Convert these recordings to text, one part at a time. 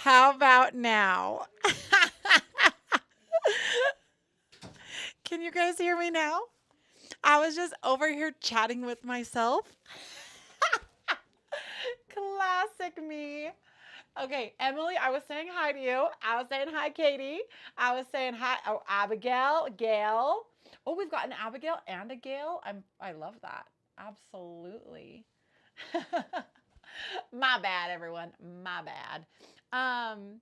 How about now? Can you guys hear me now? I was just over here chatting with myself. Classic me. Okay, Emily, I was saying hi to you. I was saying hi, Katie. I was saying hi. Oh, Abigail, Gail. Oh, we've got an Abigail and a Gail. I love that. Absolutely. My bad, everyone. My bad. Um,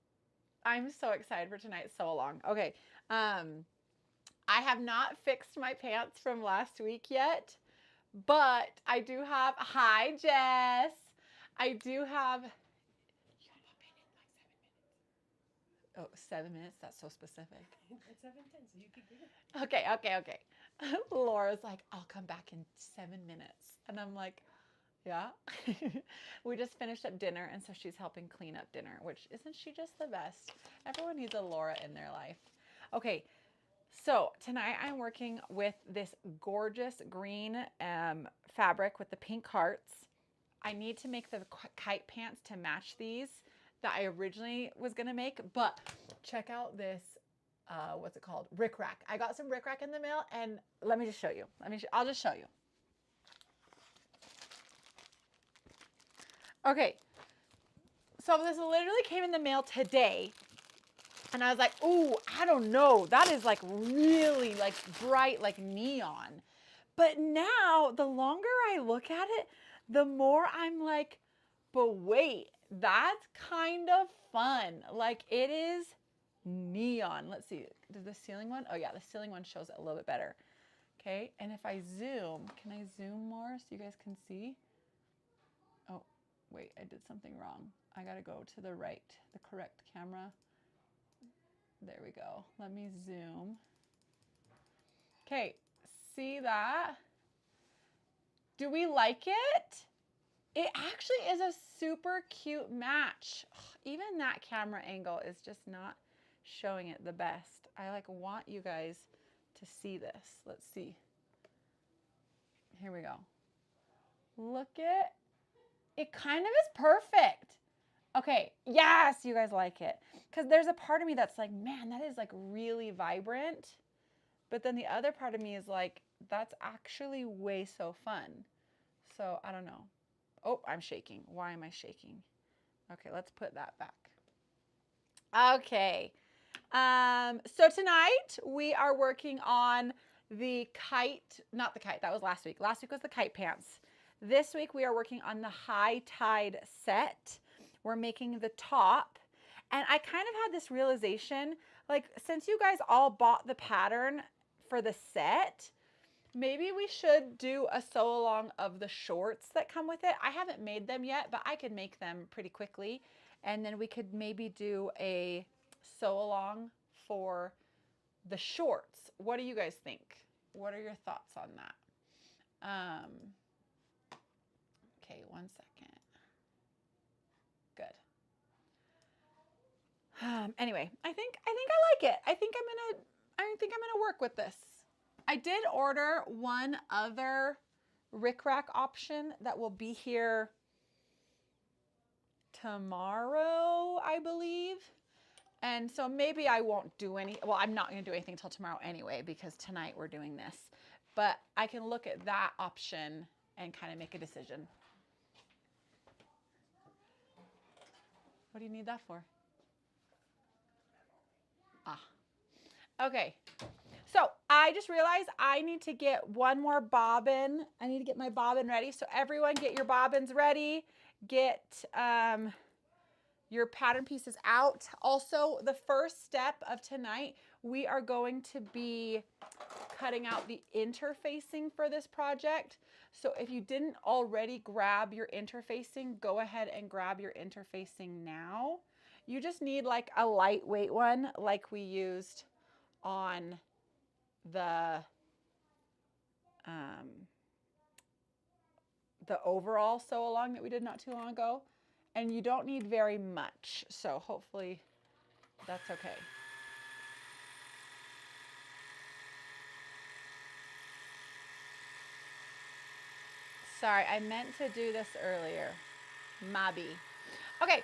I'm so excited for tonight's so long. Okay. I have not fixed my pants from last week yet, but I do have. Hi, Jess. I do have. Oh, 7 minutes? That's so specific. It's 7:10, so you keep going. Okay. Laura's like, I'll come back in 7 minutes. And I'm like, yeah. We just finished up dinner, and so she's helping clean up dinner, which isn't she just the best? Everyone needs a Laura in their life. Okay, so tonight I'm working with this gorgeous green fabric with the pink hearts. I need to make the kite pants to match these that I originally was gonna make, but check out this. What's it called? Rick rack. I got some rick rack in the mail, and let me just show you. I'll just show you. Okay, so this literally came in the mail today, and I was like, ooh, I don't know. That is like really like bright, like neon. But now, the longer I look at it, the more I'm like, but wait, that's kind of fun. Like it is neon. Let's see. Does the ceiling one? Oh yeah, the ceiling one shows it a little bit better. Okay, and if I zoom, can I zoom more so you guys can see? Oh, wait, I did something wrong. I gotta go to the right, the correct camera. There we go. Let me zoom. Okay, see that? Do we like it? It actually is a super cute match. Even that camera angle is just not showing it the best. I like want you guys to see this. Let's see. Here we go. Look it. It kind of is perfect. Okay, yes, you guys like it. Because there's a part of me that's like, man, that is like really vibrant. But then the other part of me is like, that's actually way so fun. So I don't know. Oh, I'm shaking. Why am I shaking? Okay, let's put that back. Okay. So tonight we are working on the kite, not the kite, that was last week. Last week was the kite pants. This week we are working on the high tide set. We're making the top. And I kind of had this realization, like since you guys all bought the pattern for the set, maybe we should do a sew along of the shorts that come with it. I haven't made them yet, but I could make them pretty quickly. And then we could maybe do a sew along for the shorts. What do you guys think? What are your thoughts on that? Okay, 1 second. Good. Anyway, I think I like it. I think I'm gonna work with this. I did order one other rickrack option that will be here tomorrow, I believe. And so maybe I won't do any, well, I'm not going to do anything until tomorrow anyway, because tonight we're doing this. But I can look at that option and kind of make a decision. What do you need that for? Ah. Okay. So I just realized I need to get one more bobbin. I need to get my bobbin ready. So everyone get your bobbins ready. Get your pattern pieces out. Also, the first step of tonight, we are going to be cutting out the interfacing for this project. So if you didn't already grab your interfacing, go ahead and grab your interfacing now. You just need like a lightweight one like we used on the overall sew along that we did not too long ago. And you don't need very much, so hopefully that's okay. Sorry, I meant to do this earlier. Mobby. Okay.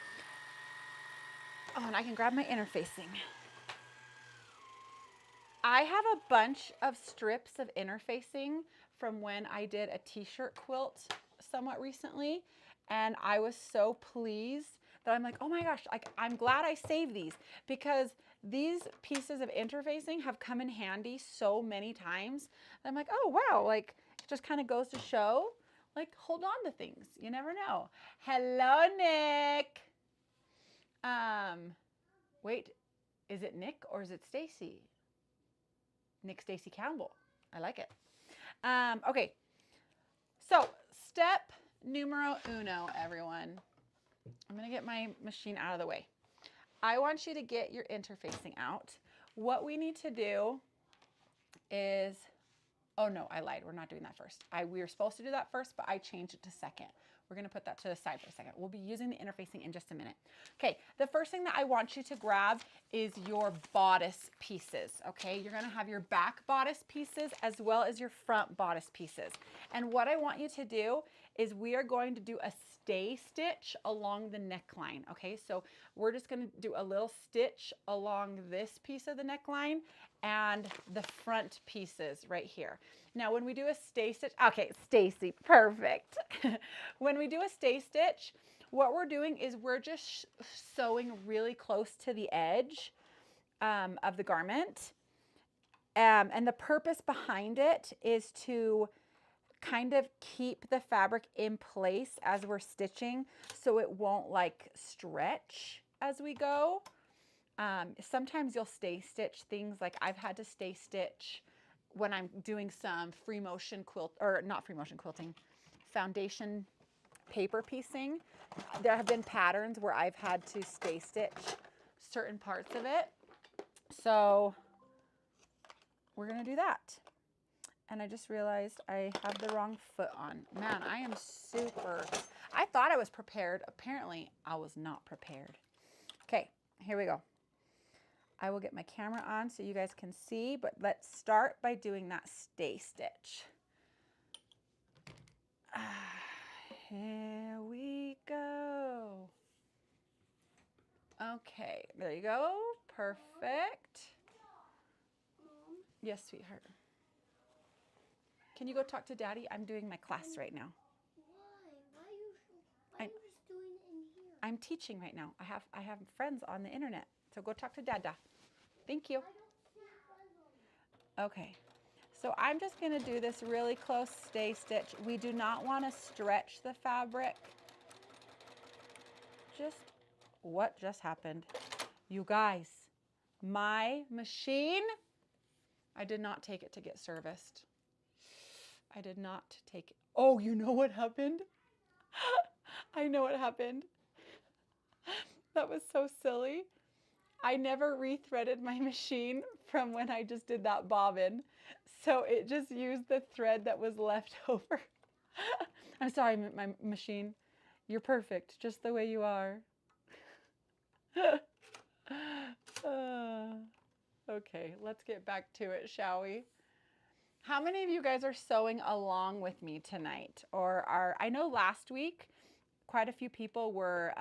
Oh, and I can grab my interfacing. I have a bunch of strips of interfacing from when I did a t-shirt quilt somewhat recently, and I was so pleased that I'm like, oh my gosh, like I'm glad I saved these, because these pieces of interfacing have come in handy so many times. I'm like, oh wow, like it just kind of goes to show, like hold on to things. You never know. Hello, Nick. Wait, is it Nick or is it Stacy? Nick Stacy Campbell. I like it. Okay, so step numero uno, everyone. I'm gonna get my machine out of the way. I want you to get your interfacing out. What we need to do is, oh no, I lied. We're not doing that first. We were supposed to do that first, but I changed it to second. We're gonna put that to the side for a second. We'll be using the interfacing in just a minute. Okay, the first thing that I want you to grab is your bodice pieces, okay? You're gonna have your back bodice pieces as well as your front bodice pieces. And what I want you to do is we are going to do a stay stitch along the neckline, okay? So we're just gonna do a little stitch along this piece of the neckline and the front pieces right here. Now, when we do a stay stitch, okay, Stacy, perfect. When we do a stay stitch, what we're doing is we're just sewing really close to the edge of the garment. And the purpose behind it is to kind of keep the fabric in place as we're stitching so it won't like stretch as we go. Sometimes you'll stay stitch things, like I've had to stay stitch when I'm doing some free motion quilt, or not free motion quilting, foundation paper piecing. There have been patterns where I've had to stay stitch certain parts of it. So we're gonna do that. And I just realized I have the wrong foot on. Man, I am super, I thought I was prepared. Apparently I was not prepared. Okay, here we go. I will get my camera on so you guys can see, but let's start by doing that stay stitch. Here we go. Okay, there you go. Perfect. Yes, sweetheart. Can you go talk to Daddy? I'm doing my class right now. Why are you just doing it in here? I'm teaching right now. I have friends on the internet. So go talk to Dada. Thank you. I don't see friends on Okay. So I'm just going to do this really close stay stitch. We do not want to stretch the fabric. What just happened? You guys, my machine, I did not take it to get serviced. I did not take it. Oh, you know what happened? I know what happened. That was so silly. I never rethreaded my machine from when I just did that bobbin. So it just used the thread that was left over. I'm sorry, my machine. You're perfect, just the way you are. Okay, let's get back to it, shall we? How many of you guys are sewing along with me tonight? I know last week, quite a few people were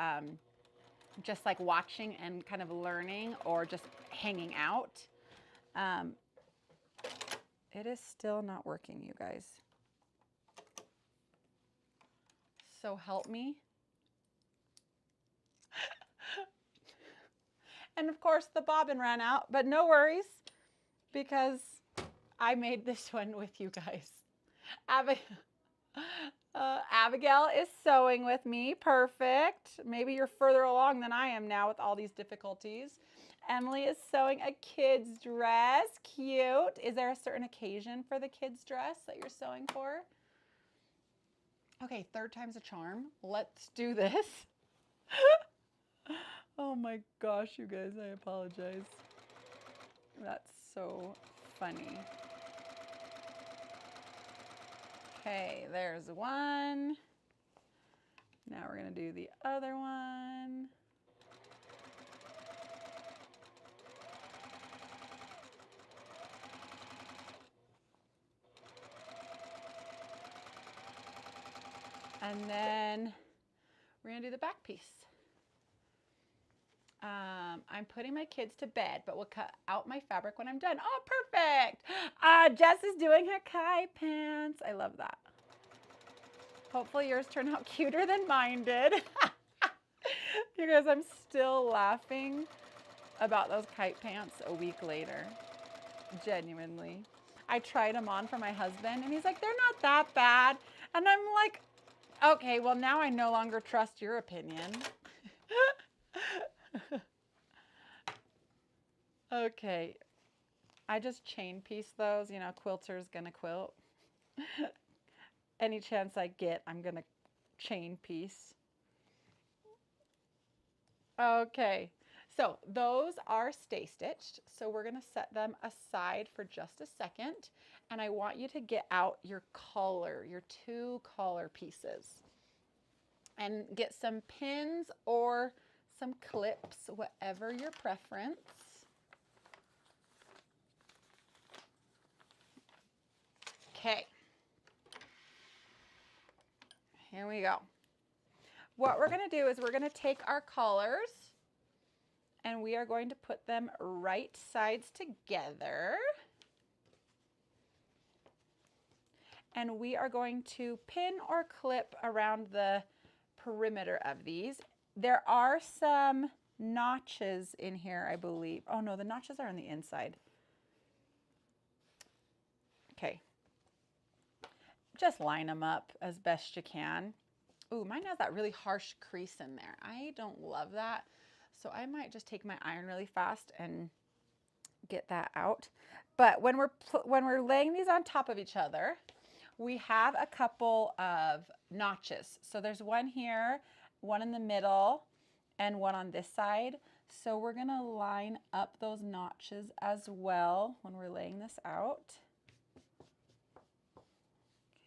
just like watching and kind of learning or just hanging out. It is still not working, you guys. So help me. And of course the bobbin ran out, but no worries because I made this one with you guys. Abigail is sewing with me. Perfect. Maybe you're further along than I am now with all these difficulties. Emily is sewing a kid's dress. Cute. Is there a certain occasion for the kid's dress that you're sewing for? Okay, third time's a charm. Let's do this. Oh my gosh, you guys, I apologize. That's so funny. Okay, there's one. Now we're gonna do the other one. And then we're gonna do the back piece. I'm putting my kids to bed, but will cut out my fabric when I'm done. Oh, perfect. Jess is doing her Kai pants. I love that. Hopefully yours turn out cuter than mine did. You guys, I'm still laughing about those kite pants a week later. Genuinely. I tried them on for my husband, and he's like, they're not that bad. And I'm like, okay, well, now I no longer trust your opinion. Okay. I just chain piece those. You know, quilter's gonna quilt. Any chance I get, I'm gonna chain piece. Okay. So those are stay stitched. So we're gonna set them aside for just a second. And I want you to get out your collar, your 2 collar pieces. And get some pins or some clips, whatever your preference. Okay. Here we go. What we're going to do is we're going to take our collars and we are going to put them right sides together. And we are going to pin or clip around the perimeter of these. There are some notches in here, I believe. Oh no, the notches are on the inside. Okay. Just line them up as best you can. Ooh, mine has that really harsh crease in there. I don't love that. So I might just take my iron really fast and get that out. But when we're laying these on top of each other, we have a couple of notches. So there's one here, one in the middle, and one on this side. So we're gonna line up those notches as well when we're laying this out.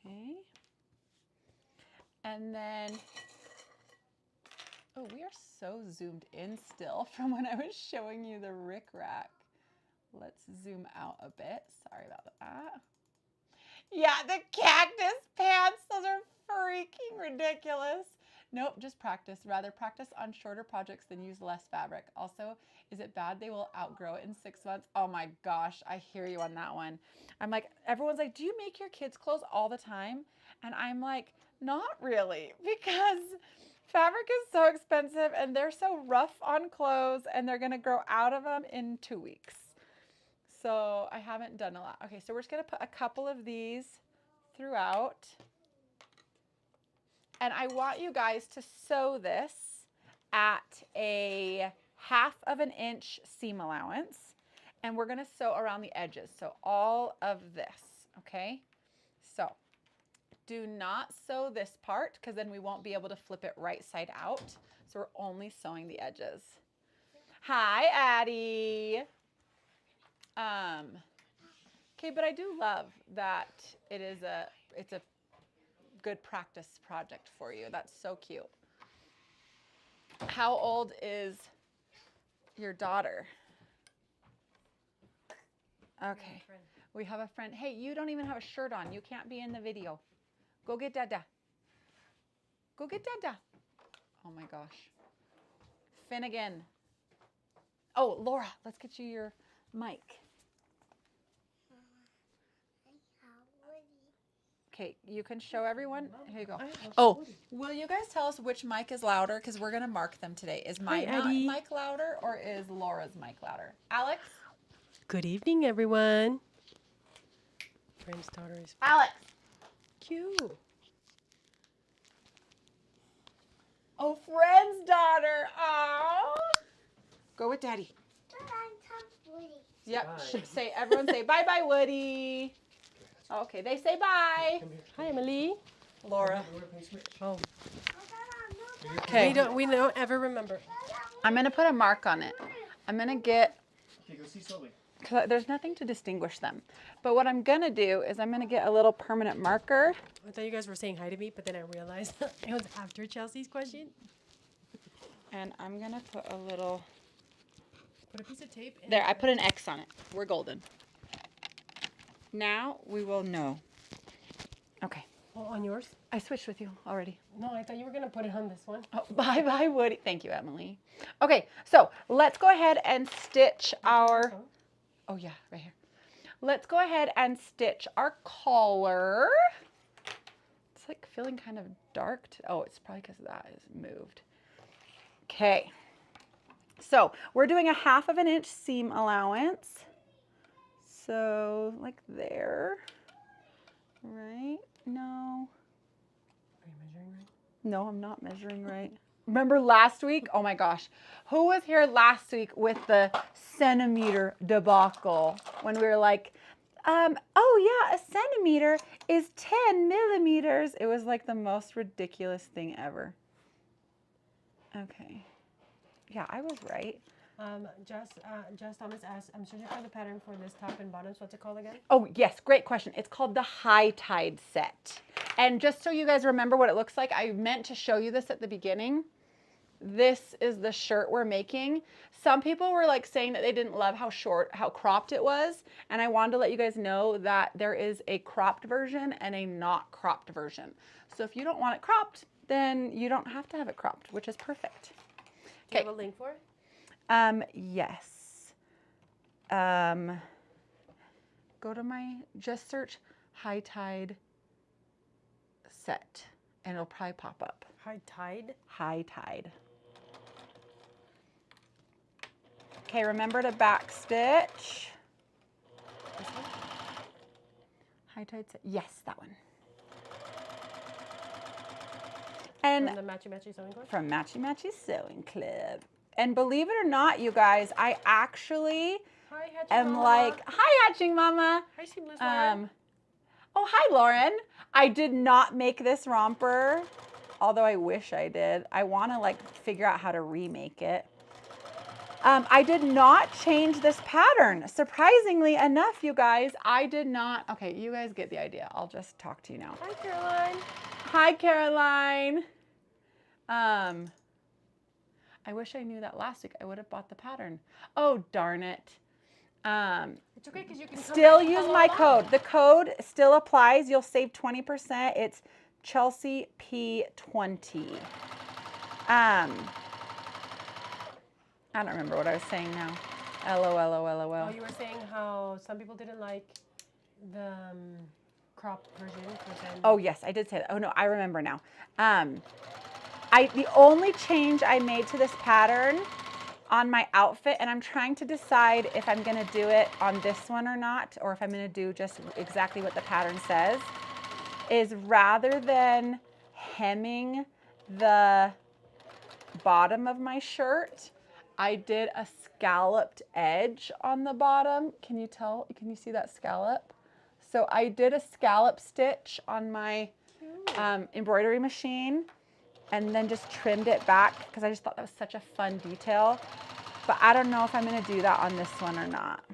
Okay. And then, oh, we are so zoomed in still from when I was showing you the rickrack. Let's zoom out a bit. Sorry about that. Yeah, the cactus pants. Those are freaking ridiculous. Nope, just practice. Rather practice on shorter projects than use less fabric. Also, is it bad they will outgrow it in 6 months? Oh my gosh, I hear you on that one. I'm like, everyone's like, do you make your kids' clothes all the time? And I'm like, not really, because fabric is so expensive and they're so rough on clothes and they're gonna grow out of them in 2 weeks. So I haven't done a lot. Okay, so we're just gonna put a couple of these throughout. And I want you guys to sew this at a 1/2 inch seam allowance. And we're gonna sew around the edges. So all of this, okay? So do not sew this part because then we won't be able to flip it right side out. So we're only sewing the edges. Hi, Addie. Okay, but I do love that it's a good practice project for you. That's so cute. How old is your daughter? Okay. We have a friend. Hey, you don't even have a shirt on. You can't be in the video. Go get Dada. Go get Dada. Oh my gosh. Finnegan. Oh, Laura, let's get you your mic. Okay, you can show everyone. Here you go. Oh, will you guys tell us which mic is louder? Because we're going to mark them today. Is my mic louder or is Laura's mic louder? Alex? Good evening, everyone. Friend's daughter is Alex. cute. Oh, friend's daughter. Oh. Go with Daddy. Yep. Say, everyone say bye-bye, Woody. Okay, they say bye. Hi, Emily. Laura. Oh. Okay. We don't ever remember. I'm going to put a mark on it. I'm going to get, Okay, go see slowly. because there's nothing to distinguish them. But what I'm going to do is I'm going to get a little permanent marker. I thought you guys were saying hi to me, but then I realized it was after Chelsea's question. And I'm going to put a little, Put a piece of tape in. there, I put an X on it. We're golden. Now we will know. Okay. Oh, on yours? I switched with you already. No, I thought you were going to put it on this one. Oh, bye, Woody. Thank you, Emily. Okay, so let's go ahead and stitch our, oh yeah, right here. Let's go ahead and stitch our collar. It's like feeling kind of dark. Oh, it's probably because that is moved. Okay, so we're doing a 1/2 inch seam allowance. So like there, right? No. Are you measuring right? No, I'm not measuring right. Remember last week? Oh my gosh. Who was here last week with the centimeter debacle when we were like, oh yeah, a centimeter is 10 millimeters. It was like the most ridiculous thing ever. Okay. Yeah, I was right. Just Thomas asked, I'm searching for the pattern for this top and bottoms. What's it called again? Oh, yes, great question. It's called the High Tide set. And just so you guys remember what it looks like, I meant to show you this at the beginning. This is the shirt we're making. Some people were like saying that they didn't love how cropped it was. And I wanted to let you guys know that there is a cropped version and a not cropped version. So if you don't want it cropped, then you don't have to have it cropped, which is perfect. Do you have a link for it? Yes. Go to just search High Tide set and it'll probably pop up. High Tide? High Tide. Okay, remember to back stitch. This one? High Tide set, yes, that one. And From the Matchy Matchy Sewing Club? from Matchy Matchy Sewing Club. And believe it or not, you guys, I actually Hi, Hatching am Mama. like, hi, Hatching Mama. Hi, Seamless Lauren. Oh, hi, Lauren. I did not make this romper, although I wish I did. I want to like figure out how to remake it. I did not change this pattern. Surprisingly enough, you guys, I did not. Okay, you guys get the idea. I'll just talk to you now. Hi, Caroline. Hi, Caroline. I wish I knew that last week. I would have bought the pattern. Oh, darn it. It's okay because you can come Still back and use follow my along. code. The code still applies. You'll save 20%. It's Chelsea P20. I don't remember what I was saying now. LOL. Oh, you were saying how some people didn't like the crop version. Oh, yes, I did say that. Oh, no, I remember now. The only change I made to this pattern on my outfit, and I'm trying to decide if I'm going to do it on this one or not, or if I'm going to do just exactly what the pattern says, is rather than hemming the bottom of my shirt, I did a scalloped edge on the bottom. Can you tell? Can you see that scallop? So I did a scallop stitch on my embroidery machine and then just trimmed it back because I just thought that was such a fun detail. But I don't know if I'm going to do that on this one or not.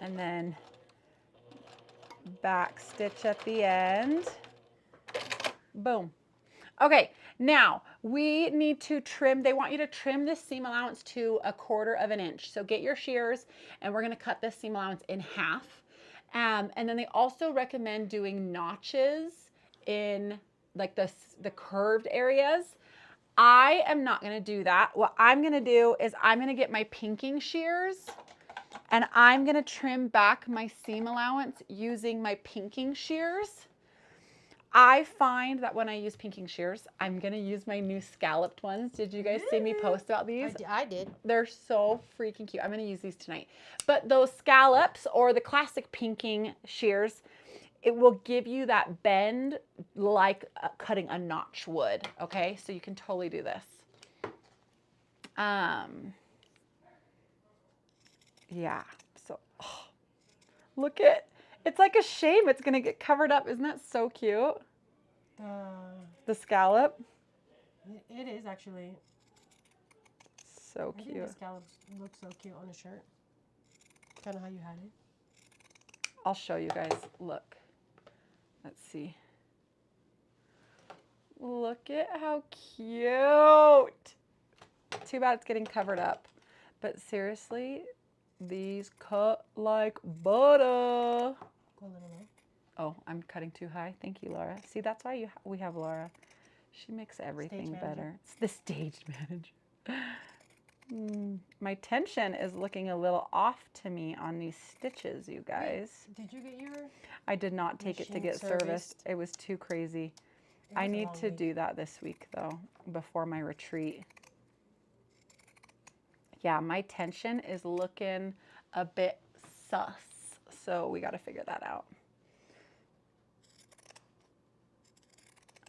And then back stitch at the end. Boom. Okay, now we need to trim. They want you to trim this seam allowance to 1/4 inch. So get your shears and we're going to cut this seam allowance in half. And then they also recommend doing notches in like the curved areas. I am not going to do that. What I'm going to do is I'm going to get my pinking shears and I'm going to trim back my seam allowance using my pinking shears. I find that when I use pinking shears, I'm going to use my new scalloped ones. Did you guys see me post about these? I did. They're so freaking cute. I'm going to use these tonight. But those scallops or the classic pinking shears, it will give you that bend like cutting a notch would. Okay, so you can totally do this. Yeah, so look at, it's like a shame it's gonna get covered up. Isn't that so cute? The scallop. It is actually. So I cute. think the scallops look so cute on a shirt. Kind of how you had it. I'll show you guys. Look. Let's see. Look at how cute. too bad it's getting covered up. But seriously, these cut like butter. Go a little low. Oh, I'm cutting too high. Thank you, Laura. See, that's why we have Laura. She makes everything Stage manager. better. It's the stage manager. My tension is looking a little off to me on these stitches, you guys. Did you get your? I did not take it to Machine get serviced. serviced? It was too crazy. It I was a need long to week. do that this week, though, before my retreat. Yeah, my tension is looking a bit sus, so we got to figure that out.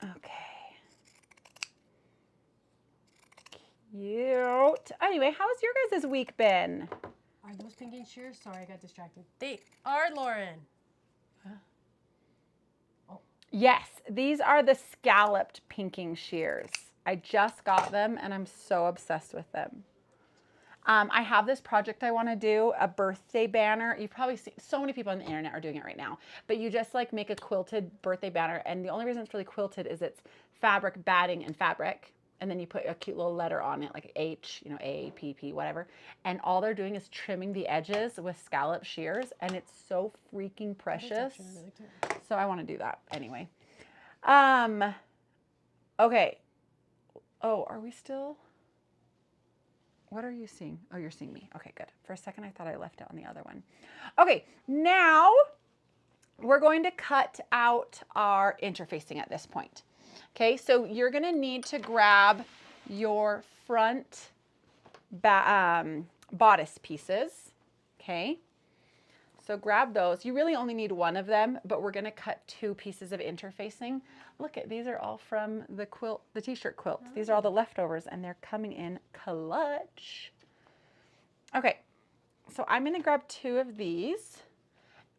Okay. Cute. Anyway, how's your guys' week been? Are those pinking shears? Sorry, I got distracted. They are, Lauren. Yes, these are the scalloped pinking shears. I just got them and I'm so obsessed with them. I have this project I want to do, a birthday banner. You've probably seen, so many people on the internet are doing it right now, but you just like make a quilted birthday banner. And the only reason it's really quilted is it's fabric, batting, and fabric. And then you put a cute little letter on it, like H, you know, A, P, P, whatever. And all they're doing is trimming the edges with scallop shears. And it's so freaking precious. Really cute. So I want to do that anyway. Okay. Oh, are we still? What are you seeing? Oh, you're seeing me. Okay, good. For a second, I thought I left it on the other one. Okay, now we're going to cut out our interfacing at this point. Okay, so you're going to need to grab your front bodice pieces. Okay, so grab those. You really only need one of them, but we're going to cut 2 pieces of interfacing. Look at, these are all from the quilt, the t-shirt quilts. These are all the leftovers and they're coming in clutch. Okay, so I'm going to grab 2 of these.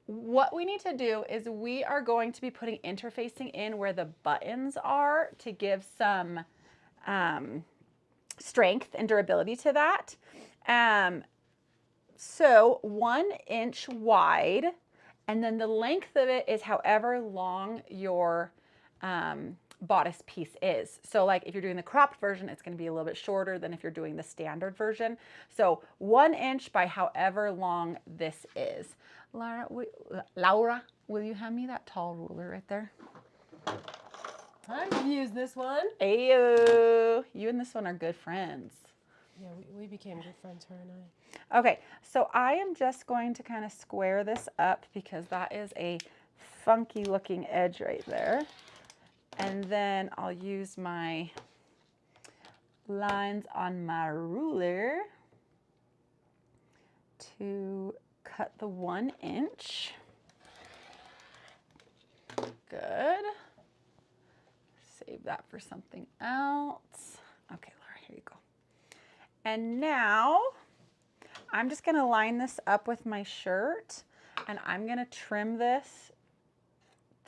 What we need to do is we are going to be putting interfacing in where the buttons are to give some strength and durability to that. So 1 inch wide, and then the length of it is however long your bodice piece is. So like if you're doing the cropped version, it's going to be a little bit shorter than if you're doing the standard version. So 1 inch by however long this is. Laura, will you hand me that tall ruler right there? I've used this one. Ayo, you and this one are good friends. Yeah, we became good friends, her and I. Okay, so I am just going to kind of square this up because that is a funky looking edge right there. And then I'll use my lines on my ruler to cut the 1 inch. Good. Save that for something else. Okay, Laura, here you go. And now I'm just going to line this up with my shirt and I'm going to trim this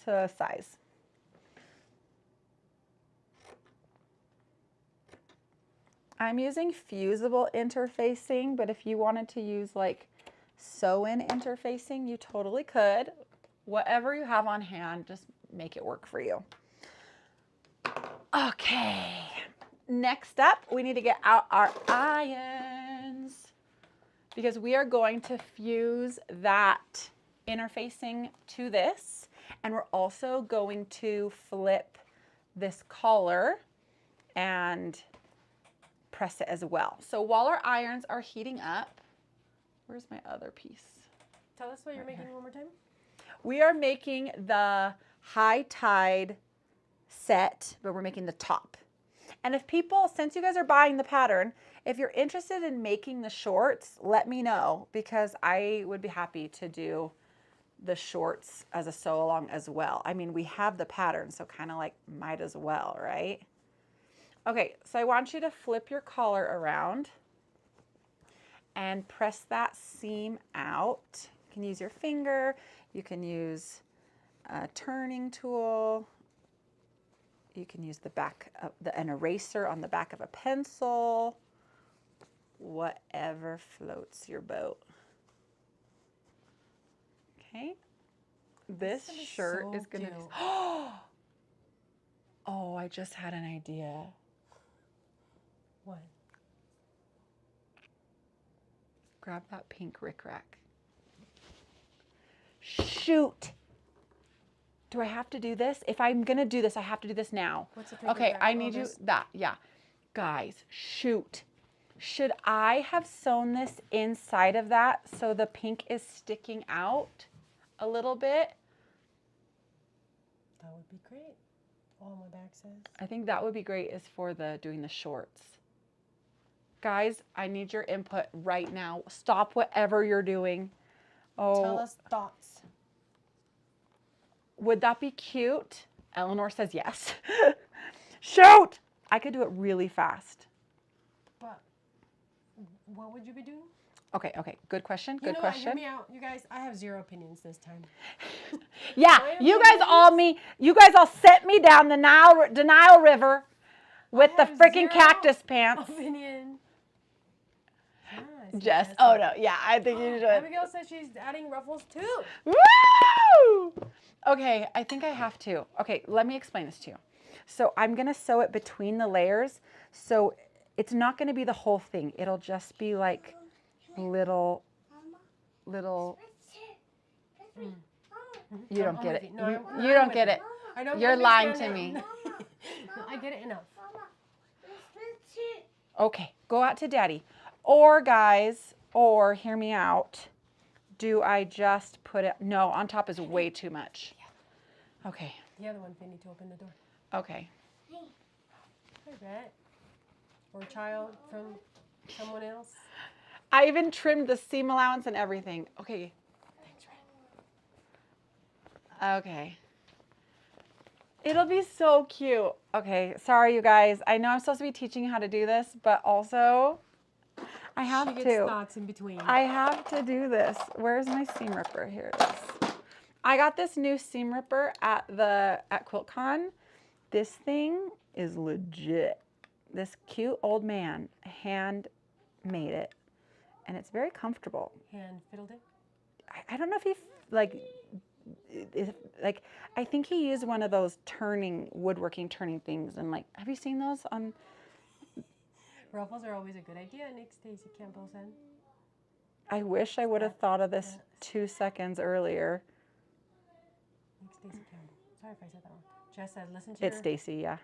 to size. I'm using Fusible interfacing, but if you wanted to use like sew-in interfacing, you totally could. Whatever you have on hand, just make it work for you. Okay, next up, we need to get out our irons because we are going to fuse that interfacing to this, and we're also going to flip this collar and press it as well. So while our irons are heating up, where's my other piece? Tell us what you're making one more time. We are making the high tide set, but we're making the top. And if people, since you guys are buying the pattern, if you're interested in making the shorts, let me know because I would be happy to do the shorts as a sew along as well. I mean, we have the pattern, so kind of like might as well, right? Okay, so I want you to flip your collar around and press that seam out. You can use your finger, you can use a turning tool, you can use the back of an eraser on the back of a pencil, whatever floats your boat. Okay, this shirt is gonna. Oh, I just had an idea. What? Grab that pink rickrack. Shoot. Do I have to do this? If I'm going to do this, I have to do this now. What's the pink Okay, rickrack? I Oh, need you. this? That, yeah. Guys, shoot. Should I have sewn this inside of that so the pink is sticking out a little bit? That would be great. All my back says. I think that would be great is for doing the shorts. Guys, I need your input right now. Stop whatever you're doing. Oh, Tell us thoughts. would that be cute? Eleanor says yes. Shoot! I could do it really fast. But what would you be doing? Okay. Good question. You Good know question. What? Hear me out. You guys, I have 0 opinions this time. Yeah, My you guys all sent me down the Denial River with the have freaking 0 cactus pants. Opinion. Jess, oh no, yeah, I think you should. Abigail says she's adding ruffles too. Woo! Okay, I think I have to. Okay, let me explain this to you. So I'm going to sew it between the layers. So it's not going to be the whole thing. It'll just be like little. You don't get it. No, You don't get it. I don't You're lying to understand me. it. No, I get it enough. Okay, go out to Daddy. Or guys, or hear me out. Do I just put it? No, on top is way too much. Okay. The other one, they need to open the door. Okay. Hi, Rat. Or child from someone else. I even trimmed the seam allowance and everything. Okay. Thanks, Rat. Okay. It'll be so cute. Okay, sorry you guys. I know I'm supposed to be teaching you how to do this, but also I have She gets to. thoughts in between. I have to do this. Where's my seam ripper? Here it is. I got this new seam ripper at QuiltCon. This thing is legit. This cute old man hand made it, and it's very comfortable. Hand fiddled it. I don't know if he I think he used one of those woodworking turning things, and have you seen those on? Ruffles are always a good idea, Nick Stacy Campbell said. I wish I would have thought of this 2 seconds earlier. Nick Stacy Campbell. Sorry if I said that wrong. Jess said, listen to It's Stacy, yeah.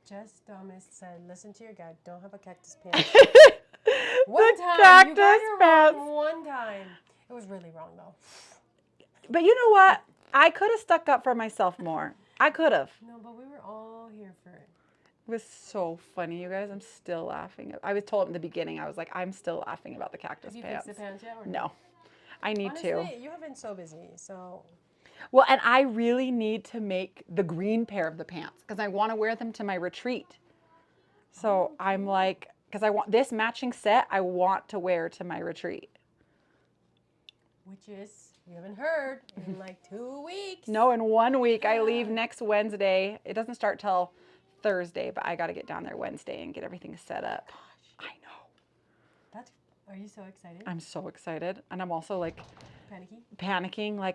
Jess Thomas said, listen to your guide. Don't have a cactus pants. The One time. cactus You got it pants. wrong one time. It was really wrong, though. But you know what? I could have stuck up for myself more. I could have. No, but we were all here for it. It was so funny, you guys. I'm still laughing. I was told in the beginning, I was like, I'm still laughing about the cactus Have you pants. fixed the pants yet? Or No, I need to. Honestly, you have been so busy, so. Well, and I really need to make the green pair of the pants because I want to wear them to my retreat. So I'm like, because I want this matching set, I want to wear to my retreat. Which is, you haven't heard, in like 2 weeks. No, in 1 week. I leave next Wednesday. It doesn't start till Thursday, but I got to get down there Wednesday and get everything set up. I know. Are you so excited? I'm so excited. And I'm also Panicky? panicking.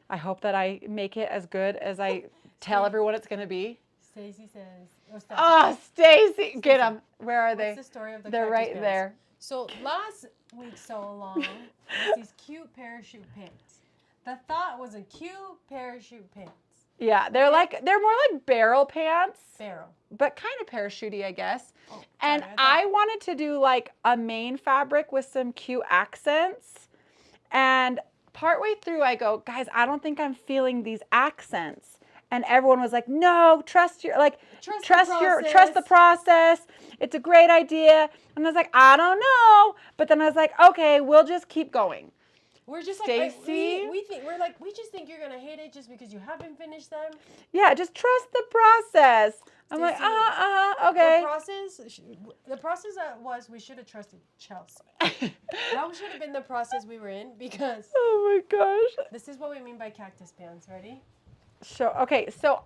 I hope that I make it as good as I tell everyone it's going to be. Stacy says, Oh, Stacy. Get them. Where are they? What's the story of the They're cactus right pants? there. So last week so long was these cute parachute pants. The thought was a cute parachute pants. Yeah, they're more like barrel pants, Barrel. but kind of parachutey, I guess. Oh, sorry, And I I wanted to do a main fabric with some cute accents. And partway through, I go, guys, I don't think I'm feeling these accents. And everyone was like, no, trust the process. It's a great idea. And I was like, I don't know. But then I was like, okay, we'll just keep going. We're just Stacy? we just think you're gonna hate it just because you haven't finished them. Yeah, just trust the process. I'm like, Stacy, okay. The process was we should have trusted Chelsea. That should have been the process we were in because Oh my gosh. this is what we mean by cactus pants. Ready? So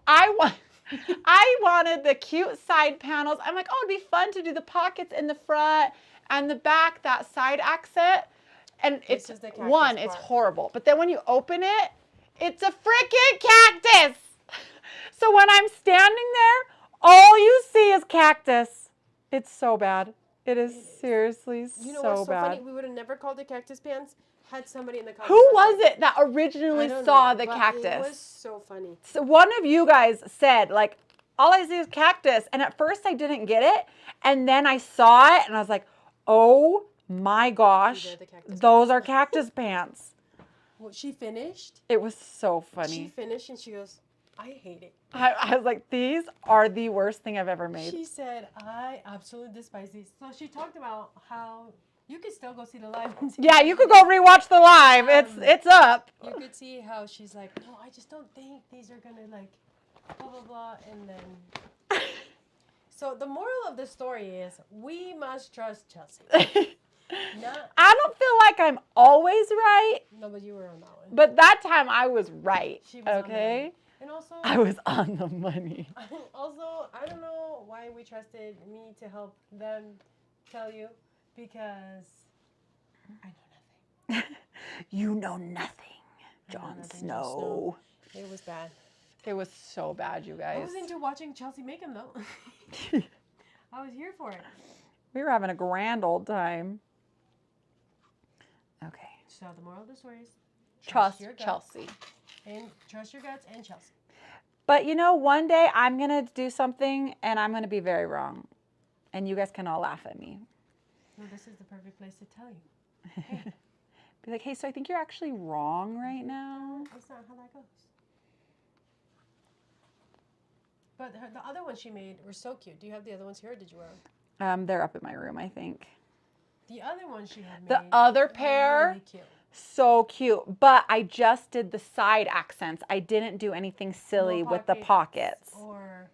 I wanted the cute side panels. I'm like, oh, it'd be fun to do the pockets in the front and the back, that side accent. And This it's is the cactus it's part. horrible. But then when you open it, it's a freaking cactus. So when I'm standing there, all you see is cactus. It's so bad. It is seriously You know so what's so bad. funny? We would have never called it cactus pants had somebody in the comments. Who not was said it that I originally don't saw know, the but cactus? It was so funny. So one of you guys said, like, all I see is cactus. And at first I didn't get it. And then I saw it and I was like, oh my gosh, These are the cactus those pants. are cactus pants. Well, she finished. It was so She funny. finished and she goes, I hate it. I was like, these are the worst thing I've ever made. She said, I absolutely despise these. So she talked about how you could still go see the live. Yeah, you could go rewatch the live. It's up. You could see how she's like, no, I just don't think these are going to like blah, blah, blah. And then. So the moral of the story is we must trust Chelsea. Not, I don't feel like I'm always right, no, but you were on that one. but that time I was right. She was on the okay? money. And also, I was on the money. also, I don't know why we trusted me to help them tell you because I know nothing. You know nothing, I know Jon nothing, Snow. It was bad. It was so bad, you I guys. was into watching Chelsea make them though. I was here for it. We were having a grand old time. Okay. So the moral of the story is Trust your guts Chelsea. and trust your guts and Chelsea. But you know, one day I'm going to do something and I'm going to be very wrong. And you guys can all laugh at me. No, this is the perfect place to tell you. Hey, Be like, hey, so I think you're actually wrong right now. that's not how that goes. But the other ones she made were so cute. Do you have the other ones here or did you wear them? They're up in my room, I think. The other one she had made. The other were pair, really cute. so cute. But I just did the side accents. I didn't do anything silly No with the pockets. Or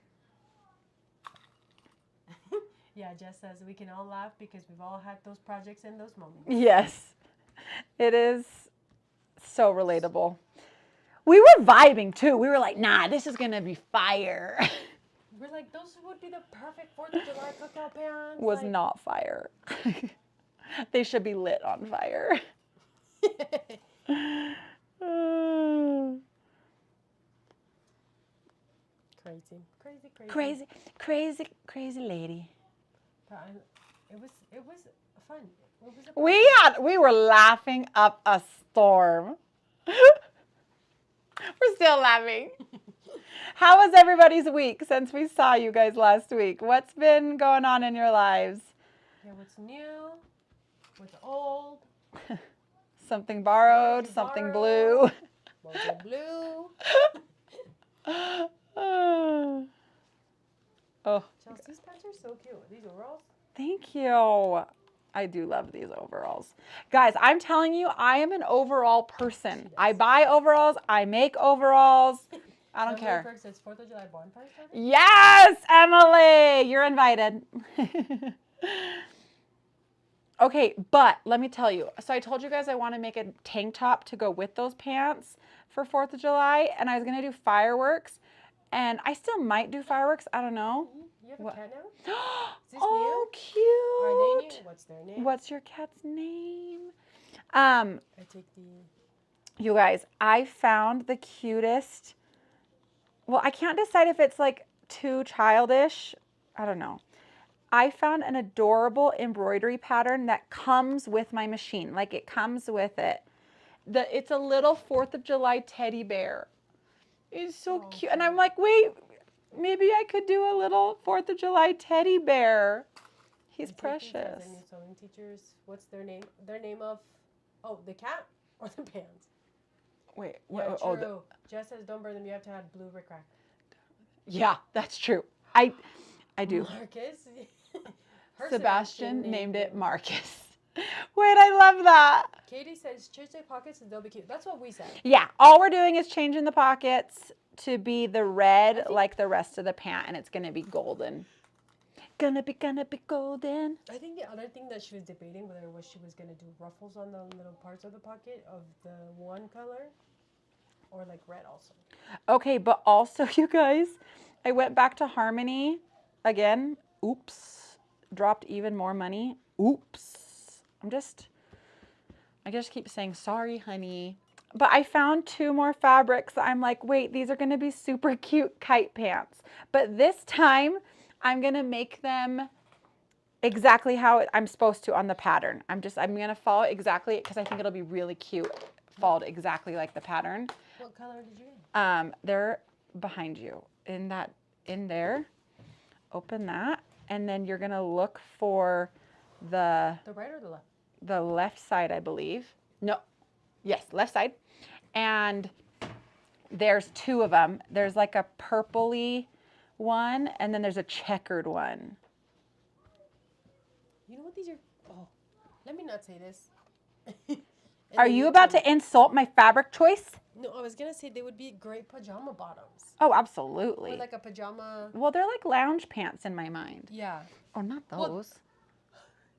yeah, Jess says we can all laugh because we've all had those projects and those moments. Yes, it is so relatable. We were vibing too. We were like, nah, this is going to be fire. We're like, those would be the perfect 4th of July cookout pants. Was like, not fire. They should be lit on fire. Crazy lady. But it was fun. It was a fun We were laughing up a storm. We're still laughing. How was everybody's week since we saw you guys last week? What's been going on in your lives? Yeah, what's new? What's old? Something borrowed, something blue. Mojo blue. Oh, Chelsea's pants are so cute. These overalls. thank you. I do love these overalls. Guys, I'm telling you, I am an overall person. I buy overalls. I make overalls. I don't care. Perks, it's 4th of July bonfire started? Yes, Emily, you're invited. Okay, but let me tell you. So I told you guys I want to make a tank top to go with those pants for 4th of July, and I was going to do fireworks, and I still might do fireworks. I don't know. You have a What? cat now? Is this Oh, new? cute. Are they new? What's their name? What's your cat's name? I take the... You guys, I found the cutest. Well, I can't decide if it's like too childish. I don't know. I found an adorable embroidery pattern that comes with my machine. Like it comes with it. It's a little 4th of July teddy bear. It's so cute. And I'm like, wait, maybe I could do a little 4th of July teddy bear. He's I take these as precious. their new sewing teachers. What's their name? Their name of... Oh, the cat or the pants? Wait, Yeah, oh, true. Jess says don't burn them. You have to have blue rickrack. yeah, that's true. I do. Marcus. Her Sebastian named it Marcus. Wait, I love that. Katie says change their pockets and they'll be cute. That's what we said. Yeah, all we're doing is changing the pockets to be the red like the rest of the pant, and it's going to be golden. Gonna be golden. I think the other thing that she was debating whether she was going to do ruffles on the little parts of the pocket of the one color or like red also. Okay, but also, you guys, I went back to Harmony again. Oops. Dropped even more money. Oops. I just keep saying, sorry, honey. But I found 2 more fabrics. I'm like, wait, these are going to be super cute kite pants. But this time, I'm going to make them exactly how I'm supposed to on the pattern. I'm going to follow it exactly because I think it'll be really cute. Followed exactly like the pattern. What color did you get? They're behind you in there. Open that. And then you're going to look for the right or the left? The left side, I believe. No. Yes, left side. And there's two of them. There's like a purpley one, and then there's a checkered one. You know what these are? Oh, let me not say this. Are you about to insult my fabric choice? No, I was gonna say they would be great pajama bottoms. Oh, absolutely. Or like a pajama. Well, they're like lounge pants in my mind. Yeah. Oh, not those. Well,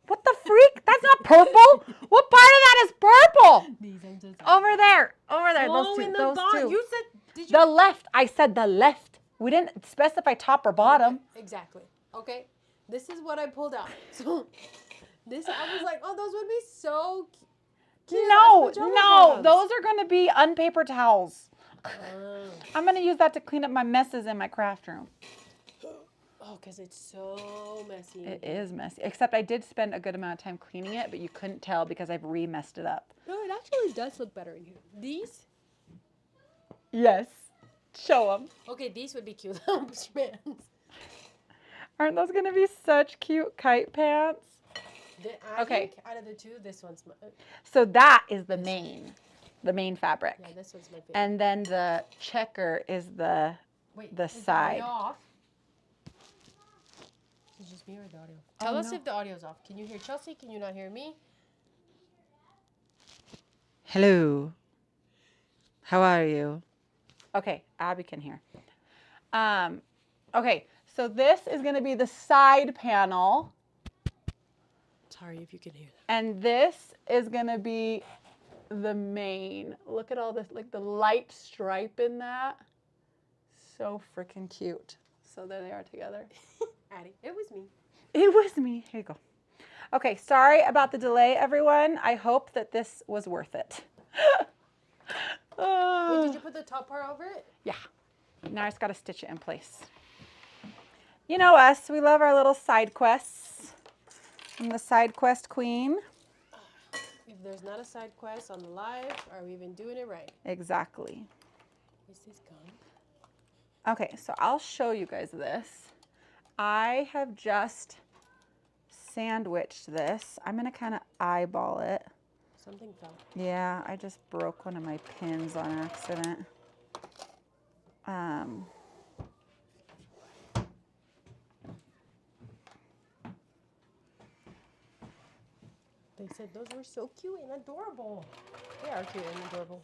what the freak? That's not purple. What part of that is purple? These, I'm so sorry. Over there. Over there. Oh, Those two. in the Those bottom. two. You said, did you? The left. I said the left. We didn't specify top or bottom. Exactly. Okay. This is what I pulled out. So this, I was like, oh, those would be so cute. No, as pajama no. bottoms. Those are going to be unpaper towels. Oh. I'm going to use that to clean up my messes in my craft room. Oh, because it's so messy. It is messy. Except I did spend a good amount of time cleaning it, but you couldn't tell because I've re-messed it up. No, it actually does look better in here. These? Yes. Show them. Okay, these would be cute lounge pants. Aren't those going to be such cute kite pants? I Okay. think out of the two, this one's my... So that is the main fabric. Yeah, this one's my favorite. And then the checker is the Wait, the is side. The audio off? It's just me or the audio? Tell us if the audio's off. Can you hear Chelsea? Can you not hear me? Hello. How are you? Okay, Abby can hear. Okay, so this is going to be the side panel. Sorry if you can hear that. And this is going to be the main. Look at all this, like the light stripe in that. So freaking cute. So there they are together. Addie, it was me. It was me. Here you go. Okay, sorry about the delay, everyone. I hope that this was worth it. Wait, did you put the top part over it? Yeah. Now I just got to stitch it in place. You know us. We love our little side quests. I'm the side quest queen. If there's not a side quest on the live, are we even doing it right? Exactly. Is this gone? Okay, so I'll show you guys this. I have just sandwiched this. I'm going to kind of eyeball it. Something fell. Yeah, I just broke one of my pins on accident. They said those were so cute and adorable. They are cute and adorable.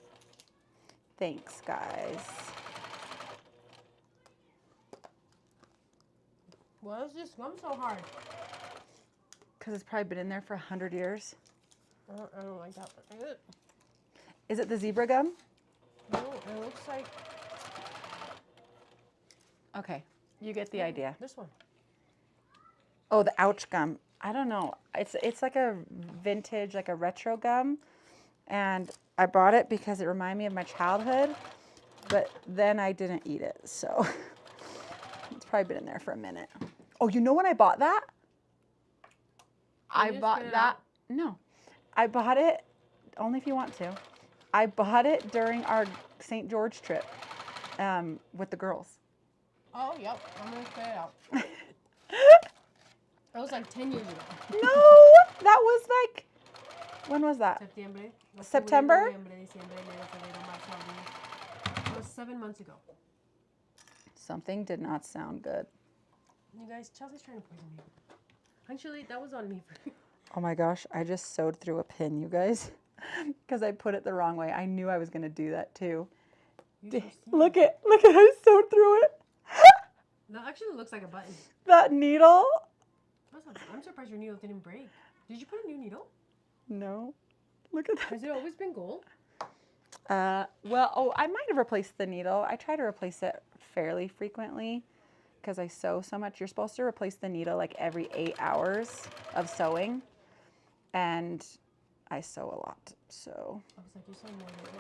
Thanks, guys. Why is this gum so hard? Because it's probably been in there for 100 years. I don't like that one. Is it the zebra gum? No, it looks like... Okay, you get the idea. This one. Oh, the ouch gum. I don't know. It's like a vintage, like a retro gum. And I bought it because it reminded me of my childhood. But then I didn't eat it, so it's probably been in there for a minute. Oh, you know when I bought that? I bought that. No, I bought it only if you want to. I bought it during our St. George trip with the girls. Oh, yep. I'm going to spit it out. That was like 10 years ago. No, that was like, when was that? Septiembre. September? It was 7 months ago. Something did not sound good. You guys, Chelsea's trying to poison me. Actually, that was on me. Oh my gosh, I just sewed through a pin, you guys, because I put it the wrong way. I knew I was going to do that too. Look at how I sewed through it. That actually looks like a button. That needle? I'm surprised your needle didn't break. Did you put a new needle? No. Look at that. Has it always been gold? Well, I might have replaced the needle. I try to replace it fairly frequently because I sew so much. You're supposed to replace the needle like every 8 hours of sewing. And I sew a lot, so. I was like, you're sewing more than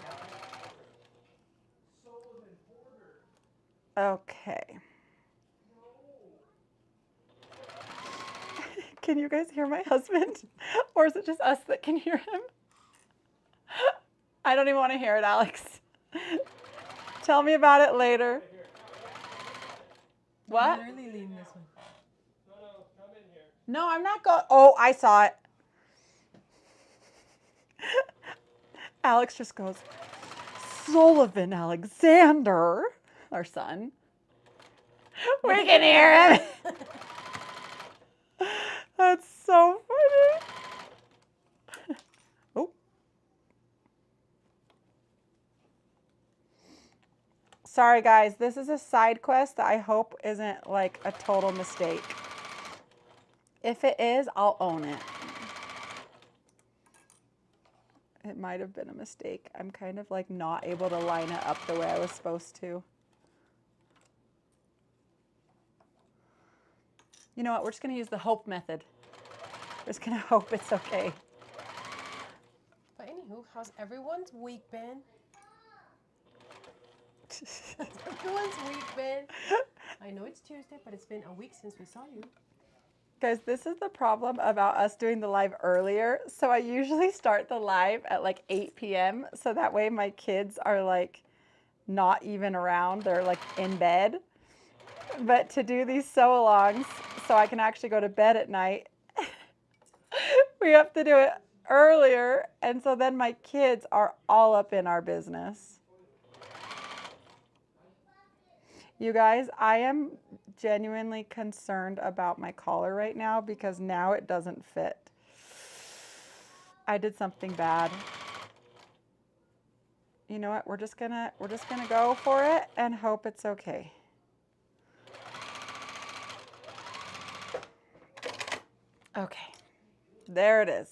8 hours. Okay. Can you guys hear my husband? Or is it just us that can hear him? I don't even want to hear it, Alex. Tell me about it later. What? Literally lean this one. Come in here. No, I'm not going. Oh, I saw it. Alex just goes, Sullivan Alexander, our son. We can hear him. That's so funny. Oh. Sorry, guys. This is a side quest that I hope isn't like a total mistake. If it is, I'll own it. It might have been a mistake. I'm kind of like not able to line it up the way I was supposed to. You know what? We're just going to use the hope method. We're just going to hope it's okay. But anywho, how's everyone's week been? Everyone's week been? I know it's Tuesday, but it's been a week since we saw you. Guys, this is the problem about us doing the live earlier. So I usually start the live at like 8 p.m. So that way my kids are like not even around. They're like in bed. But to do these sew-alongs so I can actually go to bed at night, we have to do it earlier. And so then my kids are all up in our business. You guys, I am genuinely concerned about my collar right now because now it doesn't fit. I did something bad. You know what? We're just gonna go for it and hope it's okay. Okay. There it is.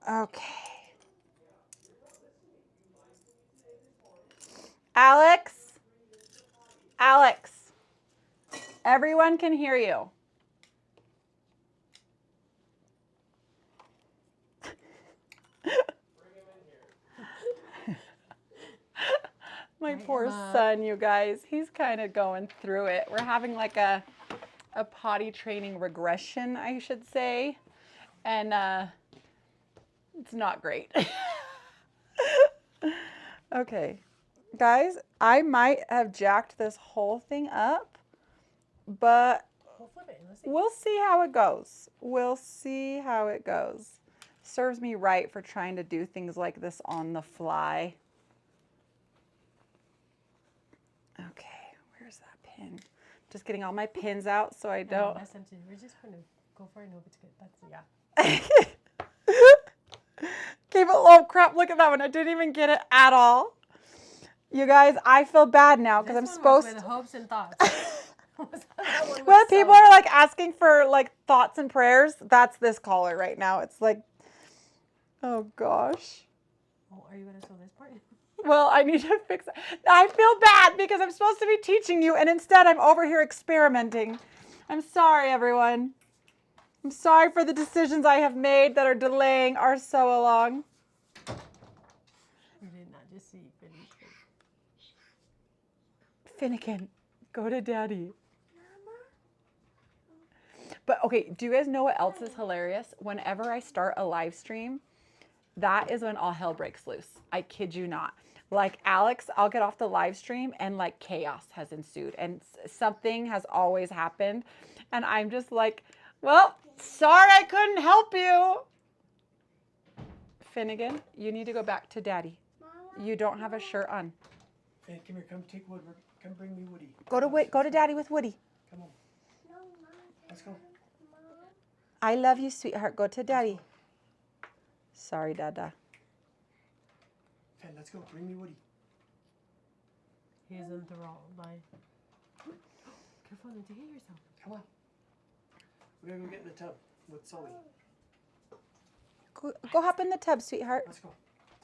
Okay. Alex, everyone can hear you. My poor son, you guys, he's kind of going through it. We're having like a potty training regression, I should say. And it's not great. Okay. Guys, I might have jacked this whole thing up, but We'll flip it and let's see. we'll see how it goes. We'll see how it goes. Serves me right for trying to do things like this on the fly. Okay, where's that pin? Just getting all my pins out so I don't. That's empty. We're just going to go for it and hope it's good. That's, yeah. Keep it low. Crap, look at that one. I didn't even get it at all. You guys, I feel bad now because I'm supposed with to. hopes and thoughts. When people are like asking for like thoughts and prayers, that's this collar right now. It's like, oh gosh. Oh, are you going to sew this part? Well, I need to fix it. I feel bad because I'm supposed to be teaching you and instead I'm over here experimenting. I'm sorry, everyone. I'm sorry for the decisions I have made that are delaying our sew-along. You did not just see Finnegan. Finnegan, go to daddy. But okay, do you guys know what else is hilarious? Whenever I start a live stream, that is when all hell breaks loose. I kid you not. Like Alex, I'll get off the live stream and like chaos has ensued and something has always happened. And I'm just like, well, sorry I couldn't help you. Finnegan, you need to go back to daddy. You don't have a shirt on. Hey, come here. Come take Wood. Come bring me Woody. Go to daddy with Woody. Come on. Let's go. I love you, sweetheart. Go to daddy. Sorry, Dada. Hey, let's go. Bring me Woody. He is enthralled by. Careful not to hit yourself. Come on. We're gonna go get in the tub with Sully. Go hop in the tub, sweetheart. Let's go.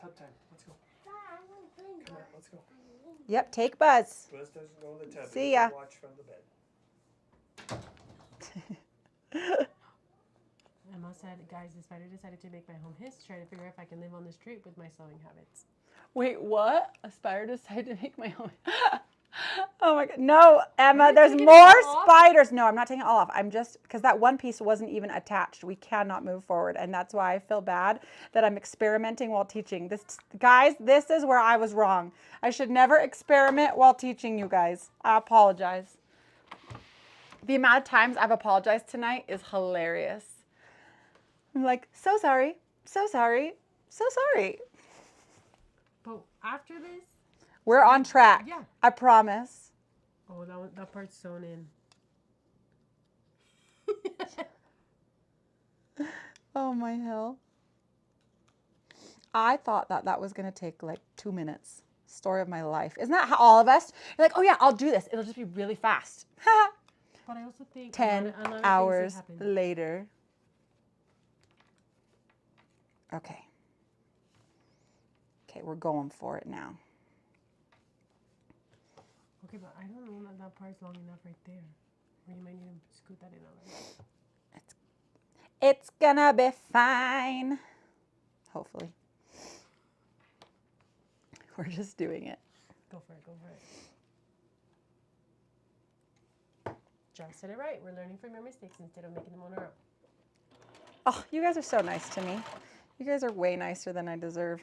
Tub time. Let's go. Come on. Let's go. Yep, take Buzz. Buzz doesn't go in the tub. See He ya. can watch from the bed. Emma said, guys, the spider decided to make my home his. Trying to figure out if I can live on the street with my sewing habits. Wait, what? A spider decided to make my home. Oh my God. No, Emma, You're there's taking it more all off? spiders. No, I'm not taking it all off. I'm just, because that one piece wasn't even attached. We cannot move forward. And that's why I feel bad that I'm experimenting while teaching. Guys, this is where I was wrong. I should never experiment while teaching you guys. I apologize. The amount of times I've apologized tonight is hilarious. I'm like, so sorry, so sorry, so sorry. But after this, We're on track. Yeah. I promise. oh, that part's sewn in. Oh my hell. I thought that was going to take like 2 minutes. Story of my life. Isn't that how all of us? You're like, oh yeah, I'll do this. It'll just be really fast. But I also think 10 a lot of things hours that happen. later. Okay. Okay, we're going for it now. Okay, but I don't know that part's long enough right there. Or you might need to scoot that in a little. It's gonna be fine. Hopefully. We're just doing it. Go for it, go for it. Just said it right. We're learning from your mistakes instead of making them on our own. Oh, you guys are so nice to me. You guys are way nicer than I deserve.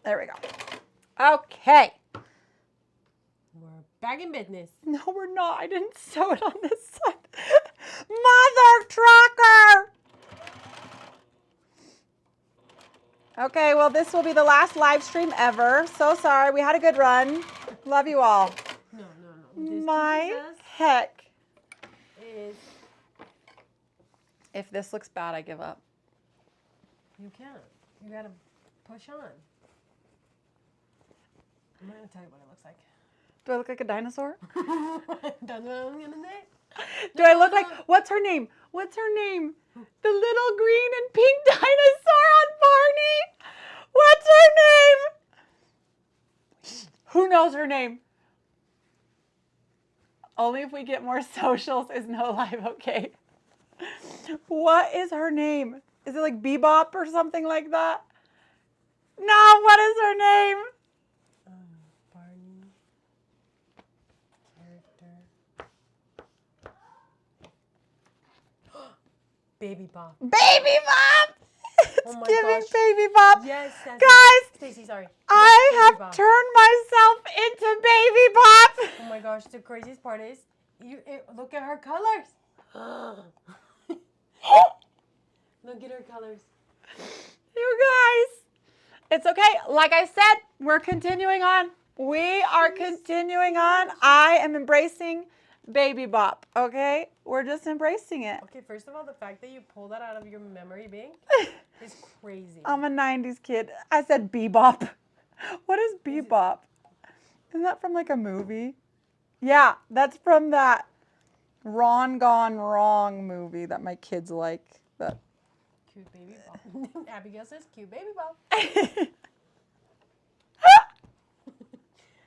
There we go. Okay. We're back in business. No, we're not. I didn't sew it on this side. Mother trucker! Okay, well, this will be the last live stream ever. So sorry. We had a good run. Love you all. No. This My teaches us heck. is If this looks bad, I give up. you can't. You gotta push on. I'm not gonna tell you what it looks like. Do I look like a dinosaur? That's what I'm gonna say. Do I look like, what's her name? What's her name? The little green and pink dinosaur on Barney. What's her name? Who knows her name? Only if we get more socials is no live okay. What is her name? Is it like Bebop or something like that? No, what is her name? Barney character. Baby Bop. Baby Bop! It's Oh my giving gosh. Baby Bop. Yes, that's Guys, Stacy, sorry. I Yes, Baby have Bop. turned myself into Baby Bop. Oh my gosh, the craziest part is, look at her colors. Look at her colors. You guys, it's okay. Like I said, we're continuing on. We are continuing on. I am embracing Baby Bop, okay? We're just embracing it. Okay, first of all, the fact that you pulled that out of your memory bank is crazy. I'm a 90s kid. I said Bebop. What is Bebop? Isn't that from like a movie? Yeah, that's from that Ron Gone Wrong movie that my kids like. That Cute Baby Bop. Abigail says, cute Baby Bop.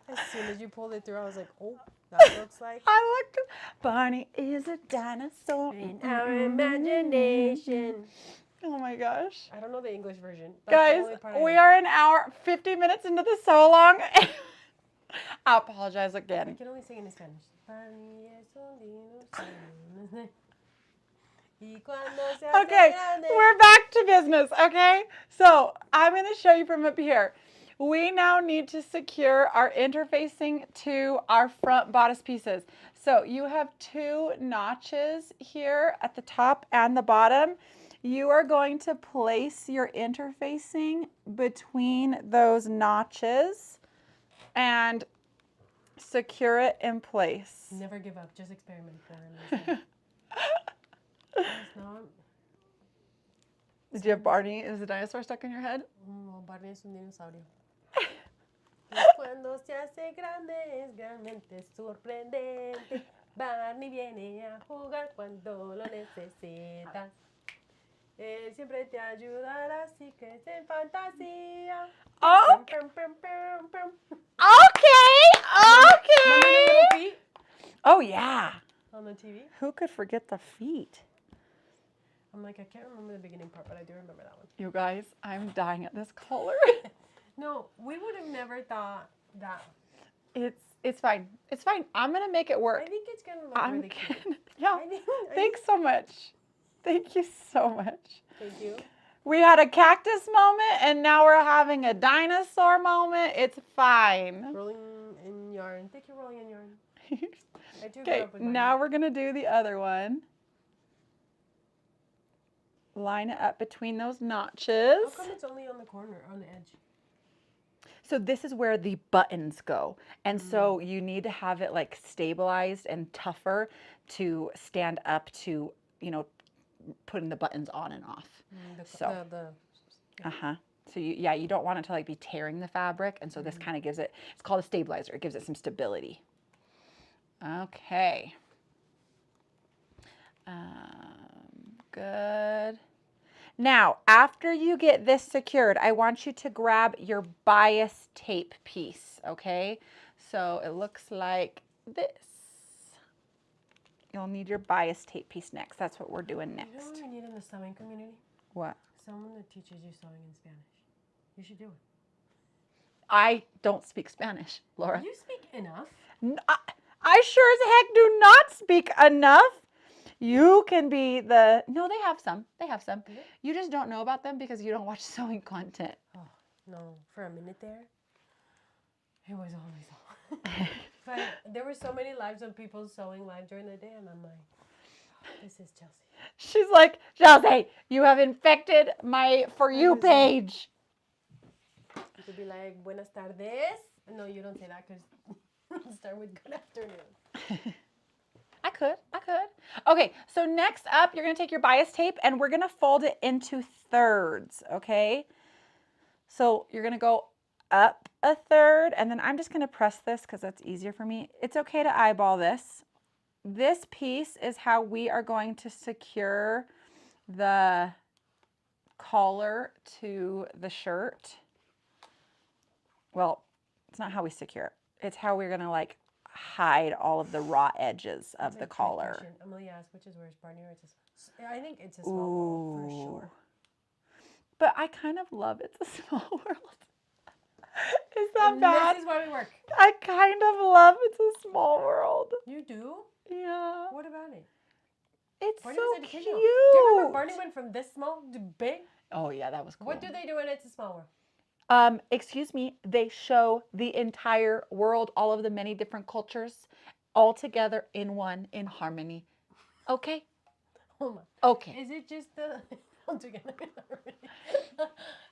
As soon as you pulled it through, I was like, oh, that looks like I looked. Barney is a dinosaur. in our imagination. Oh my gosh. I don't know the English version. That's the Guys, only part I we know. are an hour, 50 minutes into the so long. I apologize I again. can only sing in Spanish. Barney es un dinosaurio. Y cuando se hace Okay, grande- we're back to business, okay? So I'm going to show you from up here. We now need to secure our interfacing to our front bodice pieces. So you have 2 notches here at the top and the bottom. You are going to place your interfacing between those notches and secure it in place. Never give up. Just experiment. No, Did you have Barney as a dinosaur stuck in your head? Barney es un dinosaurio. Y cuando se hace grande es realmente sorprendente. Barney viene a jugar cuando lo necesitas. Él siempre te ayudará, así que es en fantasía. Oh, Pum, pum, pum, pum. okay. Remember the Okay. little feet Oh, yeah. on the TV? Who could forget the feet? I'm like, I can't remember the beginning part, but I do remember that one. You guys, I'm dying at this color. No, we would have never thought that. It's fine. It's fine. I'm going to make it I work. think it's going to look I'm really cute. kidding. Yeah. I Thanks so much. Thank you so much. Thank you. We had a cactus moment and now we're having a dinosaur moment. It's fine. Rolling in yarn. Thank you, rolling in yarn. I do grow Okay, up with now mine. we're going to do the other one. Line it up between those notches. How come it's only on the corner, on the edge? So this is where the buttons go. And so you need to have it like stabilized and tougher to stand up to, you know, putting the buttons on and off. Uh-huh. So you don't want it to like be tearing the fabric. And so this kind of gives it, it's called a stabilizer. It gives it some stability. Okay. Good. Now, after you get this secured, I want you to grab your bias tape piece, okay? So it looks like this. You'll need your bias tape piece next. That's what we're doing You know next. what we need in the sewing community? What? Someone that teaches you sewing in Spanish. You should do it. I don't speak Spanish, Laura. You speak enough. I sure as heck do not speak enough. You can be the, no, they have some. They have some. Yeah. You just don't know about them because you don't watch sewing content. Oh, no. For a minute there, it was always on. But there were so many lives of people sewing live during the day, and I'm like, oh, this is Chelsea. She's like, Chelsea, you have infected my For You page. You could be like, buenas tardes. No, you don't say that because start with good afternoon. I could. Okay, so next up, you're going to take your bias tape and we're going to fold it into thirds, okay? So you're going to go up a third, and then I'm just going to press this because that's easier for me. It's okay to eyeball this. This piece is how we are going to secure the collar to the shirt. Well, it's not how we secure it. It's how we're going to like hide all of the raw edges of the Like collar. question. Emily asked, which is worse, Barney or I think it's a small world for sure. But I kind of love It's a Small World. Is that bad? This is why we work. I kind of love It's a Small World. You do? Yeah. What about it? It's Barney so was cute. educational. Do you remember Barney went from this small to big? Oh yeah, that was cool. What do they do in It's a Small World? Excuse me, they show the entire world, all of the many different cultures, all together in one, in harmony. Okay? Oh my. Okay. Is it just the all together?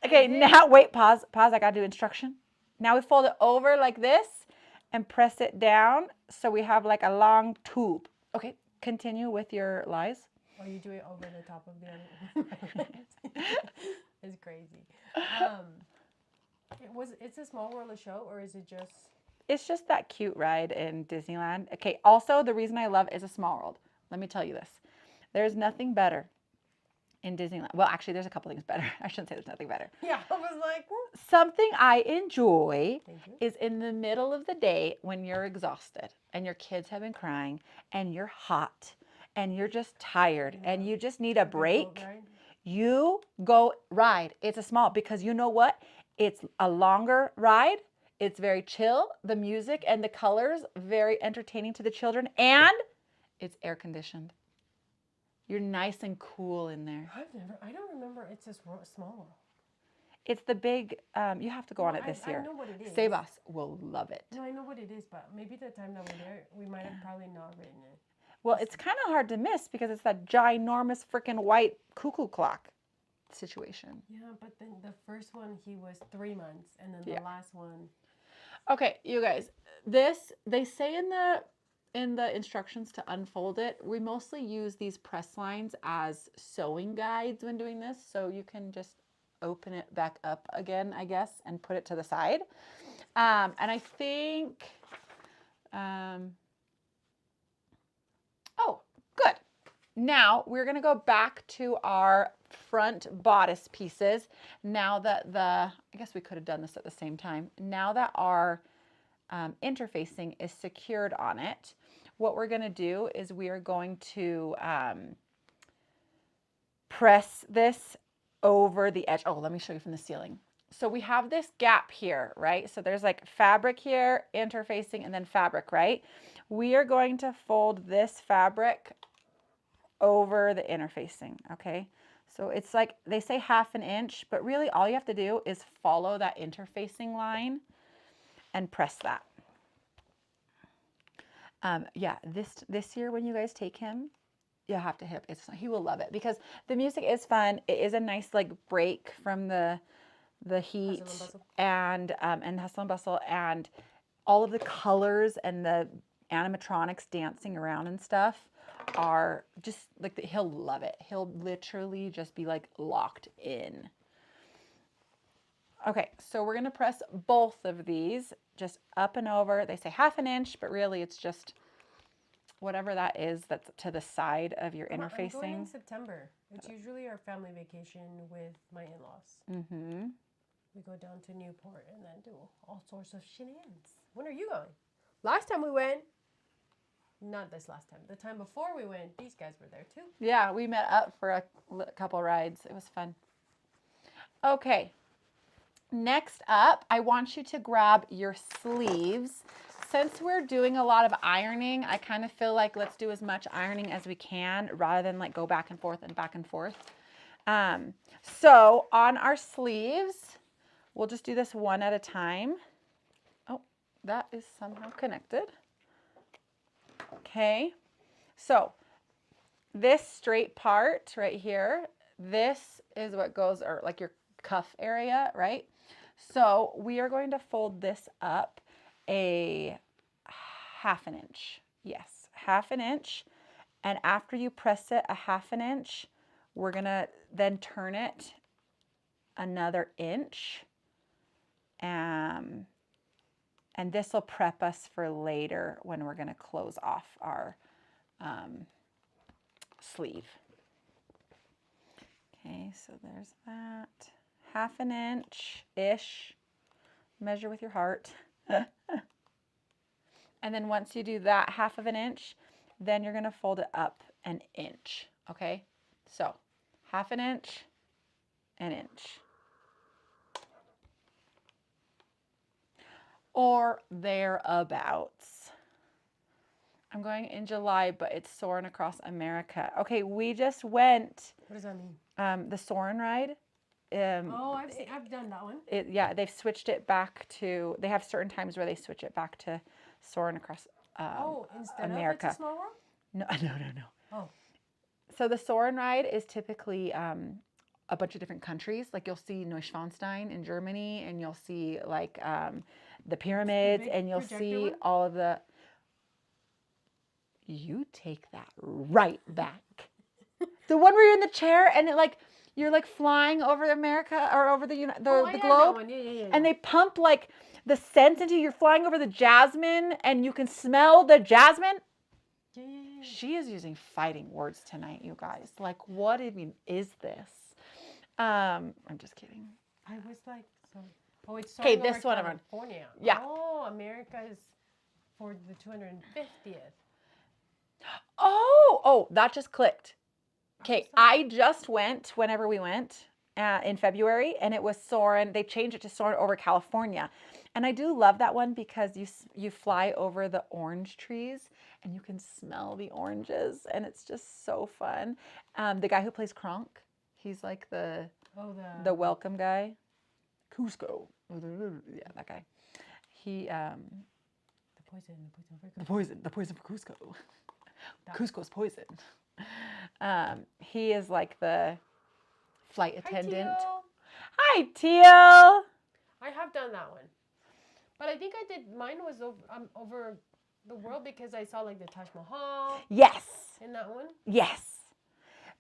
Okay, now wait, pause, I gotta do instruction. Now we fold it over like this and press it down so we have like a long tube. Okay, continue with your lies. Or you do it over the top of the other. It's crazy. It's a Small World a show, or is it just? It's just that cute ride in Disneyland. Okay, also the reason I love It's a Small World. Let me tell you this. There's nothing better in Disneyland. Well, actually, there's a couple things better. I shouldn't say there's nothing better. Yeah, I was like, Something I enjoy Thank you. is in the middle of the day when you're exhausted and your kids have been crying and you're hot and you're just tired and you just need a break. You go ride It's a Small, because you know what? It's a longer ride. It's very chill. The music and the colors, very entertaining to the children, and it's air conditioned. You're nice and cool in there. I don't remember It's a Small World. It's the big, you have to go on it this year. I know what it is. Sebas will love it. No, I know what it is, but maybe the time that we're there, we might have probably not written it. Well, it's kind of hard to miss because it's that ginormous freaking white cuckoo clock situation. Yeah, but then the first one, he was 3 months, and then the last one. Okay, you guys, this, they say in the instructions to unfold it, we mostly use these press lines as sewing guides when doing this, so you can just open it back up again, I guess, and put it to the side. And I think, oh, good. Now we're gonna go back to our front bodice pieces. Now that I guess we could have done this at the same time. Now that our interfacing is secured on it, what we're going to do is we are going to press this over the edge. Oh, let me show you from the ceiling. So we have this gap here, right? So there's like fabric here, interfacing, and then fabric, right? We are going to fold this fabric over the interfacing, okay? So it's like, they say 1/2 inch, but really all you have to do is follow that interfacing line and press that. Yeah, this year when you guys take him, you'll have to he will love it because the music is fun. It is a nice like break from the heat and hustle and bustle and all of the colors and the animatronics dancing around and stuff are just like, he'll love it. He'll literally just be like locked in. Okay, so we're gonna press both of these just up and over. They say 1/2 inch, but really it's just whatever that is that's to the side of your interfacing. I'm going in September. It's usually our family vacation with my in-laws. Mm-hmm. We go down to Newport and then do all sorts of shenanigans. When are you going? Last time we went, not this last time, the time before we went, these guys were there too. Yeah, we met up for a couple rides. It was fun. Okay. Next up, I want you to grab your sleeves. Since we're doing a lot of ironing, I kind of feel like let's do as much ironing as we can rather than like go back and forth and back and forth. So on our sleeves, we'll just do this one at a time. Oh, that is somehow connected. Okay, so this straight part right here, this is what goes, or like your cuff area, right? So we are going to fold this up a 1/2 inch. Yes, 1/2 inch. And after you press it a 1/2 inch, we're gonna then turn it another inch. And this will prep us for later when we're gonna close off our sleeve. Okay, so there's that. 1/2 inch-ish. Measure with your heart. And then once you do that 1/2 inch, then you're gonna fold it up an inch, okay? So 1/2 inch, an inch. Or thereabouts. I'm going in July, but it's Soarin' Across America. Okay, we just went. What does that mean? The Soarin' ride. I've done that one. Yeah, they've switched it back to. They have certain times where they switch it back to Soarin' Across Instead America. of It's a Small World? No. Oh. So the Soarin' ride is typically a bunch of different countries. Like you'll see Neuschwanstein in Germany, and you'll see like the pyramids, and you'll see one? all of the. You take that right back. The one where you're in the chair and it like you're like flying over America or over the globe, Yeah. and they pump like the scent into you. You're flying over the jasmine, and you can smell the jasmine. Yeah. She is using fighting words tonight, you guys. Like, what even is this? I'm just kidding. I was like, so. Oh, it's Okay, starting this over one I'm on. California. Yeah. Oh, America is for the 250th. Oh, that just clicked. Okay, I just went whenever we went in February, and it was Soarin'. They changed it to Soarin' over California. And I do love that one because you fly over the orange trees and you can smell the oranges, and it's just so fun. The guy who plays Kronk, he's like the welcome guy. Cusco. Yeah, that guy. He the poison for Cusco. Cusco's poison. He is like the flight attendant. Hi, Teal. I have done that one. But I think mine was over the world because I saw like the Taj Mahal. Yes. In that one. Yes.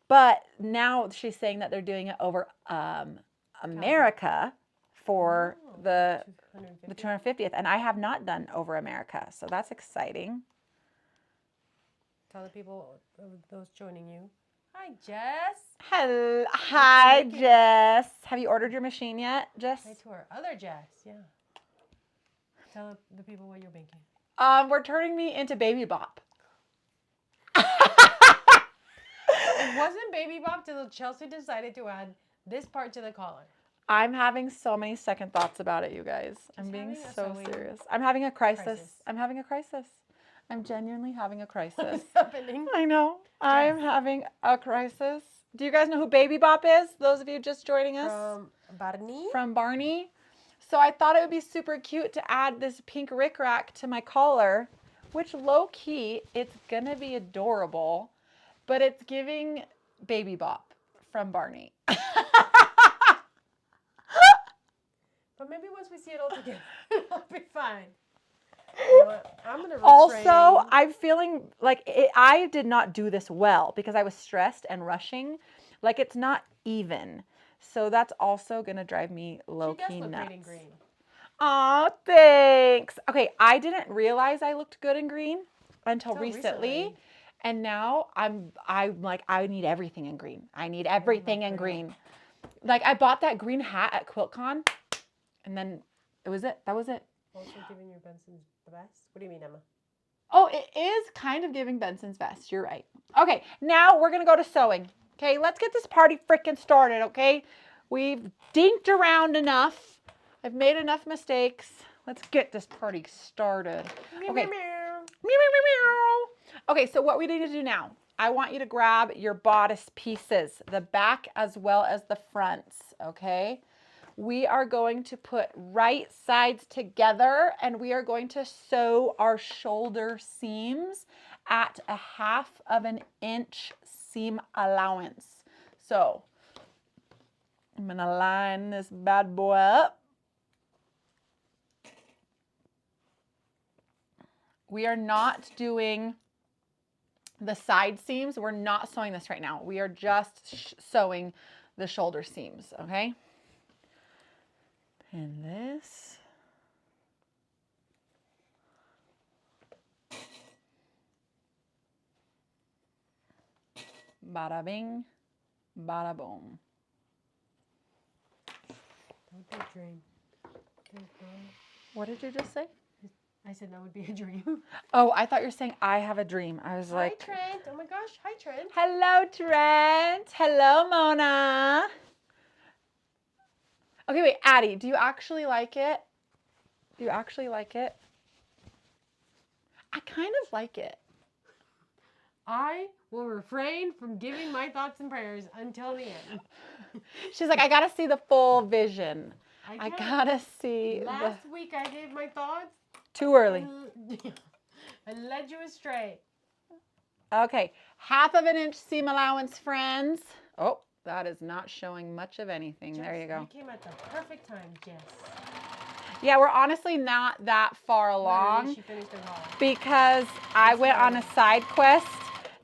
But now she's saying that they're doing it over America for the 250th. And I have not done over America. So that's exciting. Tell the people, those joining you, Hi, Jess. Hello. Hi, making? Jess. Have you ordered your machine yet, Jess? Hi to our other Jess. Yeah. Tell the people what you're making. We're turning me into Baby Bop. It wasn't Baby Bop till Chelsea decided to add this part to the collar. I'm having so many second thoughts about it, you guys. I'm being having a so sewing serious. I'm having a crisis. crisis. I'm having a crisis. I'm genuinely having a crisis. What's happening? I know. I'm having a crisis. Do you guys know who Baby Bop is? Those of you just joining us? From Barney. From Barney. So I thought it would be super cute to add this pink rickrack to my collar, which low key, it's gonna be adorable, but it's giving Baby Bop from Barney. But maybe once we see it all together, it'll be fine. You know what? I'm gonna refrain. Also, I'm feeling like I did not do this well because I was stressed and rushing. Like it's not even. So that's also going to drive me low-key She does look nuts. great in green. Aw, thanks. Okay, I didn't realize I looked good in green until recently. And now I'm like, I need everything in green. I need everything in green. Like I bought that green hat at QuiltCon and then that was it. Also giving your Benson's the best? What do you mean, Emma? Oh, it is kind of giving Benson's vest. You're right. Okay, now we're going to go to sewing. Okay, let's get this party freaking started, okay? We've dinked around enough. I've made enough mistakes. Let's get this party started. Okay. Meow, meow, meow. Okay, so what we need to do now, I want you to grab your bodice pieces, the back as well as the fronts, okay? We are going to put right sides together and we are going to sew our shoulder seams at 1/2 inch seam allowance. So I'm going to line this bad boy up. We are not doing the side seams. We're not sewing this right now. We are just sewing the shoulder seams, okay? And this. Bada bing, bada boom. That would be a dream. What did you just say? I said that would be a dream. Oh, I thought you were saying I have a dream. I was like, Hi, Trent. Oh my gosh. Hi, Trent. hello, Trent. Hello, Mona. Okay, wait, Addie, do you actually like it? Do you actually like it? I kind of like it. I will refrain from giving my thoughts and prayers until the end. She's like, I gotta see the full vision. I can't. gotta see Last week I gave my thoughts. Too early. I led you astray. Okay, 1/2 inch seam allowance, friends. Oh, that is not showing much of anything. Jess, there you go. You came at the perfect time, Jess. Yeah, we're honestly not that far along She finished her haul. because I went on a side quest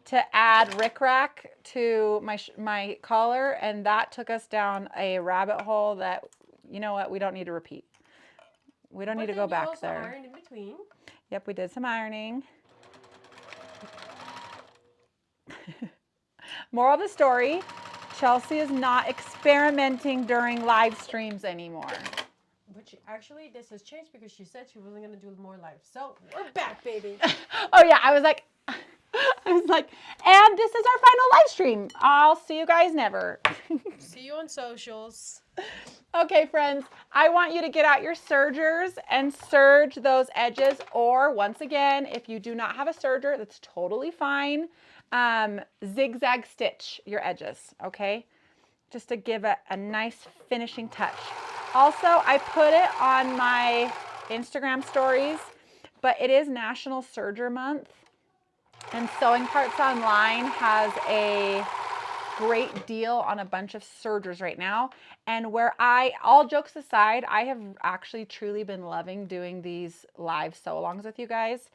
to add rickrack to my collar, and that took us down a rabbit hole that, you know what, we don't need to repeat. We don't need to go back there. Ironed in between. Yep, we did some ironing. Moral of the story, Chelsea is not experimenting during live streams anymore. But actually, this has changed because she said she wasn't going to do more live. So, we're back, baby. Oh yeah, I was like, and this is our final live stream. I'll see you guys never. See you on socials. Okay, friends, I want you to get out your sergers and serge those edges, or once again, if you do not have a serger, that's totally fine. Zigzag stitch your edges, okay? Just to give it a nice finishing touch. Also, I put it on my Instagram stories, but it is National Serger Month, and Sewing Parts Online has a great deal on a bunch of sergers right now. And where all jokes aside, I have actually truly been loving doing these live sew-alongs with you guys.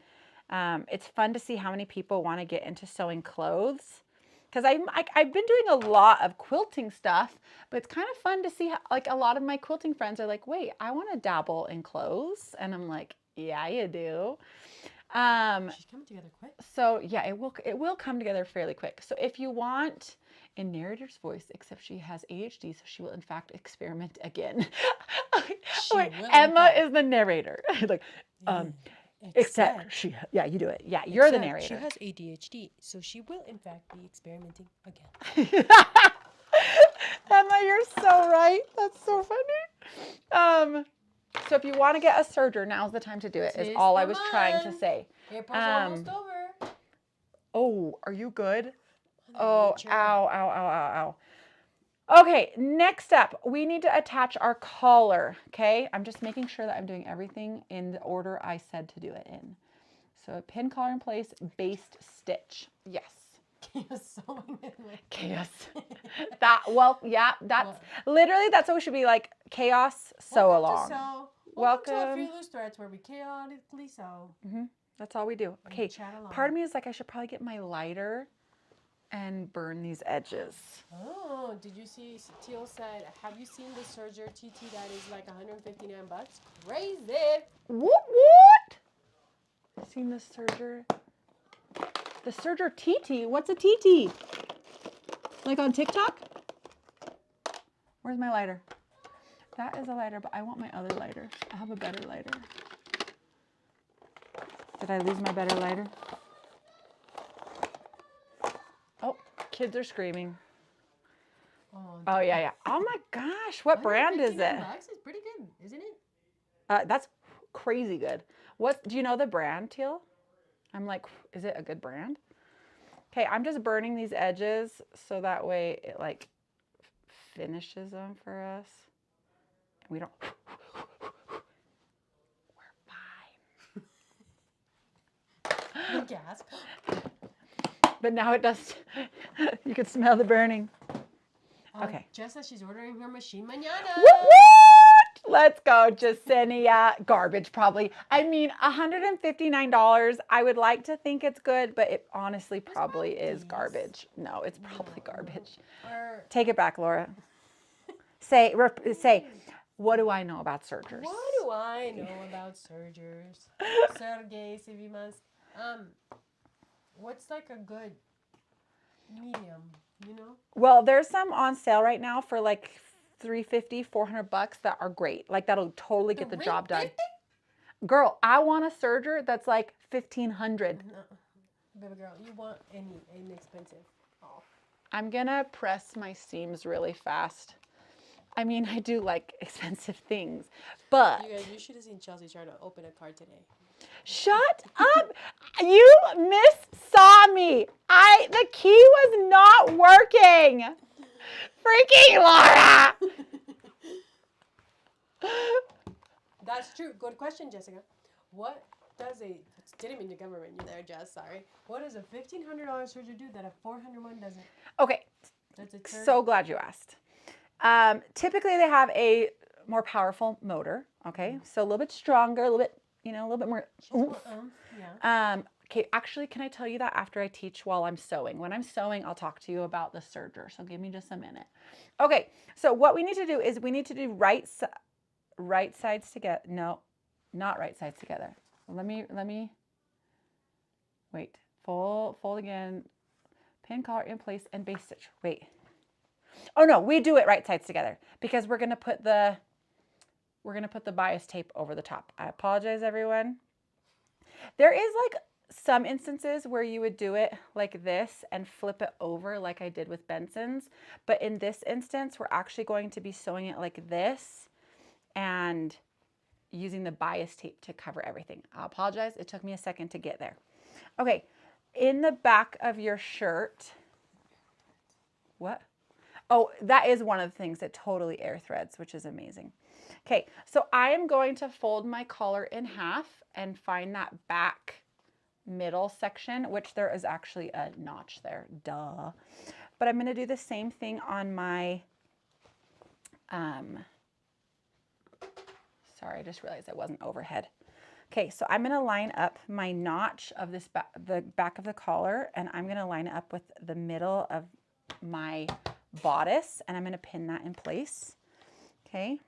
It's fun to see how many people want to get into sewing clothes. Because I've been doing a lot of quilting stuff, but it's kind of fun to see how, like, a lot of my quilting friends are like, wait, I want to dabble in clothes. And I'm like, yeah, you do. She's coming together quick. So yeah, it will come together fairly quick. So if you want in narrator's voice, except she has ADHD, so she will in fact experiment again. She Wait, will, in Emma fact. is the narrator. Like, except she, yeah, you do it. Yeah, you're the narrator. She has ADHD, so she will in fact be experimenting again. Emma, you're so right. That's so funny. So if you want to get a serger, now's the time to do it. Is Tis all I the was trying to month. say. April's almost over. Oh, are you good? Mother Oh, Nature. ow, ow, ow, ow, ow. Okay, next up, we need to attach our collar, okay? I'm just making sure that I'm doing everything in the order I said to do it in. So pin collar in place, based stitch. Yes. Chaos sewing in my Chaos. That's literally, that's what we should be like, chaos sew along. Welcome to a Fearless Threads where we chaotically sew. That's all we do. And Okay, chat along. part of me is like, I should probably get my lighter and burn these edges. Oh, did you see? Teal said, "Have you seen the serger TT that is like $159? Crazy!" What? Seen the serger? The serger TT? What's a TT? Like on TikTok? Where's my lighter? That is a lighter, but I want my other lighter. I have a better lighter. Did I lose my better lighter? Oh, kids are screaming. Oh, yeah. Oh my gosh, what brand is it? $159 is pretty good, isn't it? That's crazy good. Do you know the brand, Teal? I'm like, is it a good brand? Okay, I'm just burning these edges so that way it like finishes them for us. We don't. We're fine. The gas. But now it does. You can smell the burning. Okay. Jess says she's ordering her machine mañana. What? Let's go, Jasenia. Garbage, probably. I mean, $159. I would like to think it's good, but it honestly probably is garbage. No, it's probably garbage. Take it back, Laura. Say, what do I know about sergers? What do I know about sergers? Sergey Sivimas. What's like a good medium, you know? Well, there's some on sale right now for like $350, $400 that are great. Like that'll totally get the job done. Girl, I want a serger that's like $1,500. No, baby girl, you want any inexpensive. Oh. I'm gonna press my seams really fast. I mean, I do like expensive things, but You guys, you should have seen Chelsea try to open a card today. shut up! You saw me. The key was not working. Freaking Laura! That's true. Good question, Jessica. What does didn't mean to government you there, Jess, sorry. What does a $1,500 serger do that a $400 doesn't? Okay, so glad you asked. Typically they have a more powerful motor, okay? So a little bit stronger, a little bit, a little bit more oomph. Yeah. Okay, actually, can I tell you that after I teach while I'm sewing? When I'm sewing, I'll talk to you about the serger, so give me just a minute. Okay, so what we need to do is we need to do right sides together. No, not right sides together. Let me, wait, fold again, pin collar in place and base stitch. Wait. Oh no, we do it right sides together because we're gonna put the bias tape over the top. I apologize, everyone. There is like some instances where you would do it like this and flip it over like I did with Benson's. But in this instance, we're actually going to be sewing it like this and using the bias tape to cover everything. I apologize. It took me a second to get there. Okay, in the back of your shirt, what? Oh, that is one of the things that totally air threads, which is amazing. Okay, so I am going to fold my collar in half and find that back middle section, which there is actually a notch there, duh. But I'm going to do the same thing on my, sorry, I just realized I wasn't overhead. Okay, so I'm going to line up my notch of this the back of the collar, and I'm going to line it up with the middle of my bodice, and I'm going to pin that in place. Okay,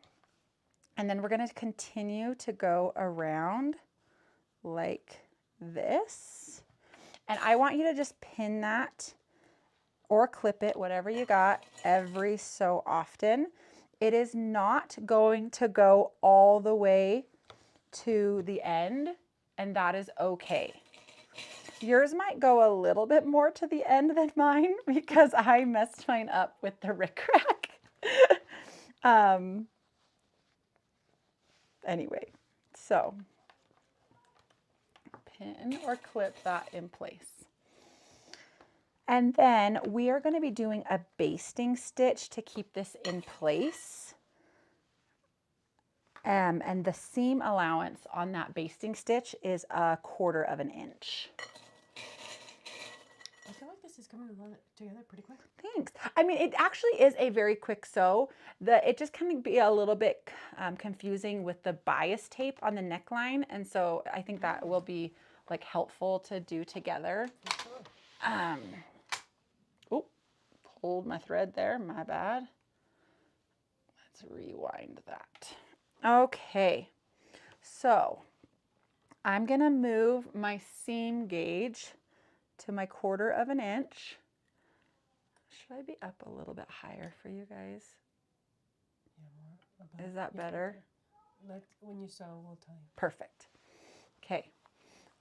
and then we're going to continue to go around like this, and I want you to just pin that or clip it, whatever you got, every so often. It is not going to go all the way to the end, and that is okay. Yours might go a little bit more to the end than mine because I messed mine up with the rickrack. Anyway, so pin or clip that in place. And then we are going to be doing a basting stitch to keep this in place. And the seam allowance on that basting stitch is 1/4 of an inch. I feel like this is coming together pretty quick. Thanks. I mean, it actually is a very quick sew. It just can be a little bit confusing with the bias tape on the neckline. And so I think that will be like helpful to do together. Oh, pulled my thread there, my bad. Let's rewind that. Okay, so I'm gonna move my seam gauge to my 1/4 of an inch. Should I be up a little bit higher for you guys? Yeah, more. Is that better? When you sew, we'll tell you. Perfect. Okay,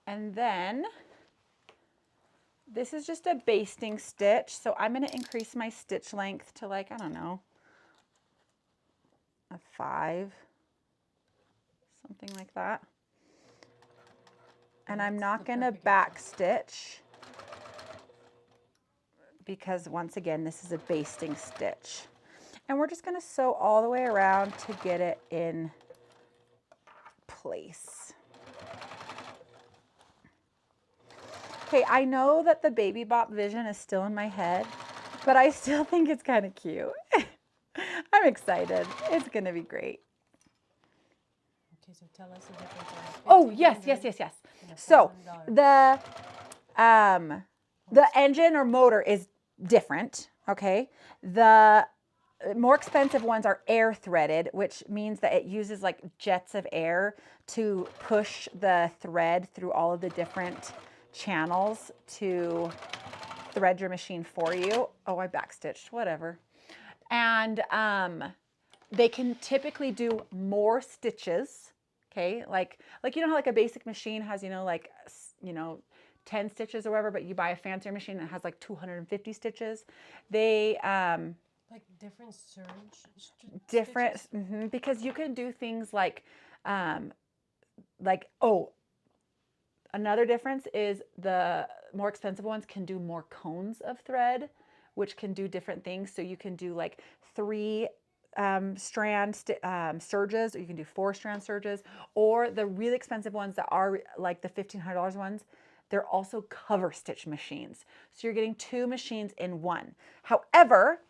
and then this is just a basting stitch, so I'm going to increase my stitch length to like, I don't know, a 5, something like that. And I'm not going to back stitch because once again, this is a basting stitch. And we're just going to sew all the way around to get it in place. Okay, I know that the Baby Bop vision is still in my head, but I still think it's kind of cute. I'm excited. It's going to be great. Okay, so tell us the difference. Oh, yes. So the engine or motor is different, okay? The more expensive ones are air threaded, which means that it uses like jets of air to push the thread through all of the different channels to thread your machine for you. Oh, I backstitched, whatever. And they can typically do more stitches, okay? Like you know how like a basic machine has, 10 stitches or whatever, but you buy a fancier machine that has like 250 stitches. They like different surge different because you can do things like another difference is the more expensive ones can do more cones of thread, which can do different things. So you can do like 3 strand serges, or you can do 4 strand serges, or the really expensive ones that are like the $1,500 ones, they're also cover stitch machines. So you're getting 2 machines in one. However,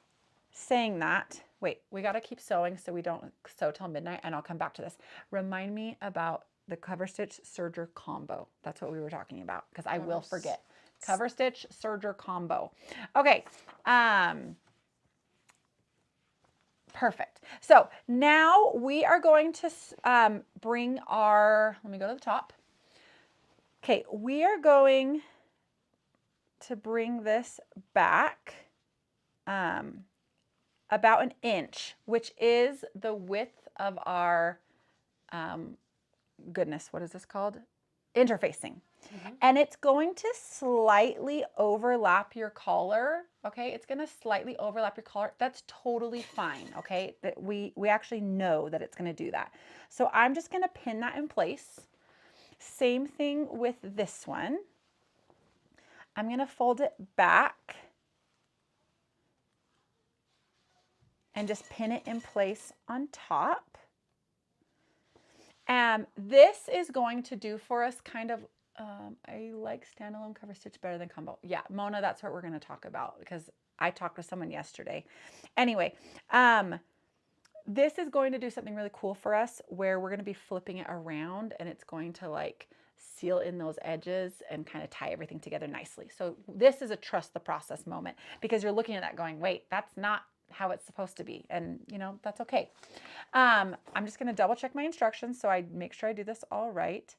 saying that, wait, we got to keep sewing so we don't sew till midnight, and I'll come back to this. Remind me about the cover stitch serger combo. That's what we were talking about because I will forget. Cover stitch serger combo. Okay. Perfect. So now we are going to bring our, let me go to the top. Okay, we are going to bring this back about an inch, which is the width of our, goodness, what is this called? Interfacing. And it's going to slightly overlap your collar, okay? It's going to slightly overlap your collar. That's totally fine, okay? That we actually know that it's going to do that. So I'm just going to pin that in place. Same thing with this one. I'm going to fold it back and just pin it in place on top. This is going to do for us kind of, I like standalone cover stitch better than combo. Yeah, Mona, that's what we're going to talk about because I talked with someone yesterday. Anyway, this is going to do something really cool for us where we're going to be flipping it around and it's going to like seal in those edges and kind of tie everything together nicely. So this is a trust the process moment because you're looking at that going, wait, that's not how it's supposed to be. And that's okay. I'm just going to double check my instructions so I make sure I do this all right.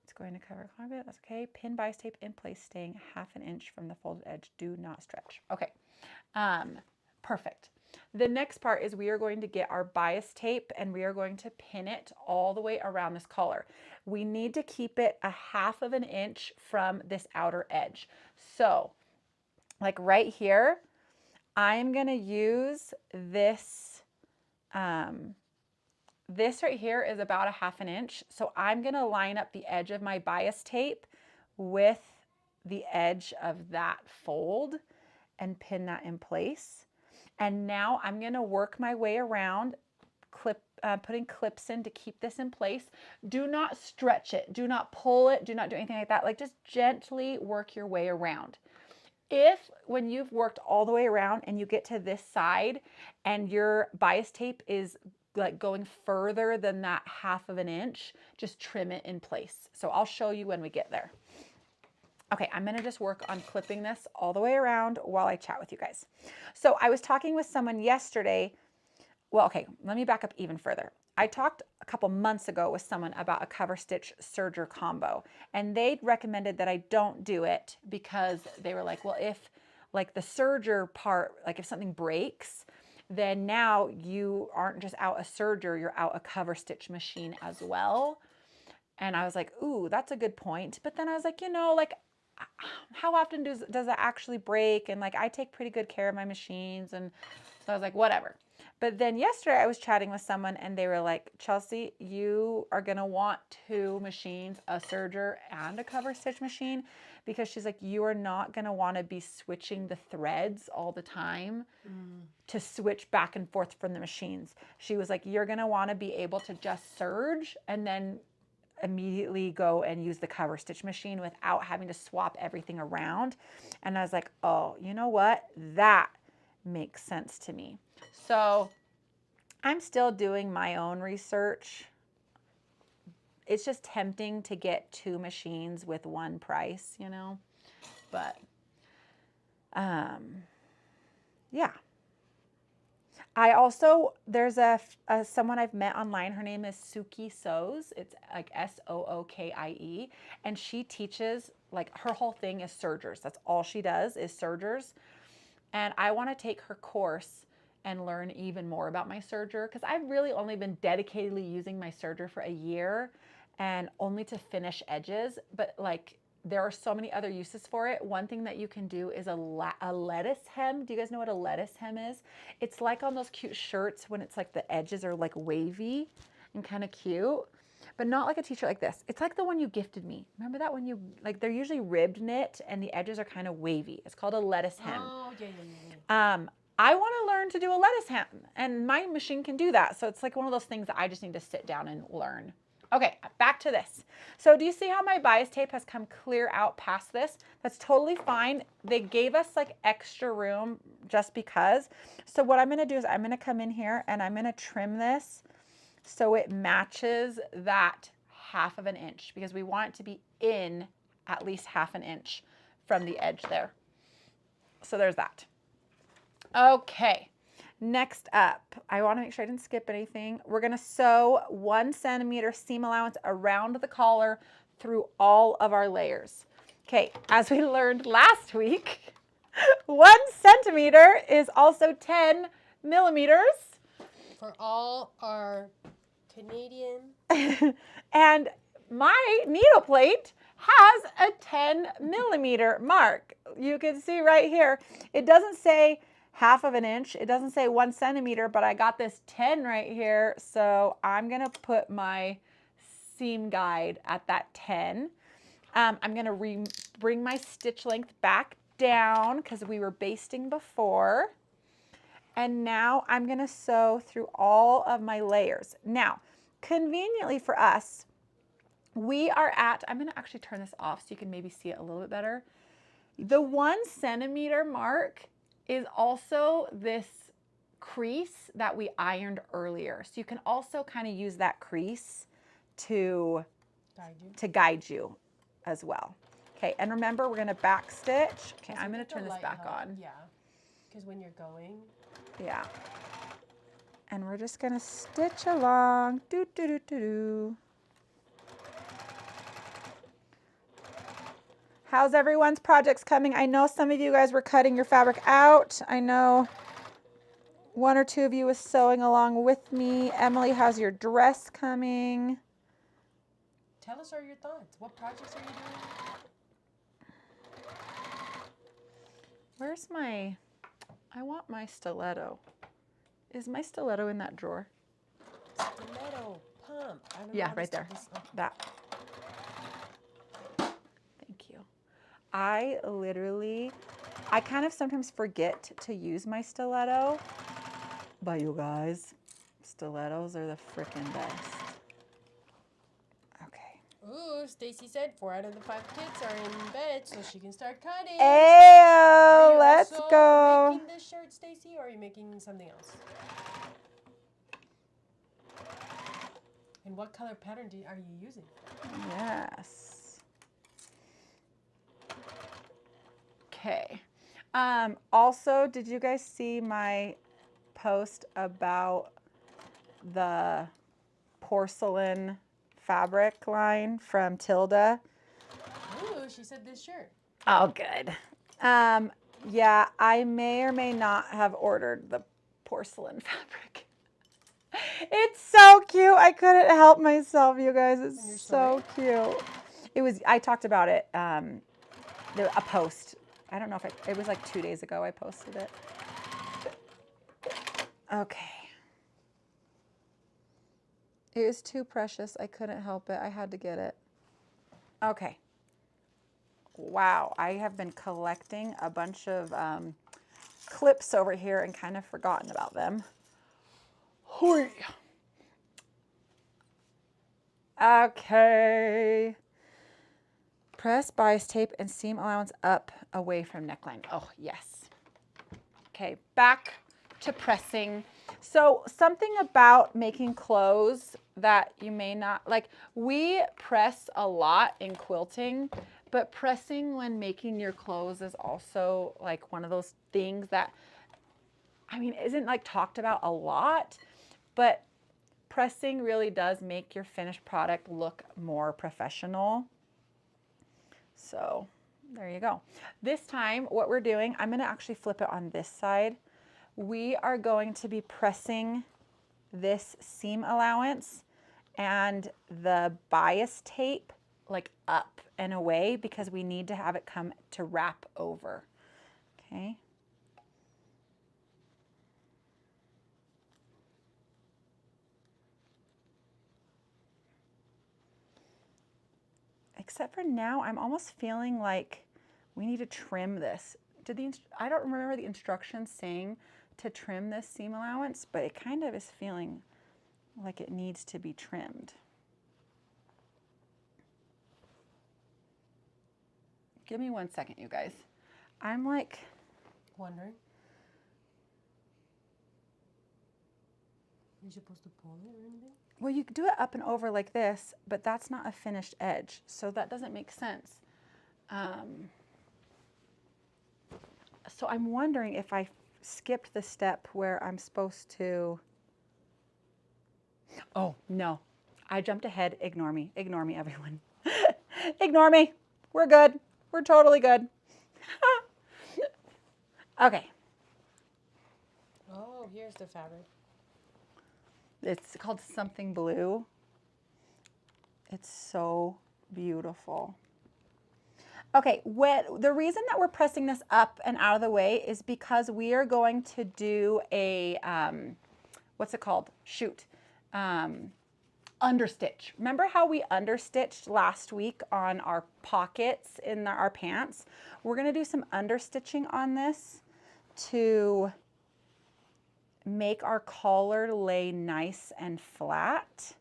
It's going to cover quite a bit. That's okay. Pin bias tape in place, staying 1/2 inch from the folded edge. Do not stretch. Okay. Perfect. The next part is we are going to get our bias tape and we are going to pin it all the way around this collar. We need to keep it 1/2 inch from this outer edge. So like right here, I'm going to use this, this right here is about 1/2 inch. So I'm going to line up the edge of my bias tape with the edge of that fold and pin that in place. And now I'm going to work my way around, putting clips in to keep this in place. Do not stretch it. Do not pull it. Do not do anything like that. Like just gently work your way around. If when you've worked all the way around and you get to this side and your bias tape is like going further than that 1/2 inch, just trim it in place. So I'll show you when we get there. Okay, I'm gonna just work on clipping this all the way around while I chat with you guys. So I was talking with someone yesterday. Well, okay, let me back up even further. I talked a couple months ago with someone about a cover stitch serger combo, and they recommended that I don't do it because they were like, well, if like the serger part, like if something breaks, then now you aren't just out a serger, you're out a cover stitch machine as well. And I was like, ooh, that's a good point. But then I was like, you know, like how often does it actually break? And like I take pretty good care of my machines. And so I was like, whatever. But then yesterday I was chatting with someone and they were like, Chelsea, you are going to want 2 machines, a serger and a cover stitch machine, because she's like, you are not going to want to be switching the threads all the time to switch back and forth from the machines. She was like, you're going to want to be able to just serge and then immediately go and use the cover stitch machine without having to swap everything around. And I was like, oh, you know what? That makes sense to me. So I'm still doing my own research. It's just tempting to get 2 machines with one price, you know, but yeah. I also, there's someone I've met online. Her name is Suki Sews. It's like Sookie, and she teaches, like her whole thing is sergers. That's all she does is sergers. And I want to take her course and learn even more about my serger, because I've really only been dedicatedly using my serger for a year and only to finish edges. But like there are so many other uses for it. One thing that you can do is a lettuce hem. Do you guys know what a lettuce hem is? It's like on those cute shirts when it's like the edges are like wavy and kind of cute, but not like a t-shirt like this. It's like the one you gifted me. Remember that one? You like, they're usually ribbed knit and the edges are kind of wavy. It's called a lettuce hem. Oh, yeah. I want to learn to do a lettuce hem, and my machine can do that. So it's like one of those things that I just need to sit down and learn. Okay, back to this. So do you see how my bias tape has come clear out past this? That's totally fine. They gave us like extra room just because. So what I'm going to do is I'm going to come in here and I'm going to trim this so it matches that 1/2 inch, because we want it to be in at least 1/2 inch from the edge there. So there's that. Okay, next up, I want to make sure I didn't skip anything. We're going to sew 1 centimeter seam allowance around the collar through all of our layers. Okay, as we learned last week, 1 centimeter is also 10 millimeters. For all our Canadian. And my needle plate has a 10 millimeter mark. You can see right here, it doesn't say 1/2 inch. It doesn't say 1 centimeter, but I got this 10 right here. So I'm going to put my seam guide at that 10. I'm going to bring my stitch length back down because we were basting before. And now I'm going to sew through all of my layers. Now, conveniently for us, we are at, I'm going to actually turn this off so you can maybe see it a little bit better. The 1 centimeter mark is also this crease that we ironed earlier. So you can also kind of use that crease to guide you as well. Okay, and remember we're going to back stitch. Okay, I'm going to turn this back on. Yeah, because when you're going. Yeah. And we're just going to stitch along. Do, do, do, do, do. How's everyone's projects coming? I know some of you guys were cutting your fabric out. I know one or two of you was sewing along with me. Emily, how's your dress coming? Tell us your thoughts. What projects are you doing? Where's my, I want my stiletto. Is my stiletto in that drawer? Stiletto, pump. I don't know Yeah, how right to there. this- oh. That. Thank you. I kind of sometimes forget to use my stiletto, but you guys, stilettos are the frickin' best. Okay. Ooh, Stacy said 4 out of the 5 kids are in bed, so she can start cutting. Ayo, Are you let's also go. making this shirt, Stacy, or are you making something else? And what color pattern are you using? Yes. Okay. Also, did you guys see my post about the porcelain fabric line from Tilda? Ooh, she said this shirt. Oh, good. Yeah, I may or may not have ordered the porcelain fabric. It's so cute. I couldn't help myself, you guys. It's so cute. I talked about it, a post. I don't know if it was like 2 days ago I posted it. Okay. It was too precious. I couldn't help it. I had to get it. Okay. Wow, I have been collecting a bunch of clips over here and kind of forgotten about them. Hui. Okay. Press bias tape and seam allowance up away from neckline. Oh, yes. Okay, back to pressing. So something about making clothes that you may not, like we press a lot in quilting, but pressing when making your clothes is also like one of those things that, I mean, isn't like talked about a lot, but pressing really does make your finished product look more professional. So there you go. This time what we're doing, I'm gonna actually flip it on this side. We are going to be pressing this seam allowance and the bias tape like up and away because we need to have it come to wrap over, okay? Except for now, I'm almost feeling like we need to trim this. I don't remember the instructions saying to trim this seam allowance, but it kind of is feeling like it needs to be trimmed. Give me 1 second, you guys. I'm like Wondering. You're supposed to pull it or anything? well, you could do it up and over like this, but that's not a finished edge, so that doesn't make sense. So I'm wondering if I skipped the step where I'm supposed to, oh, no, I jumped ahead. Ignore me, everyone. Ignore me. We're good. We're totally good. Okay. Oh, here's the fabric. It's called Something Blue. It's so beautiful. Okay, the reason that we're pressing this up and out of the way is because we are going to do a, what's it called? Shoot. Understitch. Remember how we understitched last week on our pockets in our pants? We're gonna do some understitching on this to make our collar lay nice and flat.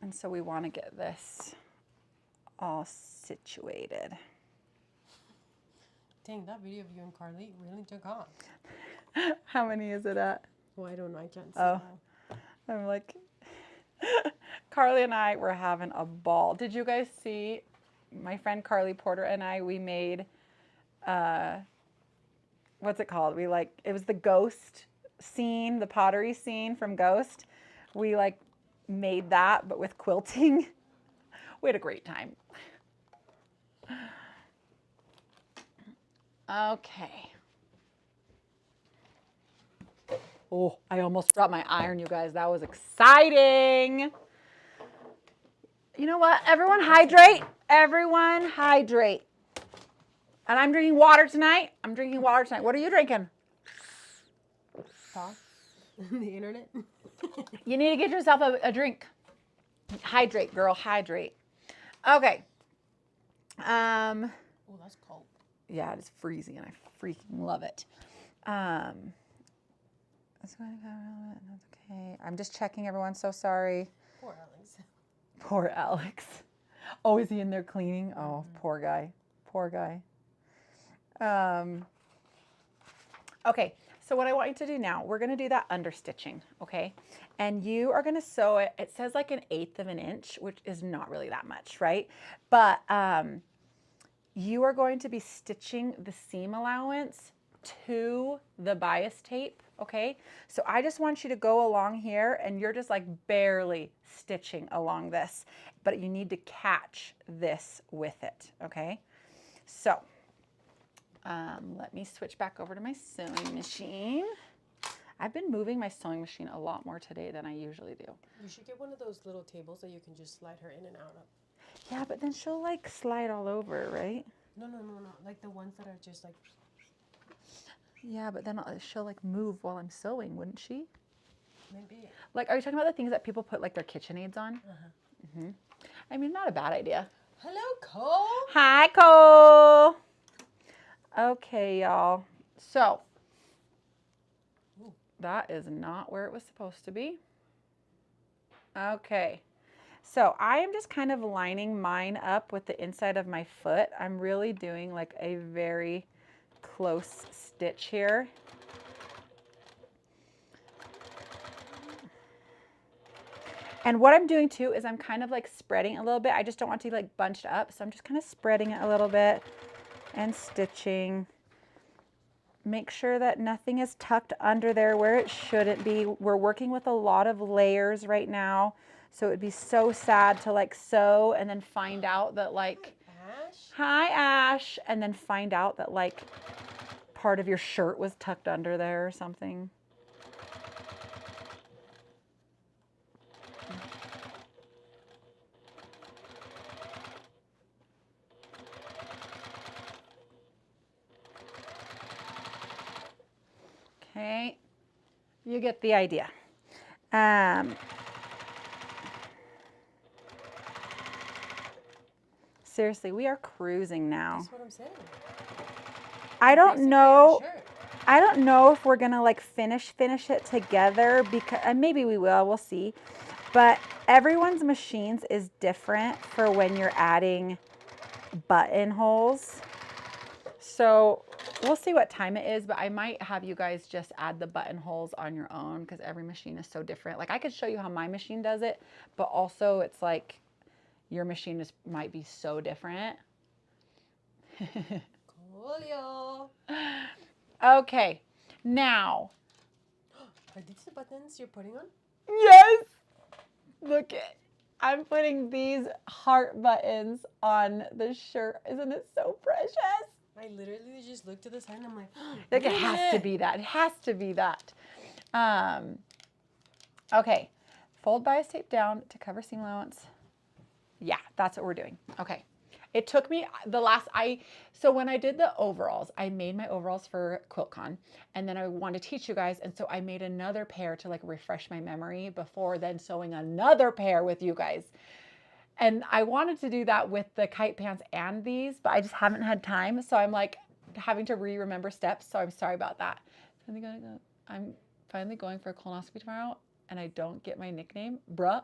And so we want to get this all situated. Dang, that video of you and Carly really took off. How many is it at? Oh, I don't know. I can't see. Oh, I'm like, Carly and I were having a ball. Did you guys see my friend Carly Porter and I, we made, what's it called? It was the ghost scene, the pottery scene from Ghost. We made that, but with quilting. We had a great time. Okay. Oh, I almost dropped my iron, you guys. That was exciting. You know what? Everyone hydrate. Everyone hydrate. And I'm drinking water tonight. What are you drinking? Talk. The internet. You need to get yourself a drink. Hydrate, girl. Hydrate. Okay. Oh, that's cold. Yeah, it is freezing, and I freaking love it. That's going to go around it. That's okay. I'm just checking, everyone. So sorry. Poor Alex. Poor Alex. Oh, is he in there cleaning? Oh, poor guy. Poor guy. Okay, so what I want you to do now, we're going to do that understitching, okay? And you are going to sew it. It says like 1/8 of an inch, which is not really that much, right? But you are going to be stitching the seam allowance to the bias tape, okay? So I just want you to go along here and you're just like barely stitching along this, but you need to catch this with it, okay? So let me switch back over to my sewing machine. I've been moving my sewing machine a lot more today than I usually do. You should get one of those little tables that you can just slide her in and out of. Yeah, but then she'll like slide all over, right? No. Like the ones that are just like. Yeah, but then she'll like move while I'm sewing, wouldn't she? Maybe. Like, are you talking about the things that people put like their KitchenAids on? Uh-huh. I mean, not a bad idea. Hello, Cole. Hi, Cole. Okay, y'all. So, that is not where it was supposed to be. Okay. So, I am just kind of lining mine up with the inside of my foot. I'm really doing like a very close stitch here. And what I'm doing too is I'm kind of like spreading a little bit. I just don't want to be like bunched up. So I'm just kind of spreading it a little bit and stitching. Make sure that nothing is tucked under there where it shouldn't be. We're working with a lot of layers right now. So it would be so sad to like sew and then find out that like, hi Ash, and then find out that like part of your shirt was tucked under there or something. Okay, you get the idea. Seriously, we are cruising now. That's what I'm saying. I don't Basically, know. a shirt. I don't know if we're gonna like finish it together because maybe we will. We'll see. But everyone's machines is different for when you're adding buttonholes. So we'll see what time it is, but I might have you guys just add the buttonholes on your own because every machine is so different. Like I could show you how my machine does it, but also it's like your machine might be so different. Coolio. Okay, now. Are these the buttons you're putting on? Yes! Look it. I'm putting these heart buttons on the shirt. Isn't it so precious? I literally just looked at the sign and I'm like, Like it has to be that. It has to be that. Okay. Fold bias tape down to cover seam allowance. Yeah, that's what we're doing. Okay. It took me so when I did the overalls, I made my overalls for QuiltCon and then I wanted to teach you guys. And so I made another pair to like refresh my memory before then sewing another pair with you guys. And I wanted to do that with the kite pants and these, but I just haven't had time. So I'm like having to remember steps. So I'm sorry about that. I'm finally going for a colonoscopy tomorrow and I don't get my nickname, bruh.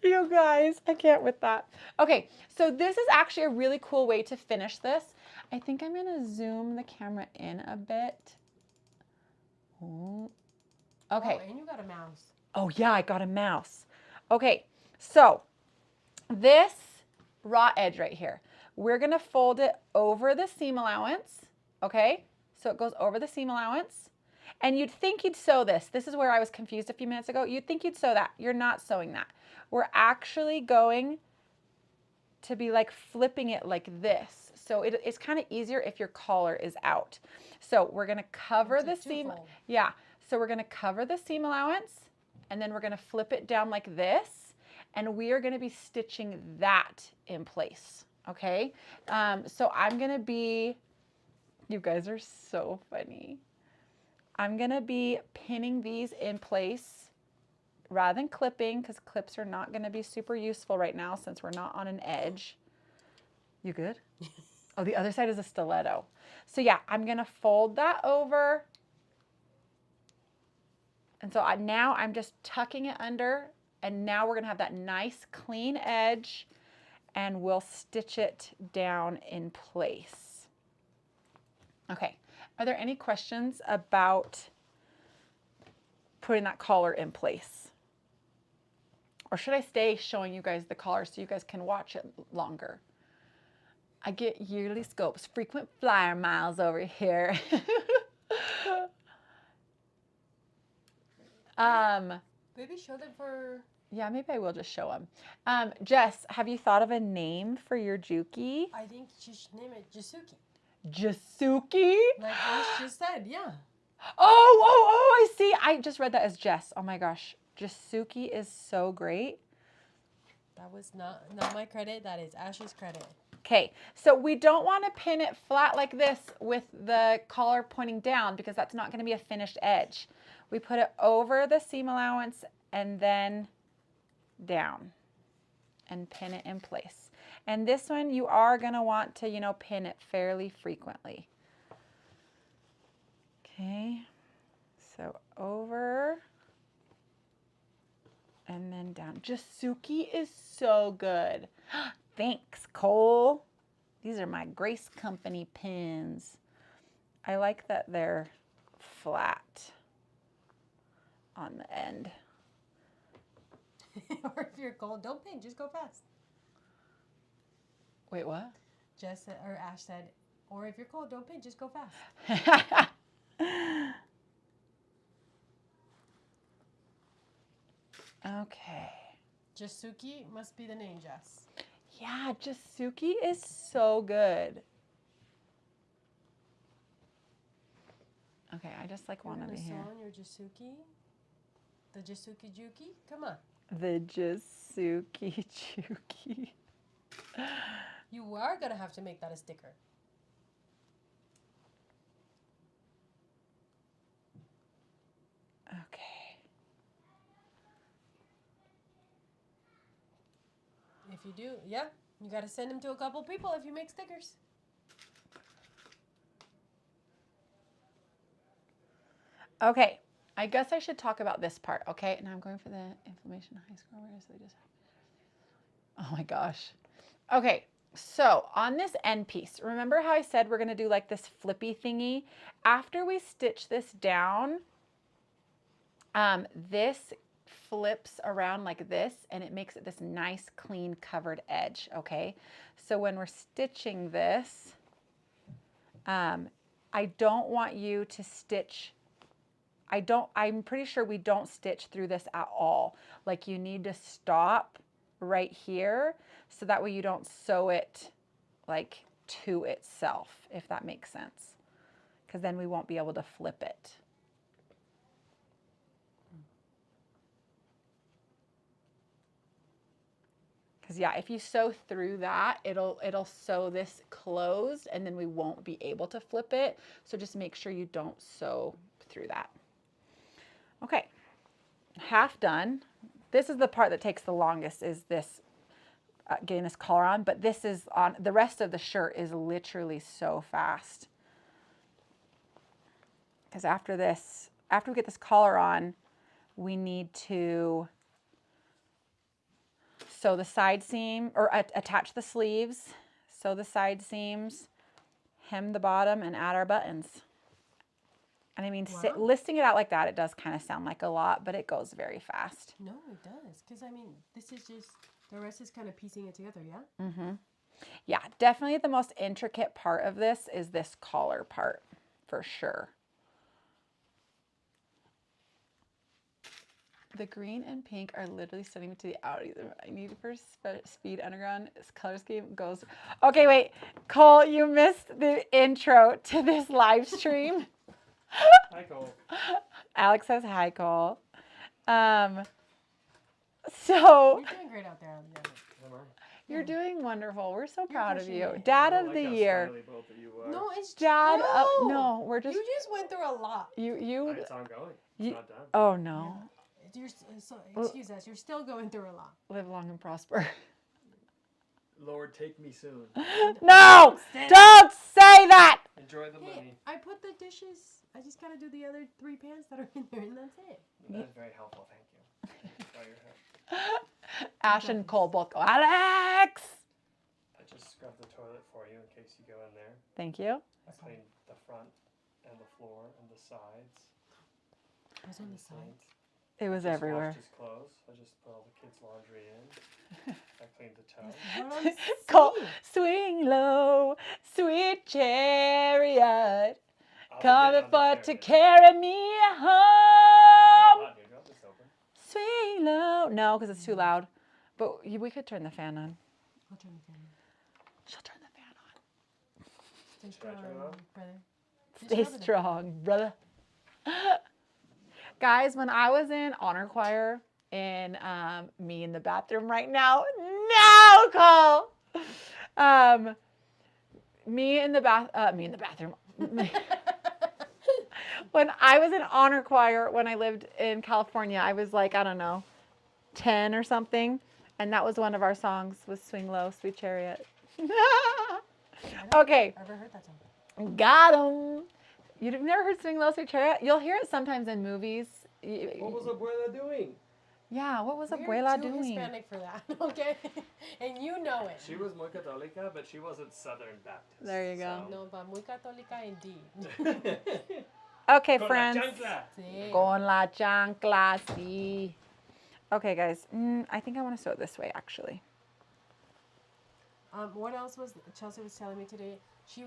You guys, I can't with that. Okay, so this is actually a really cool way to finish this. I think I'm gonna zoom the camera in a bit. Ooh. Okay. Oh, and you got a mouse. Oh yeah, I got a mouse. Okay, so this raw edge right here, we're gonna fold it over the seam allowance, okay? So it goes over the seam allowance. And you'd think you'd sew this. This is where I was confused a few minutes ago. You'd think you'd sew that. You're not sewing that. We're actually going to be like flipping it like this. So it's kind of easier if your collar is out. So we're going to cover the seam. twofold. Yeah. So we're going to cover the seam allowance, and then we're going to flip it down like this, and we are going to be stitching that in place. Okay. So I'm going to be, you guys are so funny. I'm going to be pinning these in place rather than clipping, because clips are not going to be super useful right now since we're not on an edge. You good? Oh, the other side is a stiletto. So yeah, I'm going to fold that over. And so now I'm just tucking it under, and now we're going to have that nice clean edge, and we'll stitch it down in place. Okay. Are there any questions about putting that collar in place? Or should I stay showing you guys the collar so you guys can watch it longer? I get yearly scopes, frequent flyer miles over here. Maybe show them for... Yeah, maybe I will just show them. Jess, have you thought of a name for your Juki? I think you should name it Jasuki. Jasuki? Like Ash just said, yeah. Oh, I see. I just read that as Jess. Oh my gosh. Jasuki is so great. That was not my credit. That is Ash's credit. Okay, so we don't want to pin it flat like this with the collar pointing down, because that's not going to be a finished edge. We put it over the seam allowance and then down and pin it in place. And this one you are going to want to, you know, pin it fairly frequently. Okay, so over and then down. Jasuki is so good. Thanks, Cole. These are my Grace Company pins. I like that they're flat on the end. Or if you're cold, don't pin, just go fast. Wait, what? Jess said, or Ash said, or if you're cold, don't pin, just go fast. Okay. Jasuki must be the name, Jess. Yeah, Jasuki is so good. Okay, I just like want to be here. On your Jasuki? The Jasuki Juki? Come on. The Jasuki Juki. You are going to have to make that a sticker. Okay. If you do, yeah, you got to send them to a couple people if you make stickers. Okay, I guess I should talk about this part, okay? And I'm going for the inflammation high score. Where is it? Oh my gosh. Okay, so on this end piece, remember how I said we're gonna do like this flippy thingy? After we stitch this down, this flips around like this, and it makes it this nice, clean, covered edge, okay? So when we're stitching this, I don't want you to stitch, I'm pretty sure we don't stitch through this at all. Like, you need to stop right here, so that way you don't sew it like to itself, if that makes sense. Because then we won't be able to flip it. Because yeah, if you sew through that, it'll sew this closed, and then we won't be able to flip it. So just make sure you don't sew through that. Okay, half done. This is the part that takes the longest, is this getting this collar on, but this is on, the rest of the shirt is literally so fast. Because after this, after we get this collar on, we need to sew the side seam, or attach the sleeves, sew the side seams, hem the bottom, and add our buttons. And I mean, Wow. listing it out like that, it does kind of sound like a lot, but it goes very fast. No, it does. Because, I mean, this is just, the rest is kind of piecing it together, yeah? Mm-hmm. Yeah, definitely the most intricate part of this is this collar part, for sure. The green and pink are literally sending me to the out. I need for speed underground. Color scheme goes. Okay, wait. Cole, you missed the intro to this live stream. Hi, Cole. Alex says hi, Cole. So You're doing great out there, Alexander. Am I? you're doing wonderful. We're so proud of crushing you. it. Dad I of don't the like how year. stylish both of you are. No, it's Dad true. no, we're just You just went through a lot. you It's ongoing. you- It's not done. oh no. You're, so, excuse us. You're still going through a lot. Live long and prosper. Lord, take me soon. No! Don't say that! Enjoy the Hey, money. I put the dishes. I just gotta do the other 3 pans that are in there, and that's it. That's very helpful. Thank you. Try your help. Ash and Cole both go, Alex! I just scrubbed the toilet for you in case you go in there. Thank you. I cleaned the front and the floor and the sides. I was on the the side. sink. It was Just everywhere. washed his clothes. I just put all the kids' laundry in. I cleaned the tub. What I'm Cole, saying. swing low, sweet chariot, I'll be come getting on the forth to chariot. carry me Oh, home. hot, dude. Drop this open. Swing low. No, because it's too loud. But we could turn the fan on. I'll turn the fan on. She'll turn the fan on. Stay Should I strong, turn it on? brother. Stay strong, brother. Guys, when I was in honor choir in me in the bathroom right now, no, Cole. Me in the bathroom. When I was in honor choir when I lived in California, I was like, I don't know, 10 or something, and that was one of our songs was "Swing Low, Sweet Chariot." Okay. Ever heard that song? Got him. You've never heard "Swing Low, Sweet Chariot"? You'll hear it sometimes in movies. What was Abuela doing? Yeah, what was You're Abuela too doing? Hispanic for that, okay? And you know it. She was muy católica, but she wasn't Southern Baptist. There you go. No, but muy católica indeed. Okay, Con la friends. chancla. Sí. Con la chancla, sí. Okay, guys. I think I want to sew it this way, actually. What else was Chelsea was telling me today? She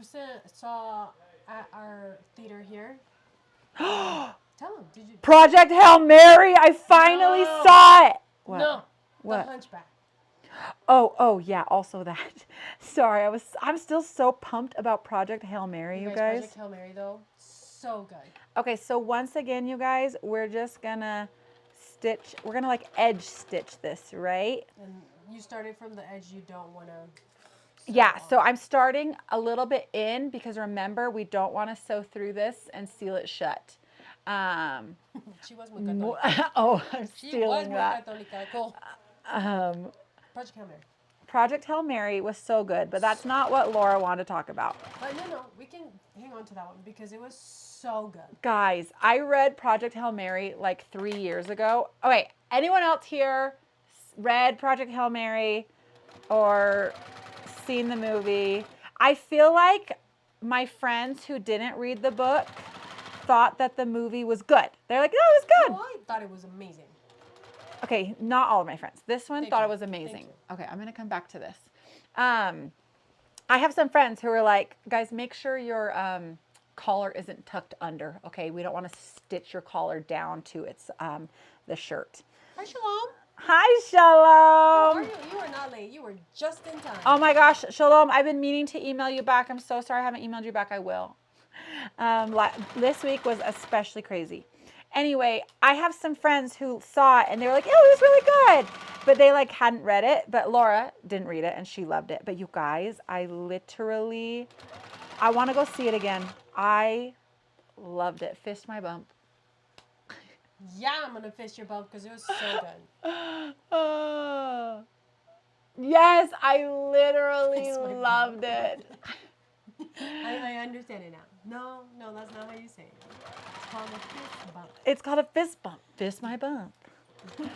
saw at our theater here. Tell him, did you? Project Hail Mary. I finally No. saw it. What? No, What? the Hunchback. Oh, yeah. Also that. Sorry, I'm still so pumped about Project Hail Mary, you guys. Project Hail Mary though, so good. Okay, so once again, you guys, we're just gonna stitch. We're gonna like edge stitch this, right? And you started from the edge you don't want to. Yeah, so I'm starting a little bit in because remember, we don't want to sew through this and seal it shut. She was muy católica. Oh, I'm She was stealing muy that. católica. Cool. Project Hail Mary. Project Hail Mary was so good, but that's not what Laura wanted to talk about. But no, we can hang on to that one because it was so good. Guys, I read Project Hail Mary like 3 years ago. Oh, wait, anyone else here read Project Hail Mary or seen the movie? I feel like my friends who didn't read the book thought that the movie was good. They're like, no, it was good. Well, I thought it was amazing. Okay, not all of my friends. This one Thank thought you. it was Thank amazing. you. Okay, I'm going to come back to this. I have some friends who are like, guys, make sure your collar isn't tucked under. Okay, we don't want to stitch your collar down to its the shirt. Hi, Shalom. Hi, How are Shalom. you? You were not late. You were just in time. Oh my gosh, Shalom, I've been meaning to email you back. I'm so sorry I haven't emailed you back. I will. This week was especially crazy. Anyway, I have some friends who saw it and they were like, oh, it was really good. But they like hadn't read it. But Laura didn't read it and she loved it. But you guys, I want to go see it again. I loved it. Fist my bump. Yeah, I'm gonna fist your bump because it was so good. Yes, I literally Fist my loved bump. it. I understand it now. No, that's not how you say it. It's called a fist bump. It's called a fist bump. Fist my bump. No,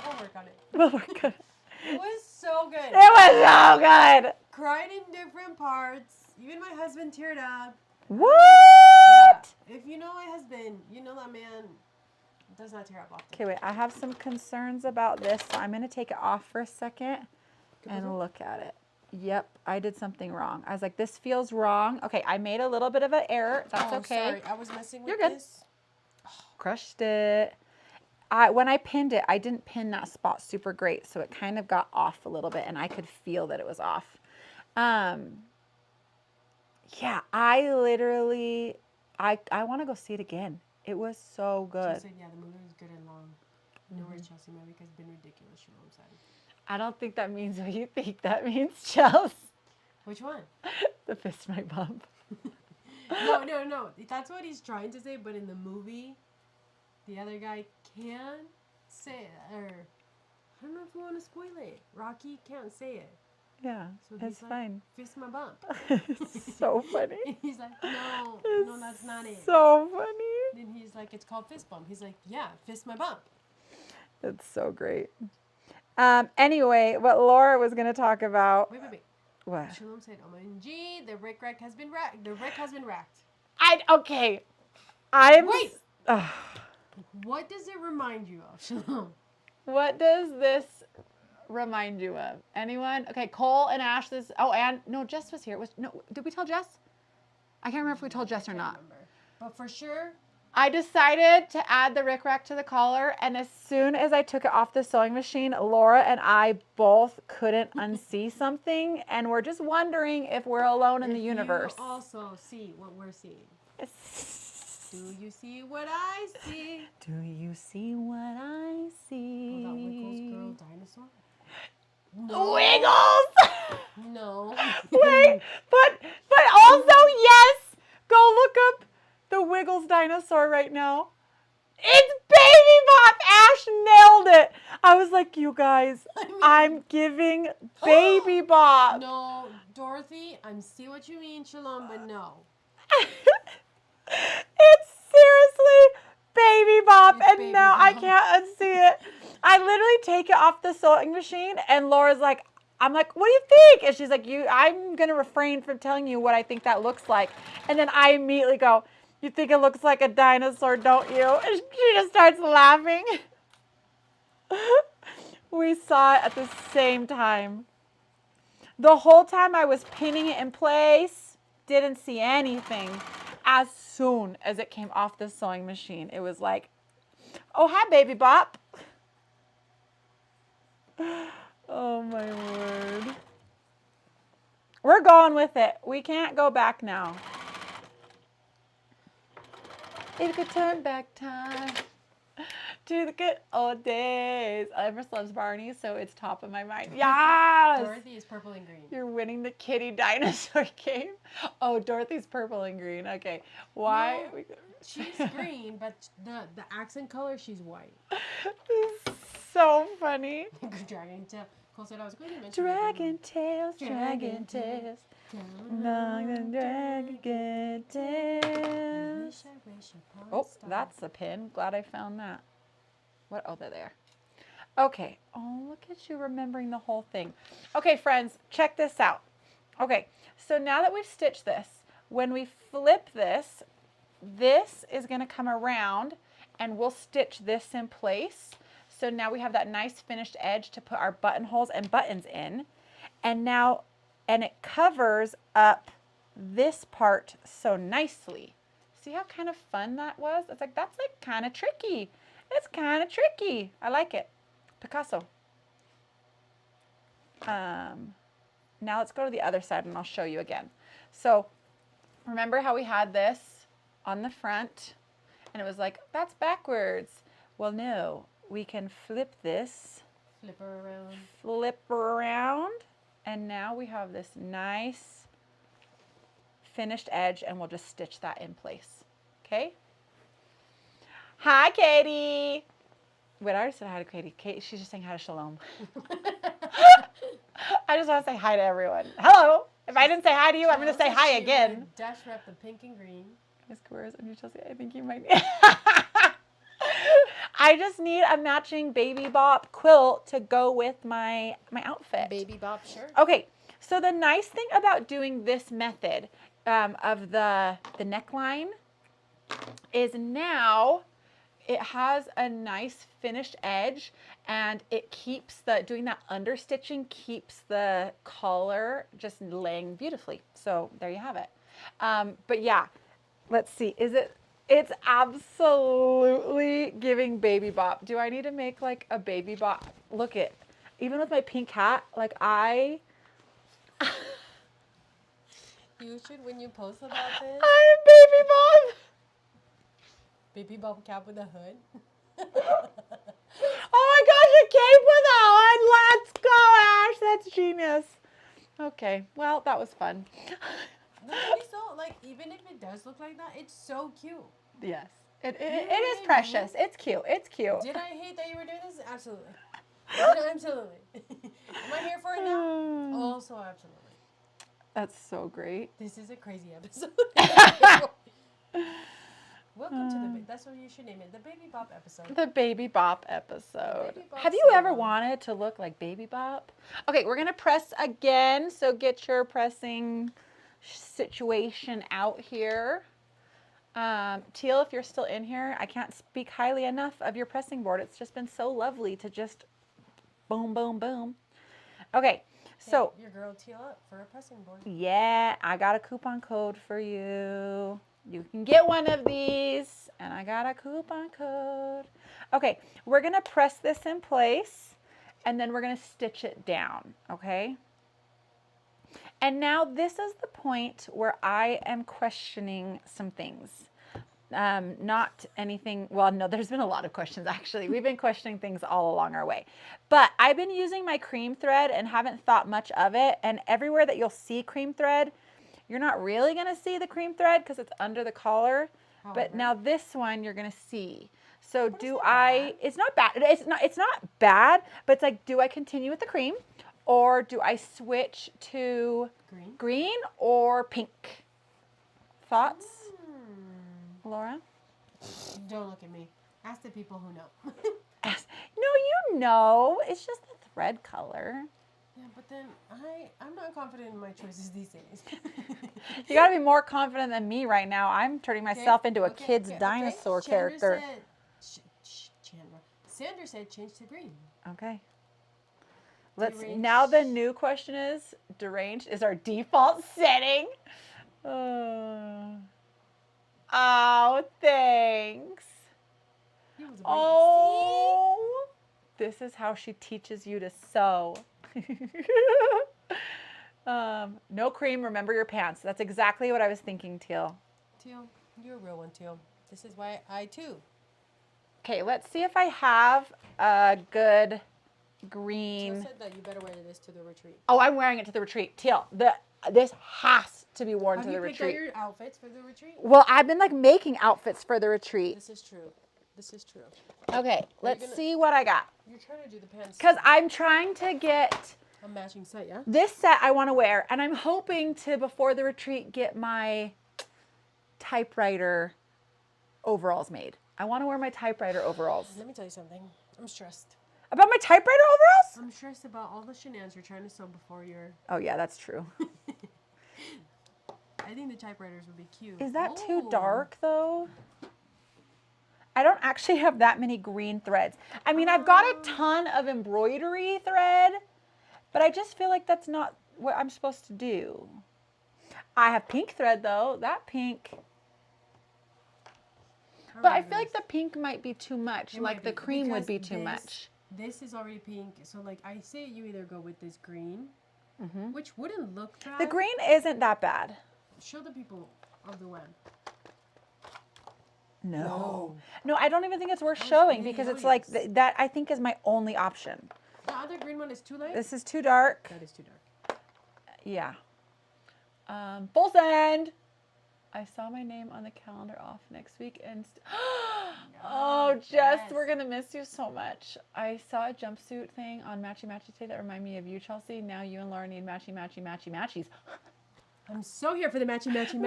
I'll work on it. Well, we're good. It was so good. It was so good. Cried in different parts. Even my husband teared up. What? Yeah. If you know my husband, you know that man does not tear up often. Okay, wait. I have some concerns about this, so I'm going to take it off for a second and look at it. Yep, I did something wrong. I was like, this feels wrong. Okay, I made a little bit of an error. That's okay. Sorry, I was messing with You're good. this. Crushed it. when I pinned it, I didn't pin that spot super great, so it kind of got off a little bit, and I could feel that it was off. Yeah, I literally, I want to go see it again. It was so good. Chelsea, yeah, the movie was good and long. No worries, Chelsea. My week has been ridiculous. Shalom said. I don't think that means what you think that means, Chels. Which one? The fist my bump. No. That's what he's trying to say, but in the movie, the other guy can say it, or I don't know if you want to spoil it. Rocky can't say it. Yeah, So it's he's like, fine. fist my bump. It's so funny. And he's like, no, that's not it. So funny. Then he's like, it's called fist bump. He's like, yeah, fist my bump. It's so great. Anyway, what Laura was going to talk about. Wait. What? Shalom said, OMG, the Rick Rack has been racked. The Rick has been racked. Okay. I'm. Wait. Ugh. What does it remind you of, Shalom? What does this remind you of? Anyone? Okay, Cole and Ash. No, Jess was here. Did we tell Jess? I can't remember if we told Jess or not. Remember. But for sure, I decided to add the Rick Rack to the collar, and as soon as I took it off the sewing machine, Laura and I both couldn't unsee something, and we're just wondering if we're alone in the universe. You also see what we're seeing. Do you see what I see? Do you see what I see? Oh, that Wiggles girl dinosaur? Wiggles! No. Wait, but also, yes, go look up the Wiggles dinosaur right now. It's Baby Bop! Ash nailed it. I was like, you guys, I'm giving Baby Bop. No, Dorothy, I see what you mean, Shalom, but no. It's seriously Baby Bop, It's and Baby now I Bop. can't unsee it. I literally take it off the sewing machine, and Laura's like, I'm like, what do you think? And she's like, I'm going to refrain from telling you what I think that looks like. And then I immediately go, you think it looks like a dinosaur, don't you? And she just starts laughing. We saw it at the same time. The whole time I was pinning it in place, didn't see anything. As soon as it came off the sewing machine, it was like, oh, hi, Baby Bop. Oh, my word. We're going with it. We can't go back now. If you could turn back time to the good old days. Everest loves Barney, so it's top of my mind. Yes! Dorothy is purple and green. You're winning the kitty dinosaur game. Oh, Dorothy's purple and green. Okay. Why? No, she's green, but the accent color, she's white. This is so funny. Dragon tail. Cole said I was going to mention Dragon tails, Dragon dragon tails. tails. Long and dragon tails. Oh, that's a pin. Glad I found that. What? Oh, they're there. Okay. Oh, look at you remembering the whole thing. Okay, friends, check this out. Okay, so now that we've stitched this, when we flip this, this is going to come around and we'll stitch this in place. So now we have that nice finished edge to put our buttonholes and buttons in. And now, and it covers up this part so nicely. See how kind of fun that was? It's like, that's like kind of tricky. It's kind of tricky. I like it. Picasso. Now let's go to the other side and I'll show you again. So remember how we had this on the front and it was like, that's backwards. Well, no, we can flip this. Flip her around. Flip around. And now we have this nice finished edge and we'll just stitch that in place. Okay? Hi, Katie. Wait, I already said hi to Katie. She's just saying hi to Shalom. I just want to say hi to everyone. Hello. If I didn't say hi to you, I'm going to say hi again. Dash wrap the pink and green. My squares and you Chelsea, I think you might need. I just need a matching Baby Bop quilt to go with my outfit. Baby Bop shirt. Okay, so the nice thing about doing this method of the neckline is now it has a nice finished edge and it keeps doing that understitching keeps the collar just laying beautifully. So there you have it. But yeah, let's see, is it It's absolutely giving baby bop. Do I need to make like a baby bop? Look it. Even with my pink hat, like I You should, when you post about this, am baby bop. baby bump cap with a hood. Oh my gosh, a cape with a hood. Let's go, Ash. That's genius. Okay, well, that was fun. No, but it's so, like, even if it does look like that, it's so cute. Yes, it know is what I mean? precious. It's cute. It's cute. Did I hate that you were doing this? Absolutely. Absolutely. Am I here for it now? Also, absolutely. That's so great. This is a crazy episode. Welcome to the, that's what you should name it, the Baby Bop episode. The Baby Bop episode. Baby Bop Have you ever song. wanted to look like Baby Bop? Okay, we're going to press again. So get your pressing situation out here. Teal, if you're still in here, I can't speak highly enough of your pressing board. It's just been so lovely to just boom, boom, boom. Okay, so Hit your girl Teal up for a pressing board. yeah, I got a coupon code for you. You can get one of these, and I got a coupon code. Okay, we're going to press this in place, and then we're going to stitch it down, okay? And now this is the point where I am questioning some things. Not anything, well, no, there's been a lot of questions actually. We've been questioning things all along our way. But I've been using my cream thread and haven't thought much of it. And everywhere that you'll see cream thread, you're not really going to see the cream thread because it's under the collar. But However. now this one you're going to see. So But it's do not I, bad. it's not bad. It's not bad, but it's like, do I continue with the cream or do I switch to green or pink? Thoughts, Laura? Don't look at me. Ask the people who know. No, you know. It's just the thread color. Yeah, but then I'm not confident in my choices these days. You got to be more confident than me right now. I'm turning myself into a kid's dinosaur character. Sandra said change to green. Okay. Let's. Deranged. Now the new question is, deranged is our default setting. Oh, thanks. He was Oh, this is how she teaches you to sew. No cream, remember your pants. That's exactly what I was thinking, Teal. Teal, you're a real one, Teal. This is why I too. Okay, let's see if I have a good Teal green. said that you better wear this to the retreat. Oh, I'm wearing it to the retreat. Teal, this has to be worn Have to you the picked out retreat. your outfits for the retreat? Well, I've been like making outfits for the retreat. This is true. This is true. Okay, let's gonna- see what I got. You're trying to do the pants. Because I'm trying to get A matching set, yeah? this set I want to wear, and I'm hoping to, before the retreat, get my typewriter overalls made. I want to wear my typewriter overalls. Let me tell you something. I'm stressed. About my typewriter overalls? I'm stressed about all the shenanigans you're trying to sew before your... Oh, yeah, that's true. I think the typewriters would be cute. Is that too Oh. dark, though? I don't actually have that many green threads. I mean, I've got a ton of embroidery thread, but I just feel like that's not what I'm supposed to do. I have pink thread, though. That pink... But I feel like the pink might be too much. It Like might the be, cream would because be too this- much. This is already pink, so like I say you either go with this green, Mhm. which wouldn't look bad. The green isn't that bad. Show the people of the web. No, I don't even think it's worth That was showing really because it's like nice. that. I think is my only option. The other green one is too light. This is too dark. That is too dark. Yeah. Full send. I saw my name on the calendar off next week and oh, Jess, yes. we're gonna miss you so much. I saw a jumpsuit thing on Matchy Matchy today that reminded me of you, Chelsea. Now you and Laura need matchy matchies. I'm so here for the matchy. Matchies. Done.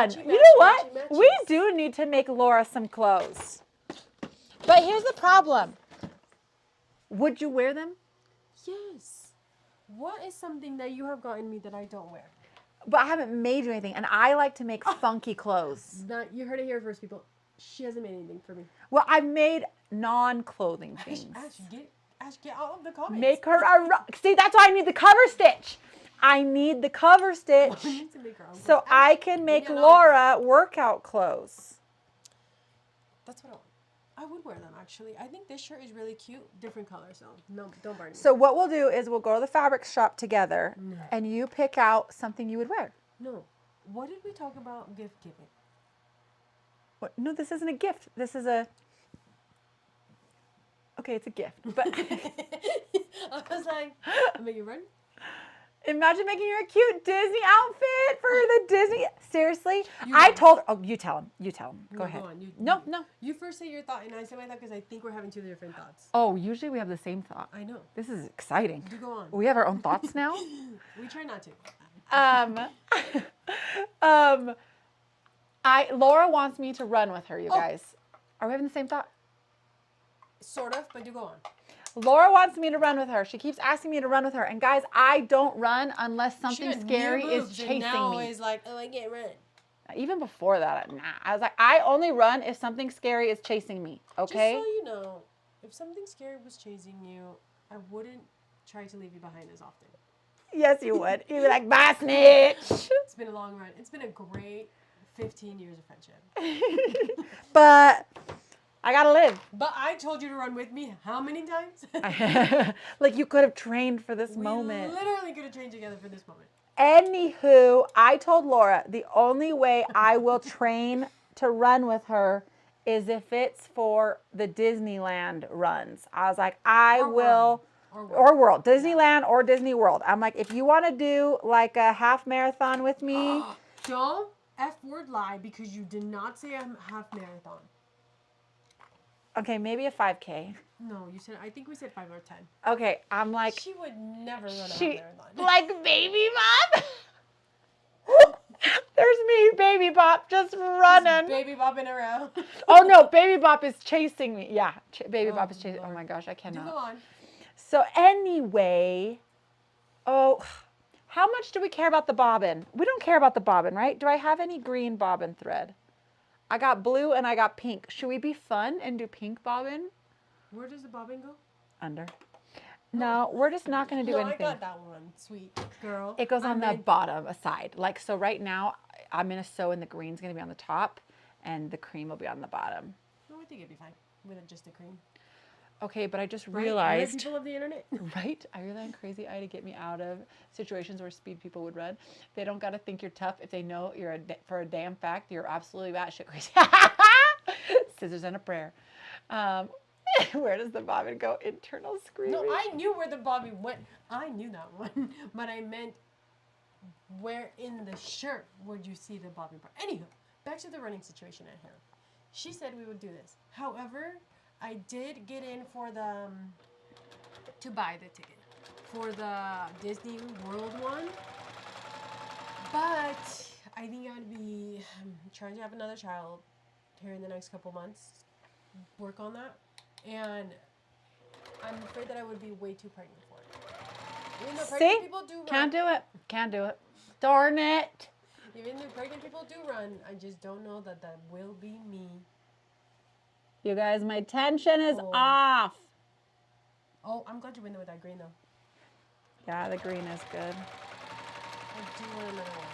Matchy, You know matchy, what? matchy, We matchies. do need to make Laura some clothes. But here's the problem. Would you wear them? Yes. What is something that you have gotten me that I don't wear? But I haven't made you anything, and I like to make funky clothes. Not, you heard it here first, people. She hasn't made anything for me. Well, I've made non-clothing things. Ash, get out of the comments. Make her a see, that's why I need the cover stitch. I need the cover stitch We need to make our own so clothes. I can make Maybe I know. Laura workout clothes. That's what I want. I would wear them actually. I think this shirt is really cute. Different color, so no, don't burn me. So what we'll do is we'll go to the fabric shop together No. and you pick out something you would wear. No. What did we talk about gift giving? What? No, this isn't a gift. This is a... Okay, it's a gift. But I was like, I mean, you run? imagine making her a cute Disney outfit for the Disney... Seriously? You I go. told... Oh, you tell him. You tell him. Go No, ahead. go on. No, no. You first say your thought, and I say my thought because I think we're having two different thoughts. Oh, usually we have the same thought. I know. This is exciting. You go on. We have our own thoughts now? We try not to. Laura wants me to run with her, you Oh. guys. Are we having the same thought? Sort of, but you go on. Laura wants me to run with her. She keeps asking me to run with her. And guys, I don't run unless something She got scary new is boobs, and chasing now me. is like, oh, I can't run. Even before that, nah. I was like, I only run if something scary is chasing me, okay? Just so you know, if something scary was chasing you, I wouldn't try to leave you behind as often. Yes, you would. You'd be like, bye, snitch. It's been a long run. It's been a great 15 years of friendship. But I gotta live. But I told you to run with me how many times? Like you could have trained for this We moment. literally could have trained together for this moment. Anywho, I told Laura the only way I will train to run with her is if it's for the Disneyland runs. I was like, I Or will, World. or World, Disneyland or Disney World. I'm like, if you want to do like a half marathon with me, Don't F word lie because you did not say a half marathon. okay, maybe a 5K. No, you said, I think we said 5 or 10. Okay, I'm like, She would never run a half she, marathon. like Baby Bop. There's me, Baby Bop, just running. Baby bopping around. Oh no, Baby Bop is chasing me. Yeah, Baby Oh, Bop is chasing. Oh Lord. my gosh, I You cannot. go on. So anyway, oh, how much do we care about the bobbin? We don't care about the bobbin, right? Do I have any green bobbin thread? I got blue and I got pink. Should we be fun and do pink bobbin? Where does the bobbin go? Under. No, we're just not going to do No, anything. I got that one. Sweet girl. It goes I on the meant- bottom aside. Like, so right now I'm going to sew and the green's going to be on the top and the cream will be on the bottom. No, I think it'd be fine with just the cream. Okay, but I just Right? realized... People of the internet. Right? I realized crazy eye to get me out of situations where speed people would run. They don't got to think you're tough if they know you're for a damn fact you're absolutely batshit crazy. Scissors and a prayer. Where does the bobbin go? Internal screaming. No, I knew where the bobbin went. I knew that one, but I meant where in the shirt would you see the bobbin part? Anywho, back to the running situation at hand. She said we would do this. However, I did get in for the to buy the ticket for the Disney World one, but I think I'd be trying to have another child here in the next couple months. Work on that, and I'm afraid that I would be way too pregnant for it. Even though pregnant See? people do run, Can't do it. Can't do it. Darn it. even though pregnant people do run, I just don't know that that will be me. You guys, my tension is Oh. off. Oh, I'm glad you went there with that green though. Yeah, the green is good. I do want another one.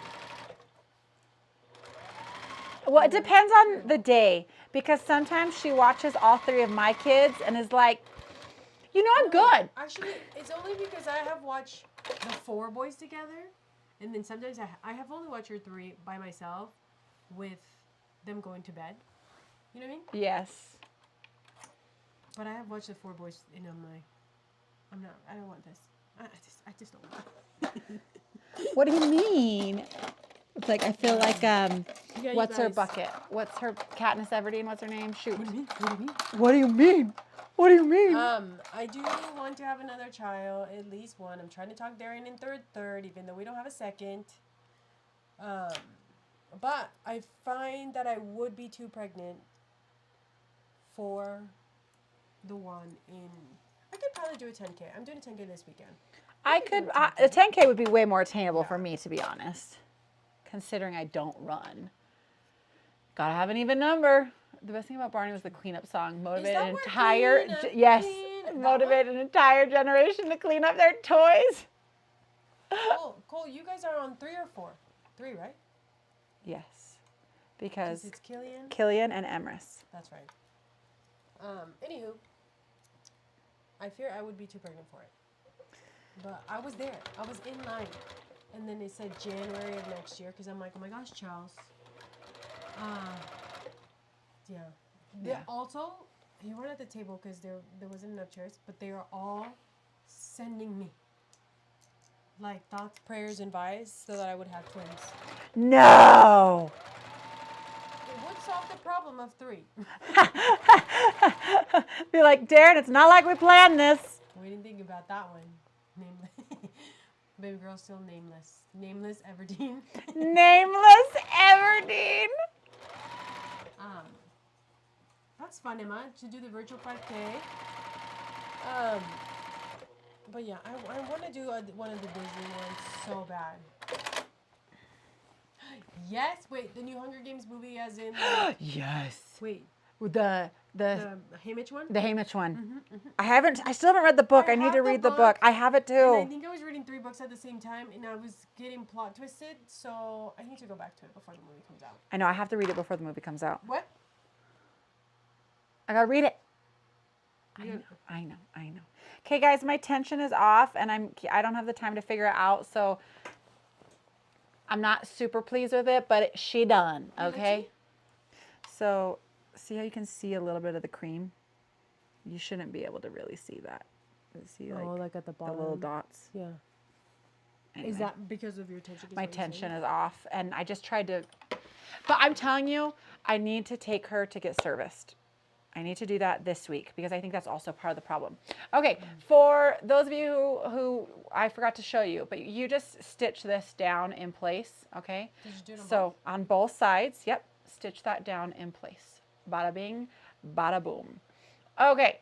Well, it depends on the day because sometimes she watches all three of my kids and is like, you know, I'm good. Actually, it's only because I have watched the 4 boys together, and then sometimes I have only watched your 3 by myself with them going to bed. You know what I mean? Yes. But I have watched the 4 boys, and I don't want this. I just don't want it. What do you mean? It's like I feel like Yeah, you what's her guys. bucket? What's her Katniss Everdeen? What's her name? Shoot. What do you mean? What do you mean? What do you mean? What do you mean? I do want to have another child, at least one. I'm trying to talk Darian in third, even though we don't have a second. But I find that I would be too pregnant for the one in. I could probably do a 10K. I'm doing a 10K this weekend. I could. A 10K would be way more attainable for me, to be honest. Considering I don't run. Gotta have an even number. The best thing about Barney was the cleanup song. Motivated that an where entire clean up, yes, clean up- that motivated an entire generation to clean up their toys. Cole, you guys are on 3 or 4? 3, right? Yes. Because Because it's Killian. Killian and Emrys. That's right. Anywho, I fear I would be too pregnant for it. But I was there. I was in line. And then they said January of next year because I'm like, oh my gosh, Charles. Yeah. Yeah. Also, you weren't at the table because there wasn't enough chairs, but they are all sending me like thoughts, prayers, and vibes so that I would have twins. No. It would solve the problem of 3. Be like, Darren, it's not like we planned this. We didn't think about that one. Nameless. Baby girl still nameless. Nameless Everdeen. Nameless Everdeen. That's fun, Emma, to do the virtual 5K. But yeah, I want to do one of the Disney ones so bad. Yes, wait, the new Hunger Games movie, as in. Yes. Wait, The Haymitch one. The Haymitch one. I still haven't read the book. I I need have to the read the book, book. I have it And I too. think I was reading 3 books at the same time, and I was getting plot twisted. So I need to go back to it before the movie comes out. I know. I have to read it before the movie comes out. What? I gotta read it. You- I know. Okay, guys, my tension is off, and I don't have the time to figure it out, so I'm not super pleased with it. But she done. Okay. So, see how you can see a little bit of the cream? You shouldn't be able to really see that. See, like at the the bottom. little dots. Yeah. Anyway, Is that because of your tension? my tension is off, and I just tried to. But I'm telling you, I need to take her to get serviced. I need to do that this week because I think that's also part of the problem. Okay, for those of you who I forgot to show you, but you just stitch this down in place, okay? Did you do it on So on both sides, yep, stitch that down in place. Bada bing, bada boom. Okay,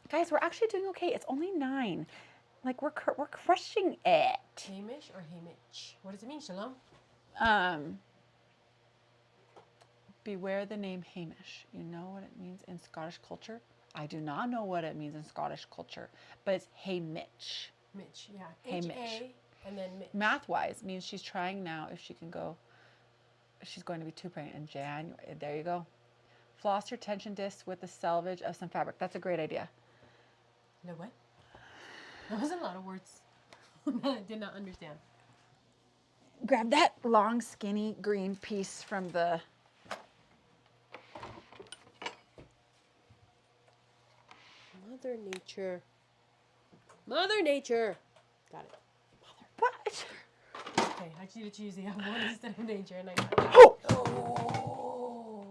guys, we're actually doing okay. It's only 9. Like we're crushing it. Hamish or Haymitch? What does it mean, Shalom? Beware the name Hamish. You know what it means in Scottish culture? I do not know what it means in Scottish culture, but it's Haymitch. Mitch, yeah. Haymitch. H-A and then Mitch. Math-wise means she's trying now if she can go. She's going to be 2 pregnant in January. There you go. Floss your tension disc with the selvage of some fabric. That's a great idea. No what? That was a lot of words that I did not understand. Grab that long, skinny green piece from the. Mother Nature. Mother Nature. Got it. What? Okay, I need to choose the one instead of nature, and I got it. Oh! Oh.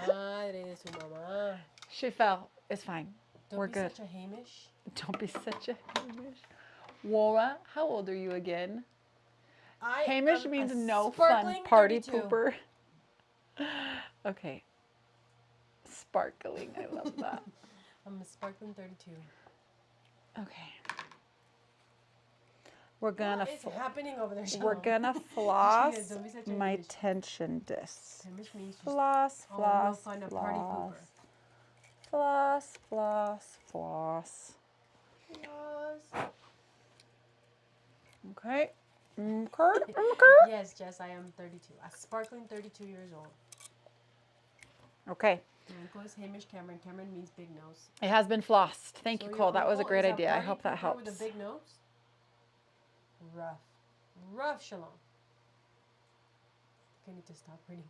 Madre de su mamá. She fell. It's fine. Don't We're be good. such a Hamish. Don't be such a Hamish. Wora, how old are you again? I Hamish am means a no fun sparkling party 32. pooper. Okay. Sparkling. I love that. I'm a sparkling 32. Okay. We're gonna What is happening over there, we're Shalom? gonna floss Don't be such a my Hamish. tension disc. Hamish means just Floss, oh, floss, no fun, a party floss. pooper. Floss, floss, floss. Yes. Okay. Okay. Yes, Jess, I am 32. A sparkling 32 years old. Okay. My uncle is Hamish Cameron. Cameron means big nose. It has been flossed. Thank So you, your Cole. That was a uncle great is idea. I party hope that pooper helps. With a big nose? Rough. Rough, Shalom. I need to stop reading.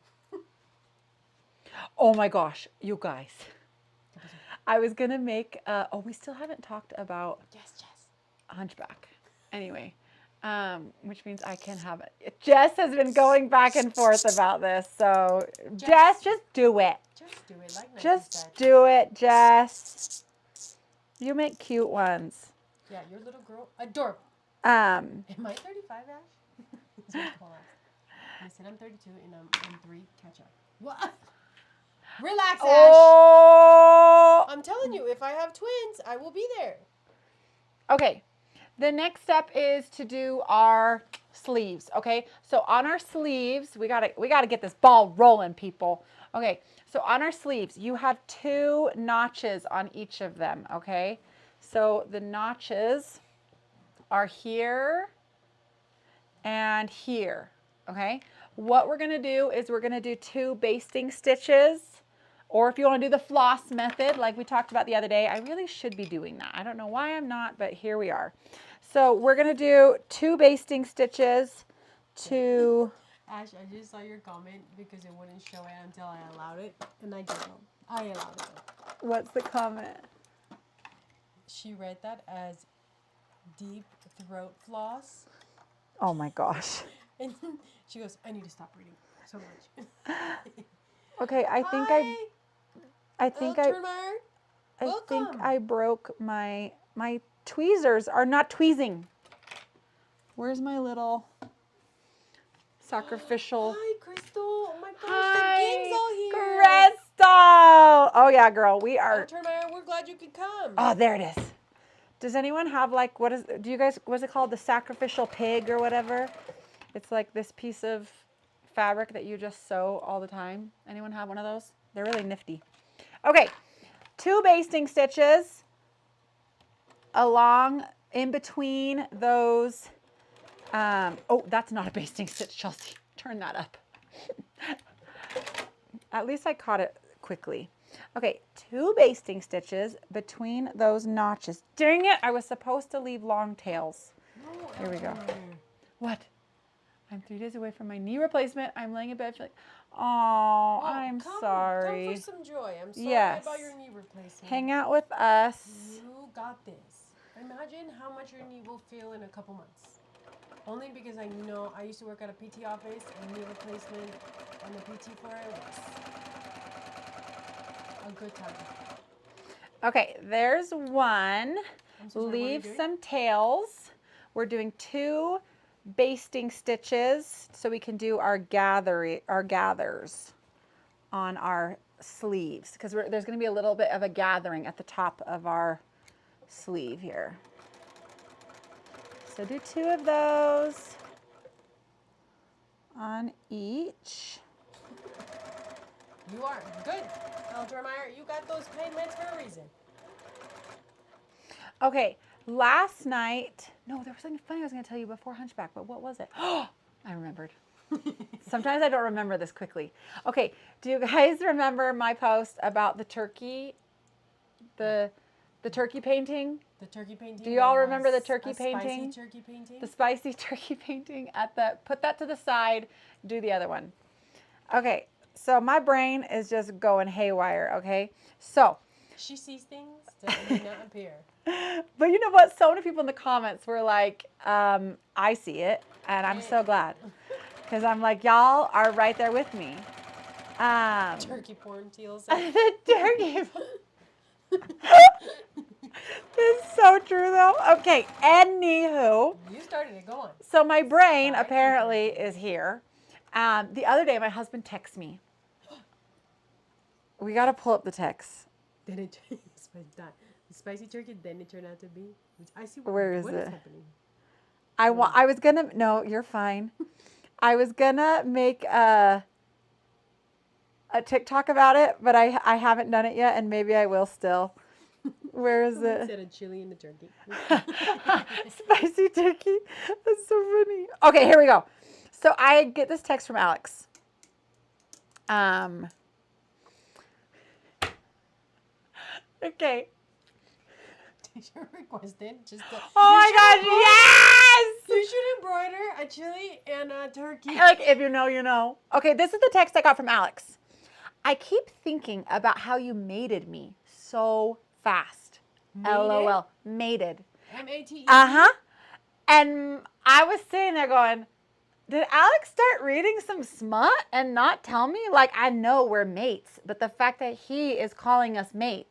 Oh my gosh, you guys. I was gonna make we still haven't talked about Yes, Jess. Hunchback. Anyway, which means I can have it. Jess has been going back and forth about this, so Jess, just do it. Just do it like Nike Just said. do it, Jess. You make cute ones. Yeah, your little girl, adorable. Um, Am I 35, Ash? That's what Cole asked. I said I'm 32 and I'm 3 catch up. What? Relax, Ash. oh. I'm telling you, if I have twins, I will be there. Okay. The next step is to do our sleeves. Okay. So on our sleeves, we gotta get this ball rolling, people. Okay. So on our sleeves, you have 2 notches on each of them. Okay. So the notches are here and here, okay? What we're gonna do is we're gonna do 2 basting stitches, or if you wanna do the floss method like we talked about the other day, I really should be doing that. I don't know why I'm not, but here we are. So we're gonna do 2 basting stitches to, Ash, I just saw your comment because it wouldn't show it until I allowed it, and I did. I allowed it. what's the comment? She read that as deep throat floss, Oh my gosh. and she goes, "I need to stop reading so much." Okay, I think I think Welcome. I broke my tweezers are not tweezing. Where's my little sacrificial? Hi, Crystal. Oh my gosh, Hi, the gang's all here. Crystal. Oh yeah, girl, we are. Turner, we're glad you could come. Oh, there it is. Does anyone have like do you guys, what's it called, the sacrificial pig or whatever? It's like this piece of fabric that you just sew all the time. Anyone have one of those? They're really nifty. Okay, 2 basting stitches along in between those. Oh, that's not a basting stitch, Chelsea. Turn that up. At least I caught it quickly. Okay, 2 basting stitches between those notches. Dang it, I was supposed to leave long tails. No, Here we go. Turner. What? I'm 3 days away from my knee replacement. I'm laying in bed feeling, oh, I'm sorry. Come for some joy. I'm sorry Yes. about your knee replacement. Hang out with us. You got this. Imagine how much your knee will feel in a couple months. Only because I know I used to work at a PT office, and knee replacement on the PT floor was a good time. Okay, there's one. I'm so sorry, what are you Leave doing? some tails. We're doing 2 basting stitches so we can do our gathers on our sleeves, because there's going to be a little bit of a gathering at the top of our sleeve here. So do 2 of those on each. You are good, Eldermeyer. You got those payments for a reason. Okay, last night, no, there was something funny I was going to tell you before Hunchback, but what was it? Oh, I remembered. Sometimes I don't remember this quickly. Okay, do you guys remember my post about the turkey, the turkey painting? The turkey painting. Do you all that remember the has turkey a painting? Spicy turkey painting. The spicy turkey painting put that to the side, do the other one. Okay, so my brain is just going haywire, okay? So, She sees things that may not appear. but you know what? So many people in the comments were like, I see it, and I'm so glad. Because I'm like, y'all are right there with me. Turkey porn, Teal said. The turkey. This is so true, though. Okay, anywho. You started it. Go on. So my brain Spicy apparently is here. The other day, my husband texts me. We got to pull up the text. Then it the spicy turkey. Then it turned out to be. I see. Where is what it? is happening? I was gonna. No, you're fine. I was gonna make a TikTok about it, but I haven't done it yet, and maybe I will still. Where is it? Instead of chili in the turkey. Spicy turkey. That's so funny. Okay, here we go. So I get this text from Alex. Okay. T-shirt requested. Just Oh my gosh, yes! You should embroider a chili and a turkey. Like, if you know, you know. Okay, this is the text I got from Alex. I keep thinking about how you mated me so fast. LOL. Mated. M-A-T-E. Uh-huh. And I was sitting there going, did Alex start reading some smut and not tell me? Like, I know we're mates, but the fact that he is calling us mates,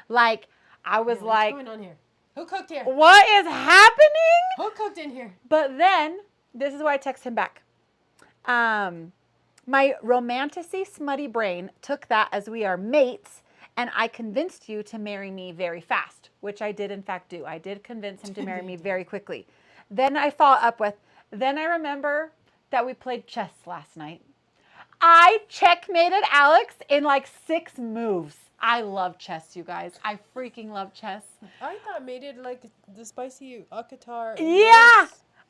like, I was like, what's going on here? Who cooked here? what is happening? Who cooked in here? But then, this is why I text him back. My romanticy smutty brain took that as we are mates, and I convinced you to marry me very fast, which I did in fact do. I did convince him to marry me very quickly. Then I followed up with, then I remember that we played chess last night. I checkmated Alex in like 6 moves. I love chess, you guys. I freaking love chess. I thought made it like the spicy akatar. Yeah.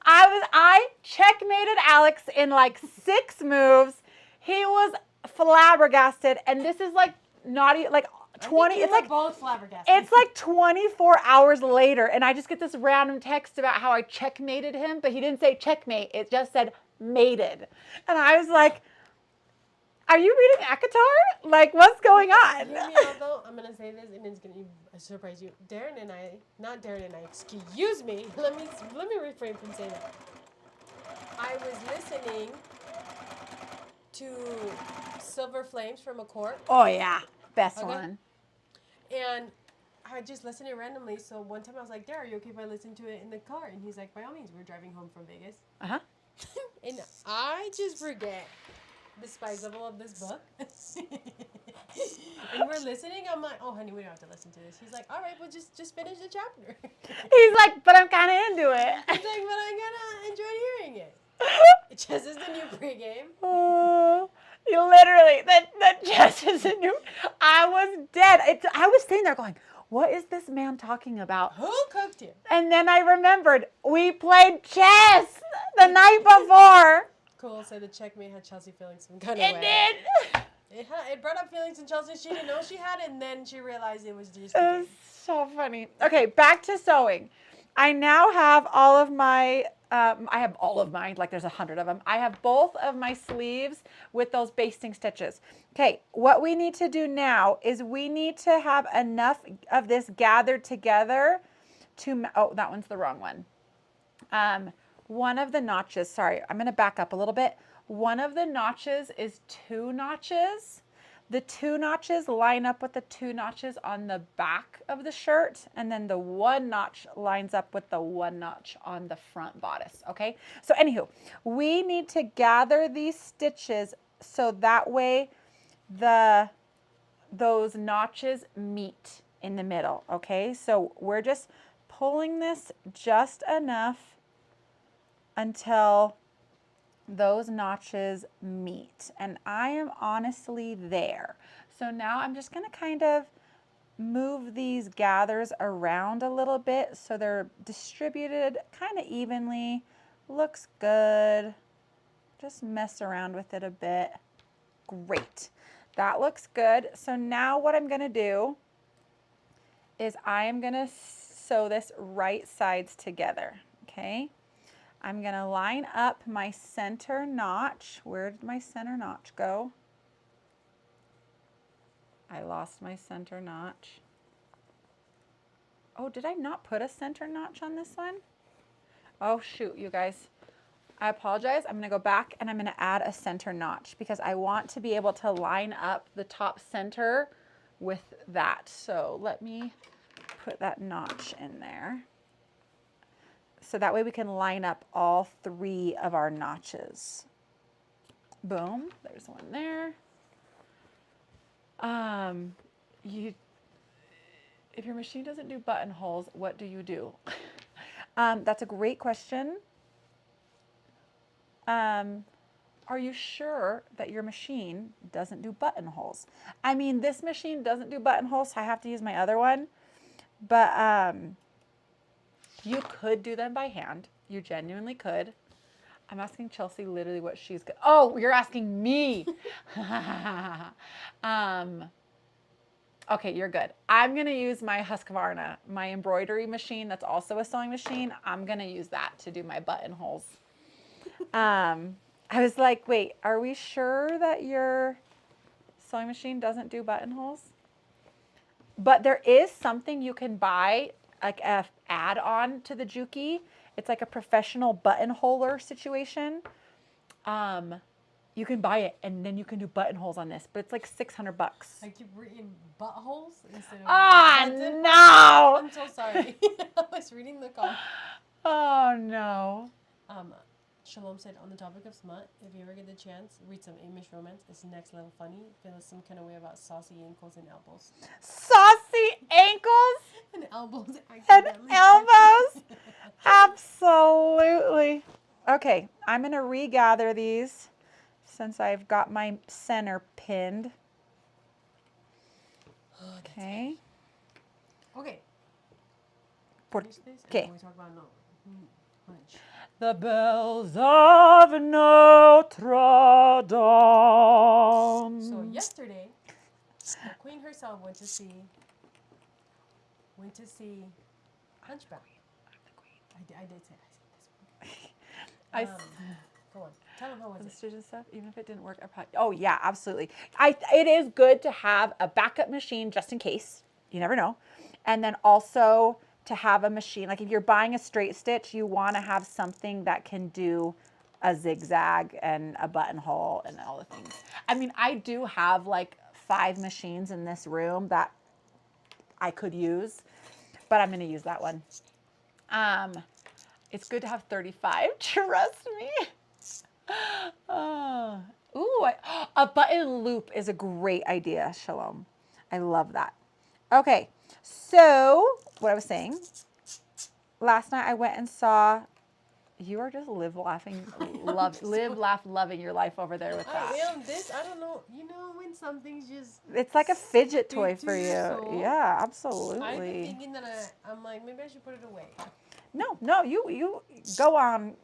I checkmated Alex in like 6 moves. He was flabbergasted, and this is like not like 20. It's It's like both flabbergasted. it's like 24 hours later, and I just get this random text about how I checkmated him, but he didn't say checkmate. It just said mated, and I was like, "Are you reading Akatar? Like, what's going on?" Hear me out though. I'm gonna say this, and it's gonna surprise you. Not Darren and I. Excuse me. Let me refrain from saying that. I was listening to Silver Flames from a Court, Oh yeah, best Okay. one. and I just listened to it randomly. So one time I was like, "Darren, are you okay if I listen to it in the car?" And he's like, "By all means." We're driving home from Vegas, Uh huh. and I just forget the Fusible of this book. And we're listening. I'm like, "Oh, honey, we don't have to listen to this." He's like, "All right, well, just finish the chapter." He's like, "But I'm kind of into it." He's like, "But I'm gonna enjoy hearing it." It just is the new pregame. Oh, you literally, that chess is a new. I was dead. I was sitting there going, what is this man talking about? Who cooked you? And then I remembered we played chess the night before. Cole said the checkmate had Chelsea feeling some kind of It way. did. It brought up feelings in Chelsea she didn't know she had, and then she realized it was just. It was so funny. Okay, back to sewing. I now have all of my, I have all of mine, like there's 100 of them. I have both of my sleeves with those basting stitches. Okay, what we need to do now is we need to have enough of this gathered together to, oh, that one's the wrong one. One of the notches, sorry, I'm gonna back up a little bit. One of the notches is 2 notches. The 2 notches line up with the 2 notches on the back of the shirt, and then the 1 notch lines up with the 1 notch on the front bodice, okay? So anywho, we need to gather these stitches so that way those notches meet in the middle, okay? So we're just pulling this just enough until those notches meet, and I am honestly there. So now I'm just going to kind of move these gathers around a little bit so they're distributed kind of evenly. Looks good. Just mess around with it a bit. Great. That looks good. So now what I'm going to do is I am going to sew this right sides together, okay? I'm going to line up my center notch. Where did my center notch go? I lost my center notch. Oh, did I not put a center notch on this one? Oh, shoot, you guys. I apologize. I'm going to go back and I'm going to add a center notch because I want to be able to line up the top center with that. So let me put that notch in there. So that way we can line up all 3 of our notches. Boom, there's one there. If your machine doesn't do buttonholes, what do you do? That's a great question. Are you sure that your machine doesn't do buttonholes? I mean, this machine doesn't do buttonholes, so I have to use my other one. But you could do them by hand. You genuinely could. I'm asking Chelsea literally what she's good. Oh, you're asking me. Okay, you're good. I'm going to use my Husqvarna, my embroidery machine that's also a sewing machine. I'm going to use that to do my buttonholes. I was like, wait, are we sure that your sewing machine doesn't do buttonholes? But there is something you can buy, like a add-on to the Juki. It's like a professional buttonholer situation. You can buy it and then you can do buttonholes on this, but it's like $600. I keep reading buttholes instead of. No! I'm so sorry. I was reading the comment. Oh no. Shalom said, on the topic of smut, if you ever get the chance, read some Amish romance. It's next level funny. Feel some kind of way about saucy ankles and elbows. Saucy ankles And elbows. and accidentally. elbows. Absolutely. Okay, I'm going to regather these since I've got my center pinned. Okay. Okay. Por- Finish this, and Okay. then we talk about lunch. The bells of Notre Dame. So yesterday, the queen herself went to see Hunchback. I did say this I one. Go on. Tell them how was the it. stitch and stuff, even if it didn't work, I probably. Oh yeah, absolutely. It is good to have a backup machine just in case. You never know, and then also to have a machine like if you're buying a straight stitch, you want to have something that can do a zigzag and a buttonhole and all the things. I mean, I do have like 5 machines in this room that I could use, but I'm going to use that one. It's good to have 35. Trust me. A button loop is a great idea, Shalom. I love that. Okay, so what I was saying, last night I went and saw, you are just live, laughing, laugh, loving your life over there with that. I am this. I don't know. You know when something's just. It's like a fidget toy Speak to for your you. soul. Yeah, I've absolutely. been thinking that I'm like maybe I should put it away. No, you go on.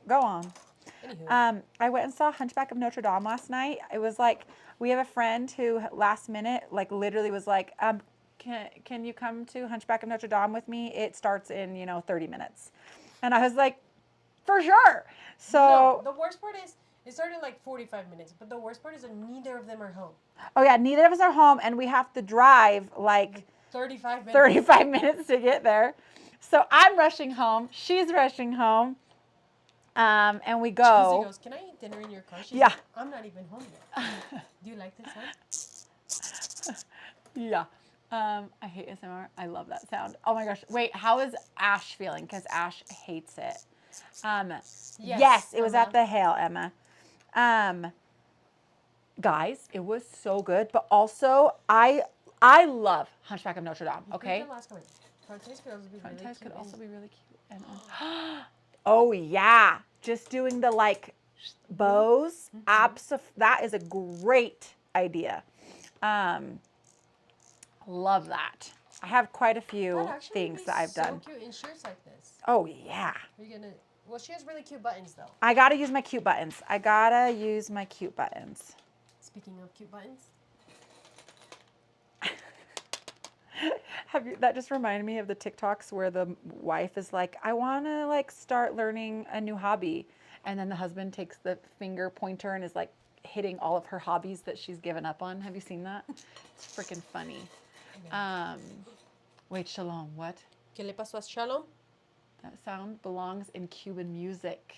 Anywho. I went and saw Hunchback of Notre Dame last night. It was like we have a friend who last minute, like literally was like, can you come to Hunchback of Notre Dame with me? It starts in 30 minutes, and I was like, for sure. So No, the worst part is it started in like 45 minutes, but the worst part is that neither of them are home. oh yeah, neither of us are home, and we have to drive like 35 minutes. 35 minutes to get there. So I'm rushing home. She's rushing home. And we go. She goes, "Can I eat dinner in your car?" She's Yeah. like, "I'm not even home yet." Do you like this sound? Yeah. I hate ASMR. I love that sound. Oh my gosh. Wait, how is Ash feeling? Because Ash hates it. Yes, it was Emma. at the Hale, Emma. Guys, it was so good. But also, I love Hunchback of Notre Dame. Okay. Cortez could also be really Cortez cute. could also be really cute. And oh yeah, just doing the like bows. That is a great idea. Love that. I have quite a few things that I've done. So cute in shirts like this. Oh yeah. You're gonna. Well, she has really cute buttons though. I gotta use my cute buttons. Speaking of cute buttons. That just reminded me of the TikToks where the wife is like, I want to like start learning a new hobby. And then the husband takes the finger pointer and is like hitting all of her hobbies that she's given up on. Have you seen that? It's freaking funny. Wait, Shalom, what? ¿Qué le pasó a Shalom? That sound belongs in Cuban music.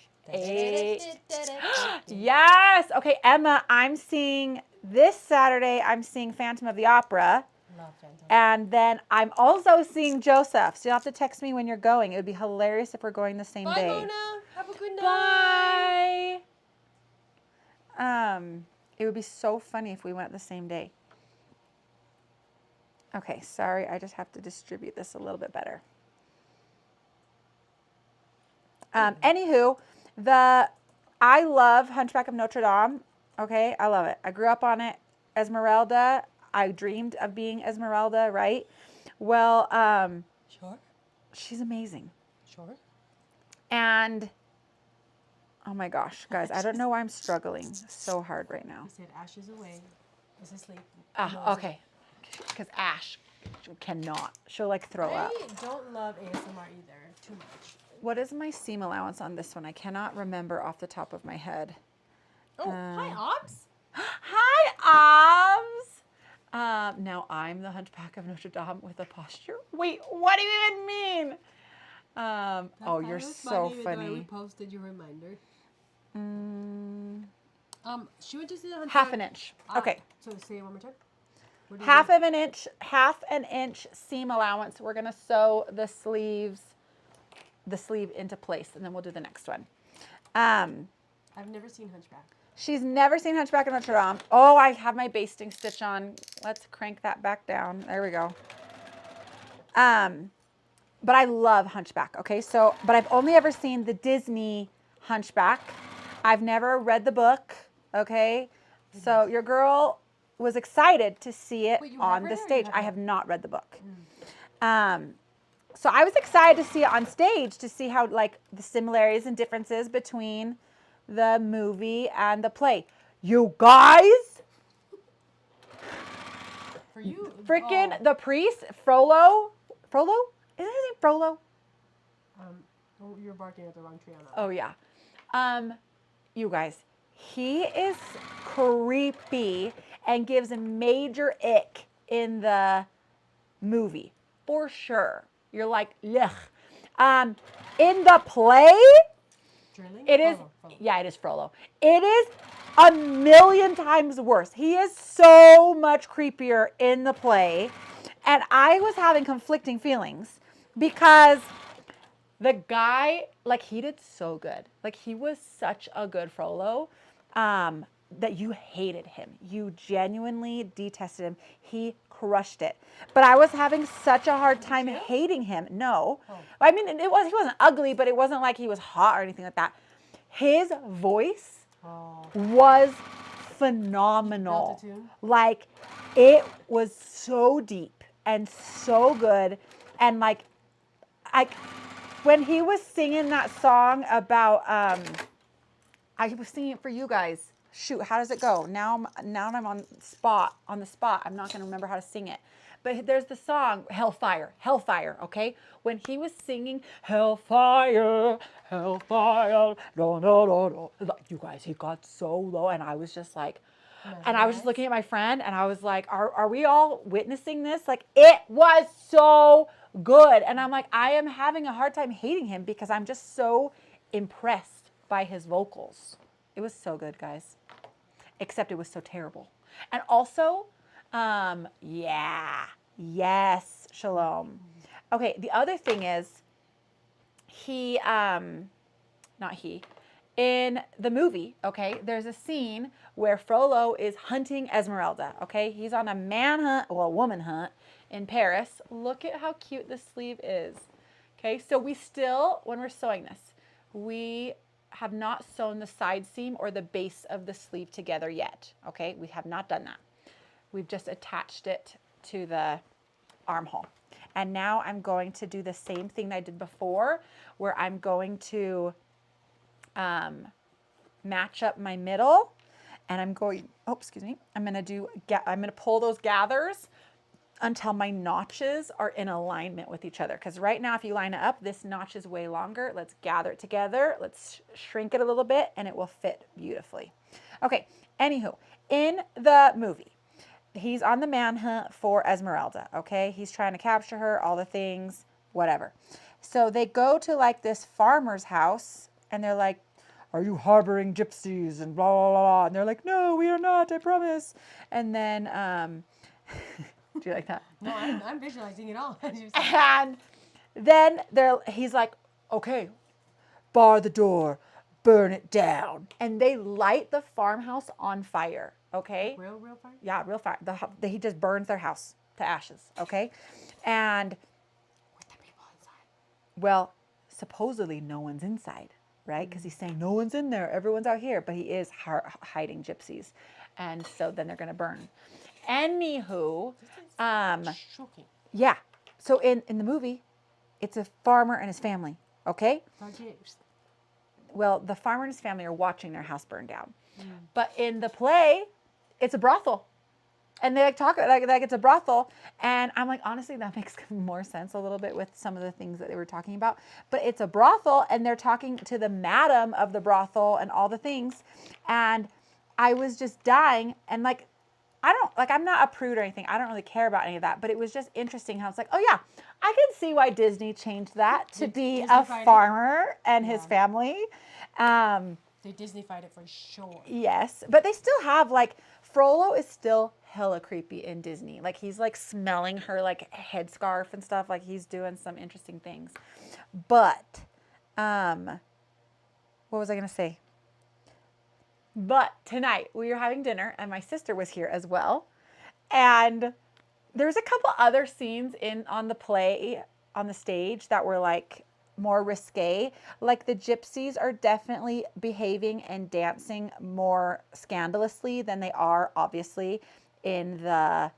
Yes. Okay, Emma, I'm seeing this Saturday, I'm seeing Phantom of the Opera. Love Phantom. And then I'm also seeing Joseph. So you'll have to text me when you're going. It would be hilarious if we're going the same day. Bye, Mona. Have a good night. Bye. It would be so funny if we went the same day. Okay, sorry. I just have to distribute this a little bit better. Anywho, I love Hunchback of Notre Dame. Okay, I love it. I grew up on it. Esmeralda. I dreamed of being Esmeralda, right? Well, Sure. she's amazing. Sure. And oh my gosh, guys, I don't know why I'm struggling so hard right now. He said Ash is away. He's asleep. Okay, because Ash cannot. She'll like throw up. I don't love ASMR either. Too much. What is my seam allowance on this one? I cannot remember off the top of my head. Oh, hi, Obs. Hi, Obs. Now I'm the Hunchback of Notre Dame with a posture. Wait, what do you even mean? Oh, you're so funny. We posted your reminder. She went to see the Hunchback. Half an inch. Okay. So say it one more time. Half an inch seam allowance. We're gonna sew the sleeve into place, and then we'll do the next one. I've never seen Hunchback. She's never seen Hunchback of Notre Dame. Oh, I have my basting stitch on. Let's crank that back down. There we go. But I love Hunchback. Okay, but I've only ever seen the Disney Hunchback. I've never read the book. Okay, so your girl was excited to see it Wait, you on have read the it or you stage. have I not? have not read the book. So I was excited to see it on stage, to see how like the similarities and differences between the movie and the play. You guys, For you, freaking the priest, Frollo, isn't his name Frollo? You're barking at the wrong tree on that. Oh yeah. You guys, he is creepy and gives a major ick in the movie for sure. You're like, yuck. In the play, Drilling? it is, Frollo. yeah, it is Frollo. It is a million times worse. He is so much creepier in the play. And I was having conflicting feelings because the guy, like, he did so good. Like, he was such a good Frollo that you hated him. You genuinely detested him. He crushed it. But I was having such a hard time hating him. No. Oh. I mean, he wasn't ugly, but it wasn't like he was hot or anything like that. His voice Oh. was phenomenal. Built a tune? Like, it was so deep and so good. And like, when he was singing that song about, I was singing it for you guys. Shoot, how does it go? Now I'm on the spot. I'm not going to remember how to sing it. But there's the song, Hellfire, okay? When he was singing, Hellfire, no, no, no, no. Like, you guys, he got so low, and I was just like, and I was just looking at my friend, and I was like, are we all witnessing this? Like, it was so good. And I'm like, I am having a hard time hating him because I'm just so impressed by his vocals. It was so good, guys. Except it was so terrible. And also, yes, Shalom. Okay, the other thing is, in the movie, okay, there's a scene where Frollo is hunting Esmeralda, okay? He's on a woman hunt in Paris. Look at how cute this sleeve is. Okay, so we still, when we're sewing this, we have not sewn the side seam or the base of the sleeve together yet, okay? We have not done that. We've just attached it to the armhole. And now I'm going to do the same thing that I did before, where I'm going to match up my middle, and I'm going, I'm gonna pull those gathers until my notches are in alignment with each other. Because right now, if you line it up, this notch is way longer. Let's gather it together. Let's shrink it a little bit, and it will fit beautifully. Okay, anywho, in the movie, he's on the manhunt for Esmeralda, okay? He's trying to capture her, all the things, whatever. So they go to like this farmer's house, and they're like, are you harboring gypsies and blah, blah, blah. And they're like, no, we are not, I promise. And then, do you like that? No, I'm visualizing it all. And then he's like, okay, bar the door, burn it down. And they light the farmhouse on fire, okay? Real fire? Yeah, real fire. He just burns their house to ashes, okay? And, With the people inside. well, supposedly no one's inside, right? Because he's saying no one's in there, everyone's out here, but he is hiding gypsies. And so then they're going to burn. Anywho, Shocking. yeah. So in the movie, it's a farmer and his family, okay? Well, the farmer and his family are watching their house burn down. But in the play, it's a brothel. And they talk like it's a brothel. And I'm like, honestly, that makes more sense a little bit with some of the things that they were talking about. But it's a brothel, and they're talking to the madam of the brothel and all the things. And I was just dying. And like, I'm not a prude or anything. I don't really care about any of that. But it was just interesting how it's like, oh yeah, I can see why Disney changed that to be a farmer and his family. They Disney-fied it for sure. Yes, but they still have like, Frollo is still hella creepy in Disney. Like, he's like smelling her like headscarf and stuff. Like, he's doing some interesting things. But, what was I gonna say? But tonight we were having dinner, and my sister was here as well. And there's a couple other scenes on the stage that were like more risque. Like, the gypsies are definitely behaving and dancing more scandalously than they are, obviously, in the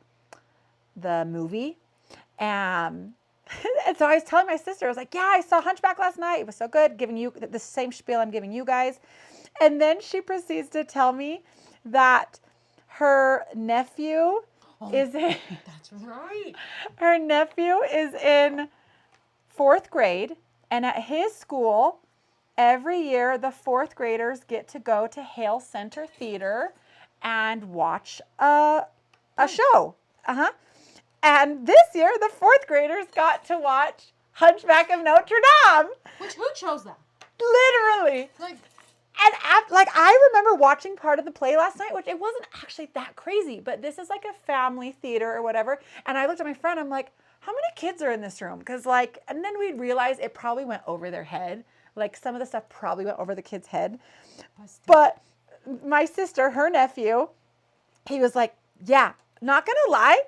movie. And so I was telling my sister, I was like, yeah, I saw Hunchback last night. It was so good, giving you the same spiel I'm giving you guys. And then she proceeds to tell me that her nephew is in, That's right. her nephew is in 4th grade, and at his school, every year the 4th graders get to go to Hale Center Theater and watch a show. And this year, the 4th graders got to watch Hunchback of Notre Dame. Which who chose that? Literally. Like, And I remember watching part of the play last night, which it wasn't actually that crazy, but this is like a family theater or whatever. And I looked at my friend, I'm like, how many kids are in this room? Because and then we'd realize it probably went over their head. Like some of the stuff probably went over the kid's head. But my sister, her nephew, he was like, yeah, not gonna lie,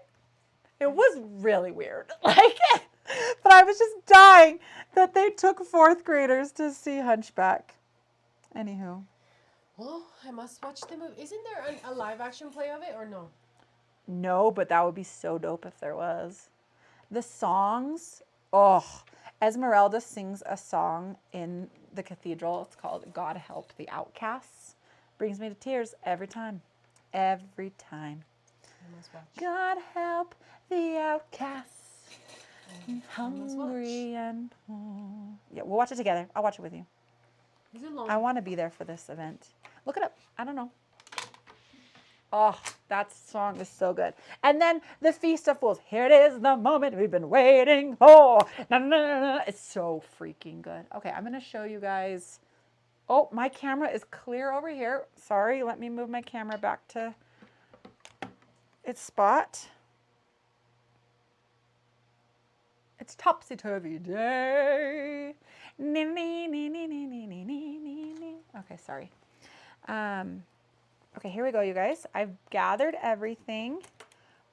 it was really weird. But I was just dying that they took 4th graders to see Hunchback. Anywho. well, I must watch the movie. Isn't there a live action play of it or no? No, but that would be so dope if there was. The songs, Esmeralda sings a song in the cathedral. It's called God Help the Outcasts. Brings me to tears every time. Every time. I must watch. God help the outcasts, I must watch. hungry and poor. Yeah, we'll watch it together. I'll watch it with you. Is it long? I want to be there for this event. Look it up. I don't know. Oh, that song is so good. And then the Feast of Fools. Here it is, the moment we've been waiting for. Na, na, na, na. It's so freaking good. Okay, I'm going to show you guys. Oh, my camera is clear over here. Sorry, let me move my camera back to its spot. It's topsy-turvy day. Okay, sorry. Okay, here we go, you guys. I've gathered everything.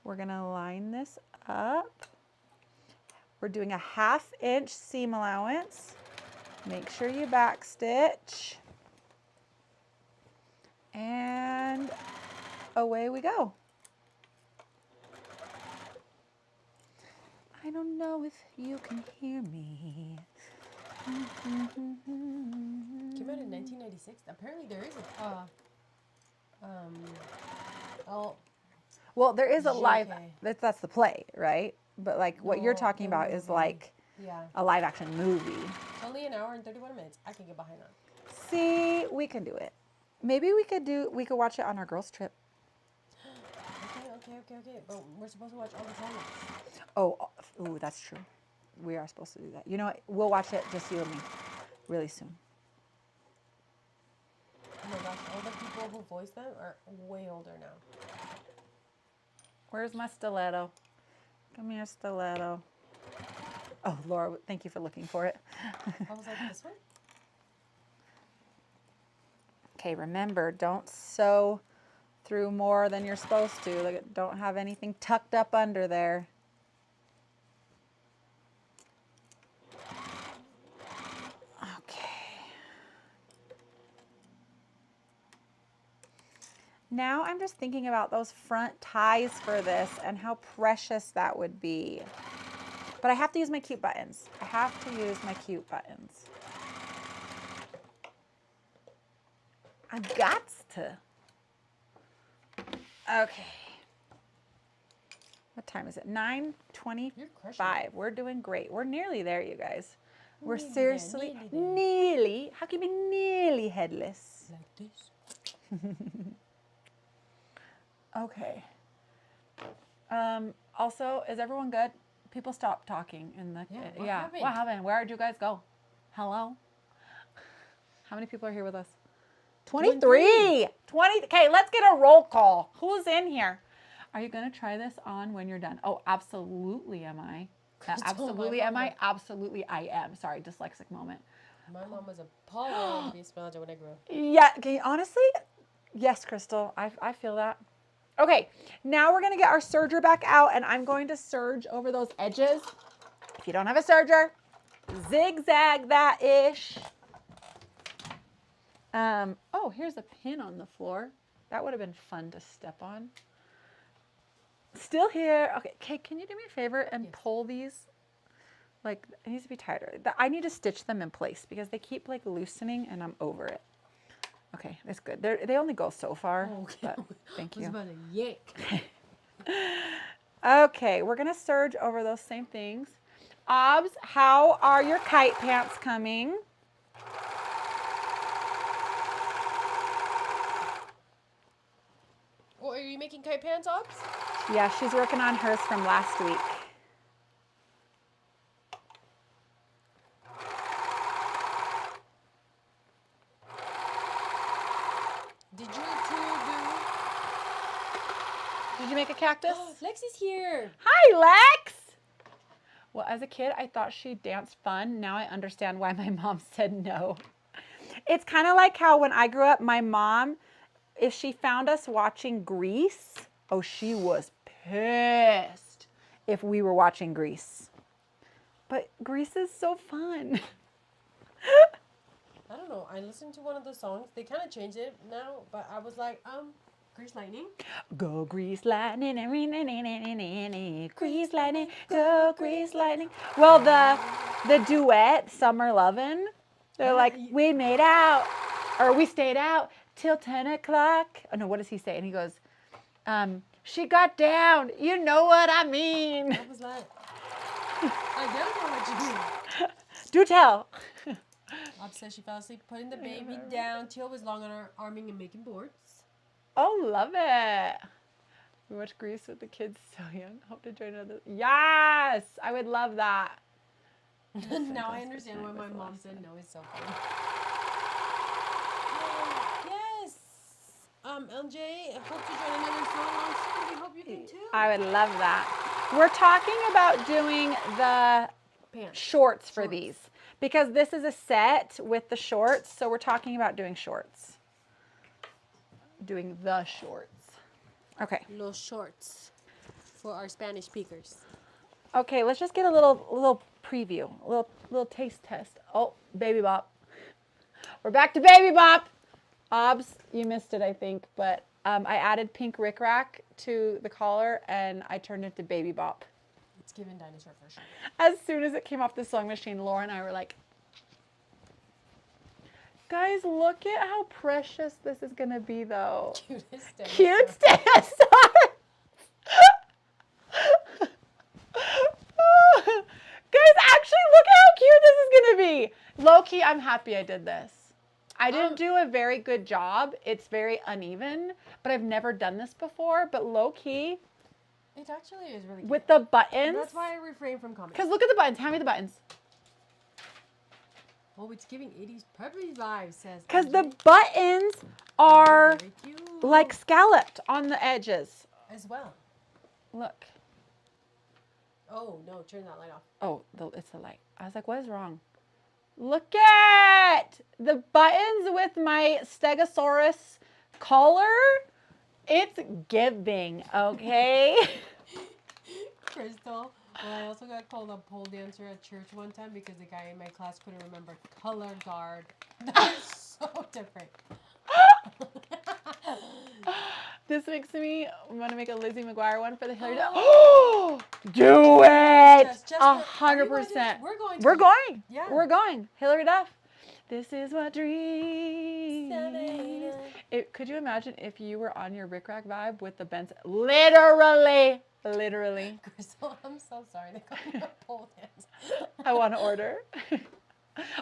We're gonna line this up. We're doing a 1/2 inch seam allowance. Make sure you back stitch. And away we go. I don't know if you can hear me. Came out in 1996. Apparently there is Well, there is a live, JK. that's the play, right? But like what you're No, talking the about is movie. like yeah. a live action movie. It's only an hour and 31 minutes. I can get behind that. See, we can do it. Maybe we could watch it on our girls' trip. Okay. But we're supposed to watch all the timelines. Oh, ooh, that's true. We are supposed to do that. You know what? We'll watch it, just you and me, really soon. Oh my gosh, all the people who voice them are way older now. Where's my stiletto? Come here, stiletto. Oh, Laura, thank you for looking for it. I was like, this one? Okay, remember, don't sew through more than you're supposed to. Like, don't have anything tucked up under there. Okay. Now I'm just thinking about those front ties for this and how precious that would be. But I have to use my cute buttons. I have to use my cute buttons. I gots to. Okay. What time is it? 9:25. We're doing great. We're nearly there, you guys. We're Nearly there, seriously nearly there. nearly. How can you be nearly headless? Like this. Okay. Also, is everyone good? People stop talking in the Yeah, what happened? What happened? Where'd you guys go? Hello? How many people are here with us? 23. 20. Okay, let's get a roll call. Who's in here? Are you going to try this on when you're done? Oh, absolutely am I. Absolutely am I. Absolutely I am. Sorry, dyslexic moment. My mom was a Apollo to be a spell when I grew up. Yeah, okay, honestly, yes, Crystal. I feel that. Okay, now we're going to get our serger back out, and I'm going to serge over those edges. If you don't have a serger, zigzag that-ish. Oh, here's a pin on the floor. That would have been fun to step on. Still here. Okay, Kate, can you do me a favor and Yes. pull these? Like, it needs to be tighter. I need to stitch them in place because they keep like loosening and I'm over it. Okay, that's good. They only go so far, Oh, okay. but thank I was you. about to yank. Okay, we're gonna serge over those same things. Obs, how are your kite pants coming? Oh, are you making kite pants, Ops? Yeah, she's working on hers from last week. Did you two do? Did you make a cactus? Lex is here. Hi, Lex! Well, as a kid, I thought she danced fun. Now I understand why my mom said no. It's kind of like how when I grew up, my mom, if she found us watching Grease, oh, she was pissed if we were watching Grease. But Grease is so fun. I don't know. I listened to one of the songs. They kind of changed it now, but I was like, Grease Lightning. Go Grease Lightning, Grease Lightning, go Grease Lightning. Well, the duet, Summer Lovin', they're like, we made out, or we stayed out till 10 o'clock. Oh no, what does he say? And he goes, she got down, you know what I mean. I was like, I don't know what you do. Do tell. Bob says she fell asleep putting the baby down. Teal was long on her arming and making boards. Oh, love it. We watched Grease with the kids so young. Hope to join another. Yes, I would love that. Now I understand why my mom said no. It's so funny. Yes. LJ, hope to join another song on soon. We hope you can too. I would love that. We're talking about doing the Pants. shorts for these because this is a set with the shorts. So we're talking about doing shorts. Doing the shorts. Okay. Los shorts for our Spanish speakers. Okay, let's just get a little preview, a little taste test. Oh, Baby Bop. We're back to Baby Bop. Obs, you missed it, I think, but I added pink rickrack to the collar and I turned it to Baby Bop. It's given dinosaur for sure. As soon as it came off the sewing machine, Laura and I were like, guys, look at how precious this is gonna be, though. Cutest dinosaur. Cute dinosaur. Guys, actually, look at how cute this is gonna be. Low-key, I'm happy I did this. I didn't do a very good job. It's very uneven, but I've never done this before. But low-key, It actually is really cute. with the buttons. That's why I refrain from commenting. Because look at the buttons. Hand me the buttons. Oh, it's giving 80s preppy vibes, says Because LJ. the buttons are Very cute. like scalloped on the edges. As well. Look. Oh, no, turn that light off. Oh, it's the light. I was like, what is wrong? Look at the buttons with my Stegosaurus collar. It's giving, okay? Crystal. Well, I also got called a pole dancer at church one time because the guy in my class couldn't remember color guard. That's so different. This makes me want to make a Lizzie McGuire one for the Hillary Duff. Oh, do it! Just 100%. We're going to. We're going. Yeah. We're going. Hillary Duff. This is what dreams. Could you imagine if you were on your Rick Rack vibe with the Benz? Literally. Crystal, I'm so sorry. They called me a pole dancer. I want to order.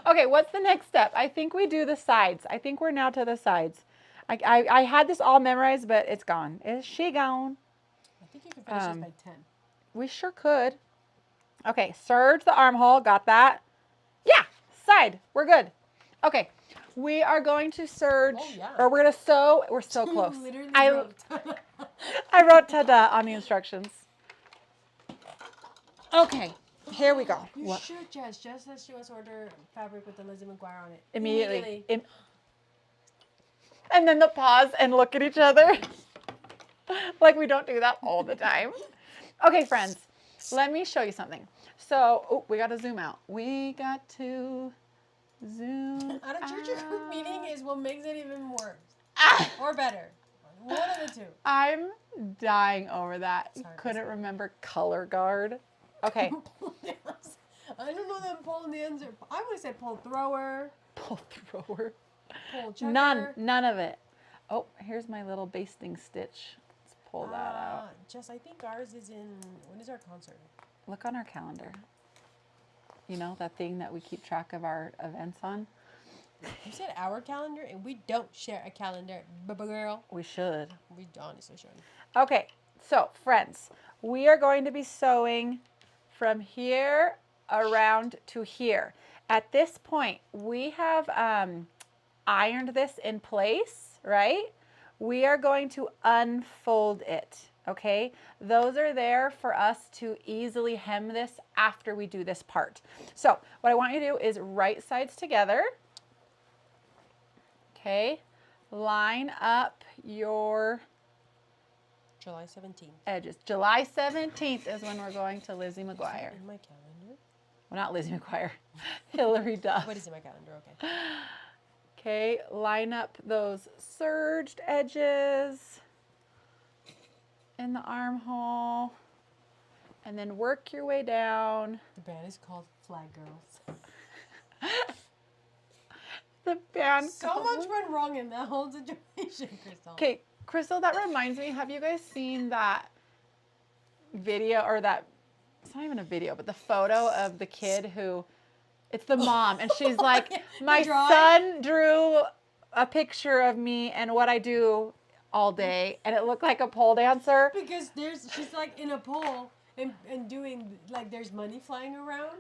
Okay, what's the next step? I think we do the sides. I think we're now to the sides. I had this all memorized, but it's gone. Is she gone? I think you can finish this by 10. We sure could. Okay, serge the armhole. Got that? Yeah, side. We're good. Okay, we are going to serge, Oh, yeah. or we're going to sew. We're so close. Literally I wrote. I wrote ta-da on the instructions. Okay, here we go. You What? should, Jess. Jess says she wants to order fabric with the Lizzie McGuire on it. Immediately. And then the pause and look at each other. Like we don't do that all the time. Okay, friends, let me show you something. So, oh, we got to zoom out. We got to zoom At a church or group meeting is what makes it even worse. Ah! Or better. One of the two. I'm dying over that. Sorry, Couldn't remember color guard. Okay. Pole dance. I don't know that pole dance. I would say pole thrower, Pull thrower. pole checker. None of it. Oh, here's my little basting stitch. Let's pull that out. Jess, I think ours is in. When is our concert? Look on our calendar. You know, that thing that we keep track of our events on? You said our calendar, and we don't share a calendar, girl. We should. We honestly should. Okay, so friends, we are going to be sewing from here around to here. At this point, we have ironed this in place, right? We are going to unfold it, okay? Those are there for us to easily hem this after we do this part. So what I want you to do is right sides together, okay? Line up your July 17th. edges. July 17th is when we're going to Lizzie McGuire. In my calendar. Well, not Lizzie McGuire. Hillary Duff. What is in my calendar? Okay. Okay, line up those serged edges in the armhole and then work your way down. The band is called Flag Girls. The band. So much went wrong in that whole situation, Crystal. Okay, Crystal, that reminds me, have you guys seen that video or that, it's not even a video, but the photo of the kid who, it's the mom, and she's like, my son drew a picture of me and what I do all day, and it looked like a pole dancer. Because she's like in a pole and doing, like there's money flying around.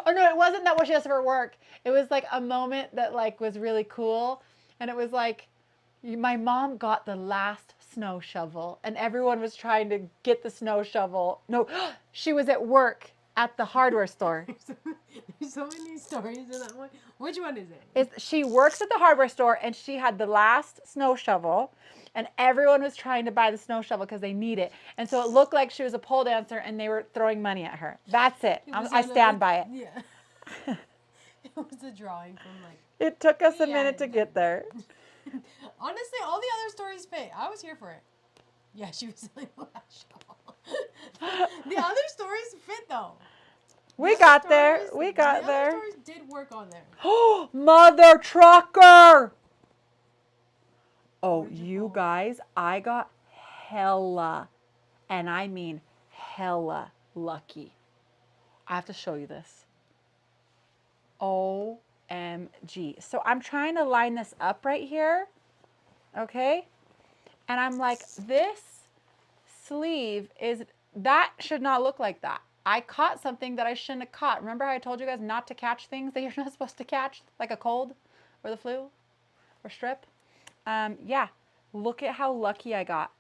Oh no, it wasn't that what she does for work. It was like a moment that like was really cool, and it was like, my mom got the last snow shovel, and everyone was trying to get the snow shovel. No, she was at work at the hardware store. There's so many stories in that one. Which one is it? She works at the hardware store, and she had the last snow shovel, and everyone was trying to buy the snow shovel because they need it. And so it looked like she was a pole dancer, and they were throwing money at her. That's it. I stand by it. Yeah. It was a drawing from like. It took us a minute to get there. Honestly, all the other stories fit. I was here for it. Yeah, she was selling the last shovel. The other stories fit though. We got there. We got the there. other stories did work on there. Oh, mother trucker! Oh, Where'd you you go? guys, I got hella, and I mean hella lucky. I have to show you this. OMG. So I'm trying to line this up right here, okay? And I'm like, this sleeve that should not look like that. I caught something that I shouldn't have caught. Remember how I told you guys not to catch things that you're not supposed to catch, like a cold or the flu or strep? Yeah, look at how lucky I got.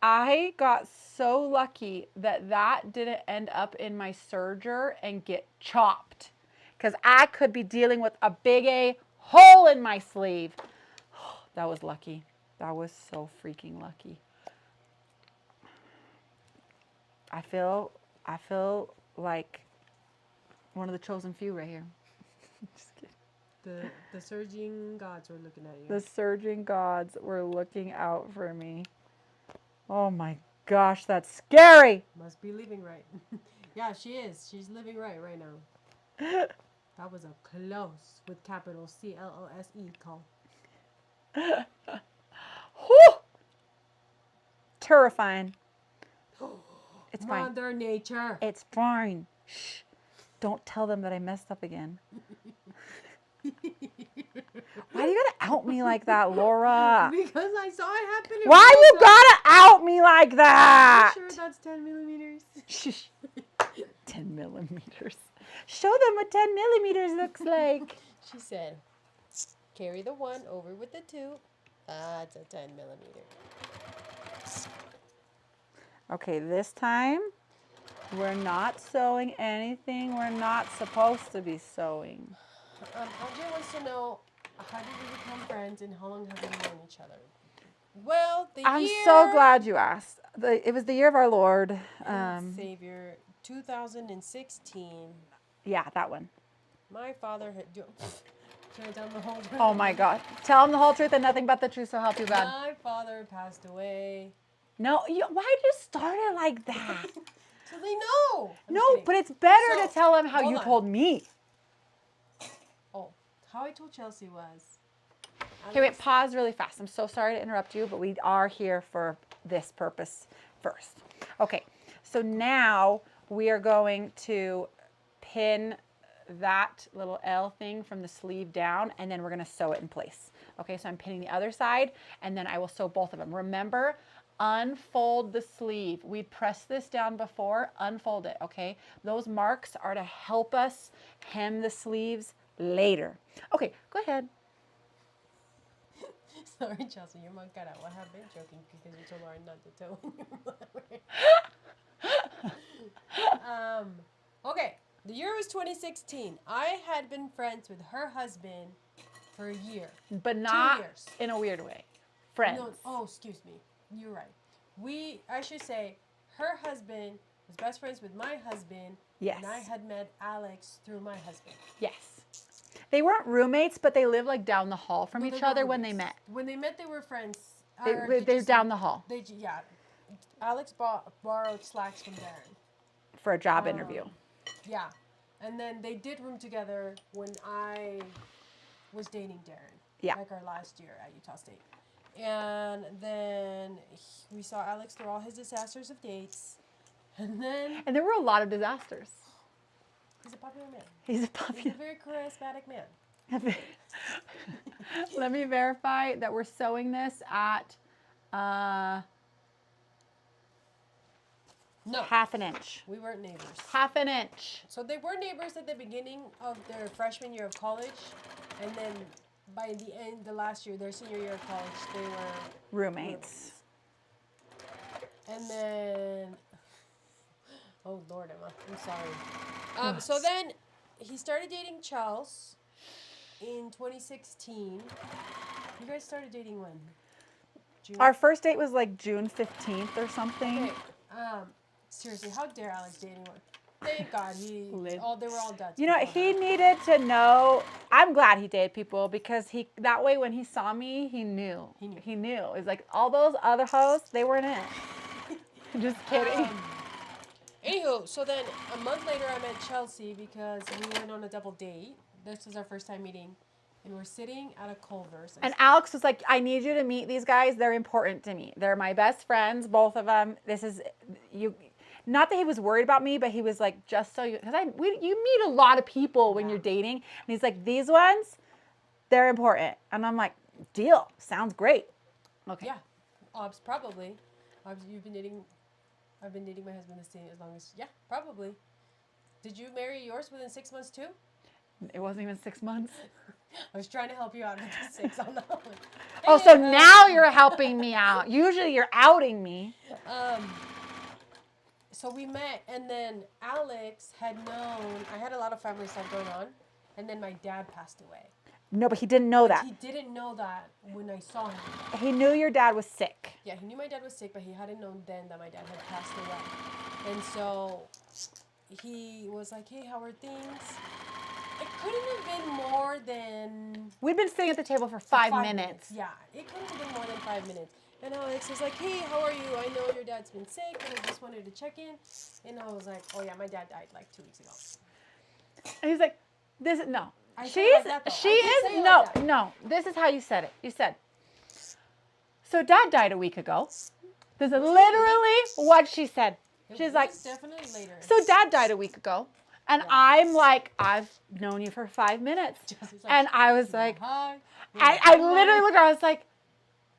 I got so lucky that didn't end up in my serger and get chopped, because I could be dealing with a big A hole in my sleeve. That was lucky. That was so freaking lucky. I feel like one of the chosen few right here. Just kidding. The surging gods were looking at you. The surging gods were looking out for me. Oh my gosh, that's scary. Must be living right. Yeah, she is. She's living right now. That was a close with capital CLOSE call. Whew. Terrifying. It's fine. Mother Nature. It's fine. Shh. Don't tell them that I messed up again. Why do you gotta out me like that, Laura? Because I saw it happen. in Why real you time. gotta out me like that? Are you sure that's 10 millimeters? Shh. 10 millimeters. Show them what 10 millimeters looks like. She said, carry the 1 over with the 2. That's a 10 millimeter. Okay, this time we're not sewing anything we're not supposed to be sewing. LJ wants to know, how did we become friends and how long have we known each other? Well, I'm so glad you asked. It was the year of our Lord. Savior, 2016. Yeah, that one. My father had Should I tell them the whole truth? Oh my God. Tell them the whole truth and nothing but the truth, so help you God. My father passed away. No, why'd you start it like that? So they know. I'm No, just kidding. but it's better So, to tell them how hold you on. told me. Oh, how I told Chelsea was. Okay, wait, pause really fast. I'm so sorry to interrupt you, but we are here for this purpose first. Okay, so now we are going to pin that little L thing from the sleeve down, and then we're going to sew it in place. Okay, so I'm pinning the other side, and then I will sew both of them. Remember, unfold the sleeve. We pressed this down before. Unfold it, okay? Those marks are to help us hem the sleeves later. Okay, go ahead. Sorry, Chelsea, your mom got out. I have been joking because you told Lauren not to tell when okay, the year was 2016. I had been friends with her husband for a year. But not 2 years. in a weird way. Friends. No, oh, excuse me. You're right. I should say, her husband was best friends with my husband. Yes. And I had met Alex through my husband. Yes. They weren't roommates, but they lived like down the hall from No, each they were other when they roommates. met. When they met, they were friends. They're down the hall Yeah. Alex borrowed slacks from Darren. for a job interview. Yeah. And then they did room together when I was dating Darren. Yeah. Like our last year at Utah State. And then we saw Alex through all his disasters of dates. And then And there were a lot of disasters. he's a popular man. He's a He's popular. a very charismatic man. Let me verify that we're sewing this at No, half an inch. we weren't neighbors. Half an inch. So they were neighbors at the beginning of their freshman year of college. And then by the end, the last year, their senior year of college, they were Roommates. And then, oh Lord, Emma, I'm sorry. So then he started dating Charles in 2016. You guys started dating when? June? Our first date was like June 15th or something. Okay. Seriously, how dare Alex date anyone? Thank God they were all Dutch. You know, before he that. needed to know. I'm glad he dated people because that way when he saw me, he knew. He knew. It was like all those other hosts, they weren't it. Just kidding. Anywho, so then a month later I met Chelsea because we went on a double date. This was our first time meeting. And we're sitting at a Culver's. And Alex was like, I need you to meet these guys. They're important to me. They're my best friends, both of them. This is, you. Not that he was worried about me, but he was like, just so you, because you meet a lot of people when you're dating. And he's like, these ones, they're important. And I'm like, deal. Sounds great. Okay. Yeah, probably. You've been dating. I've been dating my husband the same as long as. Yeah, probably. Did you marry yours within 6 months too? It wasn't even 6 months. I was trying to help you out with the 6 on that one. Oh, so now you're helping me out. Usually you're outing me. So we met, and then Alex had known. I had a lot of family stuff going on, and then my dad passed away. No, but he didn't know that. He didn't know that when I saw him. He knew your dad was sick. Yeah, he knew my dad was sick, but he hadn't known then that my dad had passed away. And so he was like, hey, how are things? It couldn't have been more than... We'd been sitting at the table for 5 minutes. Yeah, it couldn't have been more than 5 minutes. And Alex was like, hey, how are you? I know your dad's been sick, and I just wanted to check in. And I was like, oh yeah, my dad died like 2 weeks ago. And he's like, no. I say it like that, though. No. This is how you said it. You said, so dad died a week ago. This is literally what she said. She's like, definitely later. so dad died a week ago. And I'm like, I've known you for 5 minutes. And I was like, hi. I literally looked at her, I was like,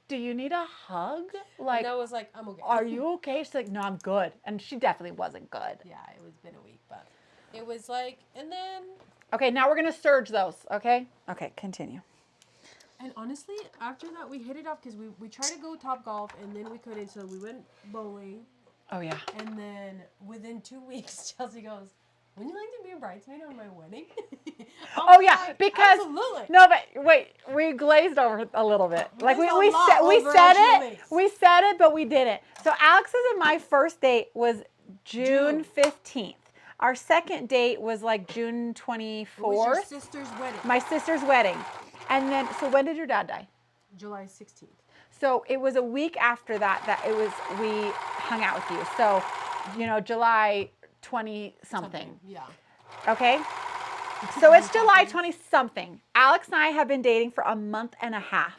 do you need a hug? Like, And I was like, I'm okay. are you okay? She's like, no, I'm good. And she definitely wasn't good. Yeah, it was been a week, but it was like, and then... Okay, now we're going to surge those, okay? Okay, continue. And honestly, after that, we hit it off because we tried to go Top Golf, and then we couldn't, so we went bowling. Oh, yeah. And then within 2 weeks, Chelsea goes, wouldn't you like to be a bridesmaid on my wedding? Oh, yeah, like, because... absolutely. No, but wait, we glazed over a little bit. Like, we Glazed a lot we over, said actually. it. We said it, but we didn't. So Alex's and my first date was June 15th. Our second date was like June It was your 24th. sister's wedding. My sister's wedding. And then, so when did your dad die? July 16th. So it was a week after that we hung out with you. So, July 20 something. Yeah. Okay? So it's July 20 something. Alex and I have been dating for a month and a half.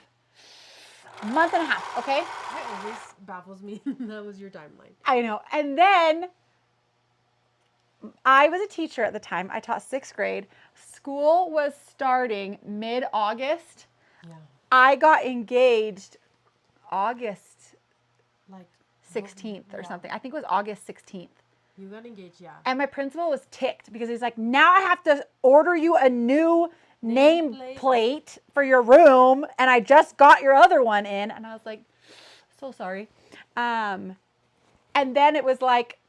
Month and a half, okay? That always baffles me. That was your timeline. I know. And then I was a teacher at the time. I taught 6th grade. School was starting mid-August. Yeah. I got engaged August Like 16th or yeah. something. I think it was August 16th. You got engaged, yeah. And my principal was ticked because he's like, now I have to order you a new name plate for your room. And I just got your other one in. And I was like, so sorry. And then it was like,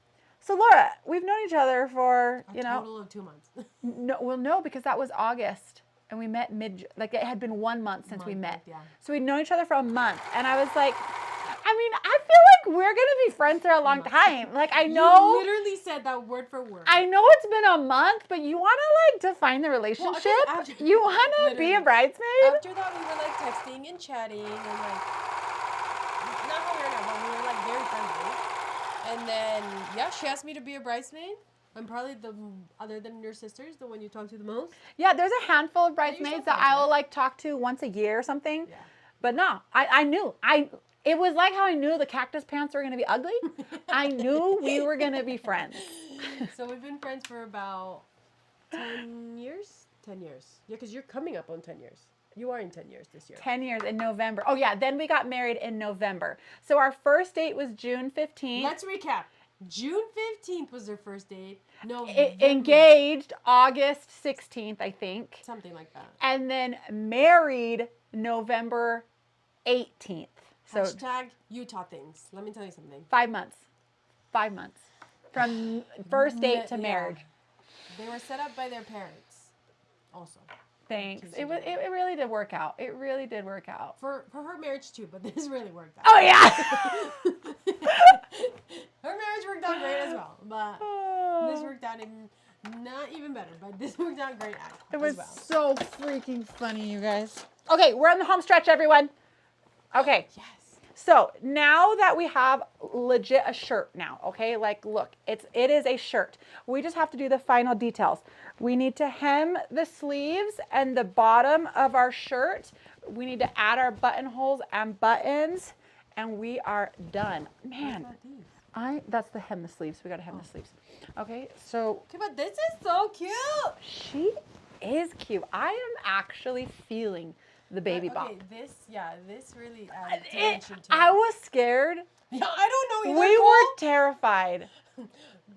so Laura, we've known each other for, A total of 2 months. no, because that was August. And we met it had been 1 month since we met. Yeah. So we'd known each other for a month. And I was like, I feel like we're going to be friends for a long time. Like, I know. You literally said that word for word. I know it's been a month, but you want to like define the relationship. after- You want to be a literally. bridesmaid. After that, we were like texting and chatting and like, not how we are now, but we were like very friendly. And then, yeah, she asked me to be a bridesmaid. I'm probably other than your sisters, the one you talk to the most. Yeah, there's a handful of you're bridesmaids so that friends, I will right? like talk to once a year or something. Yeah. But no, I knew. It was like how I knew the cactus pants were going to be ugly. I knew we were going to be friends. So we've been friends for about 10 years? 10 years. Yeah, because you're coming up on 10 years. You are in 10 years this year. 10 years in November. Oh, yeah. Then we got married in November. So our first date was June 15th. Let's recap. June 15th was their first date. No, Engaged August 16th, I think. something like that. And then married November 18th. So Hashtag Utah things. Let me tell you something. 5 months. 5 months. From first date to Yeah. marriage. They were set up by their parents. Also. Thanks. Just It really did work out. It really did work out. For her marriage too, but this really worked out. Oh yeah. Her marriage worked out great as well, but this worked out not even better. But this worked out great It was as well. so freaking funny, you guys. Okay, we're on the home stretch, everyone. Okay. Yes. So now that we have legit a shirt now, okay, like look, it is a shirt. We just have to do the final details. We need to hem the sleeves and the bottom of our shirt. We need to add our buttonholes and buttons, and we are done. Man, that's the hem the sleeves. We gotta hem the sleeves. Okay, so Okay, but this is so cute. she is cute. I am actually feeling the baby bop. Okay, this really adds dimension to I it. was scared. Yeah, I don't know either. We Cole. were terrified.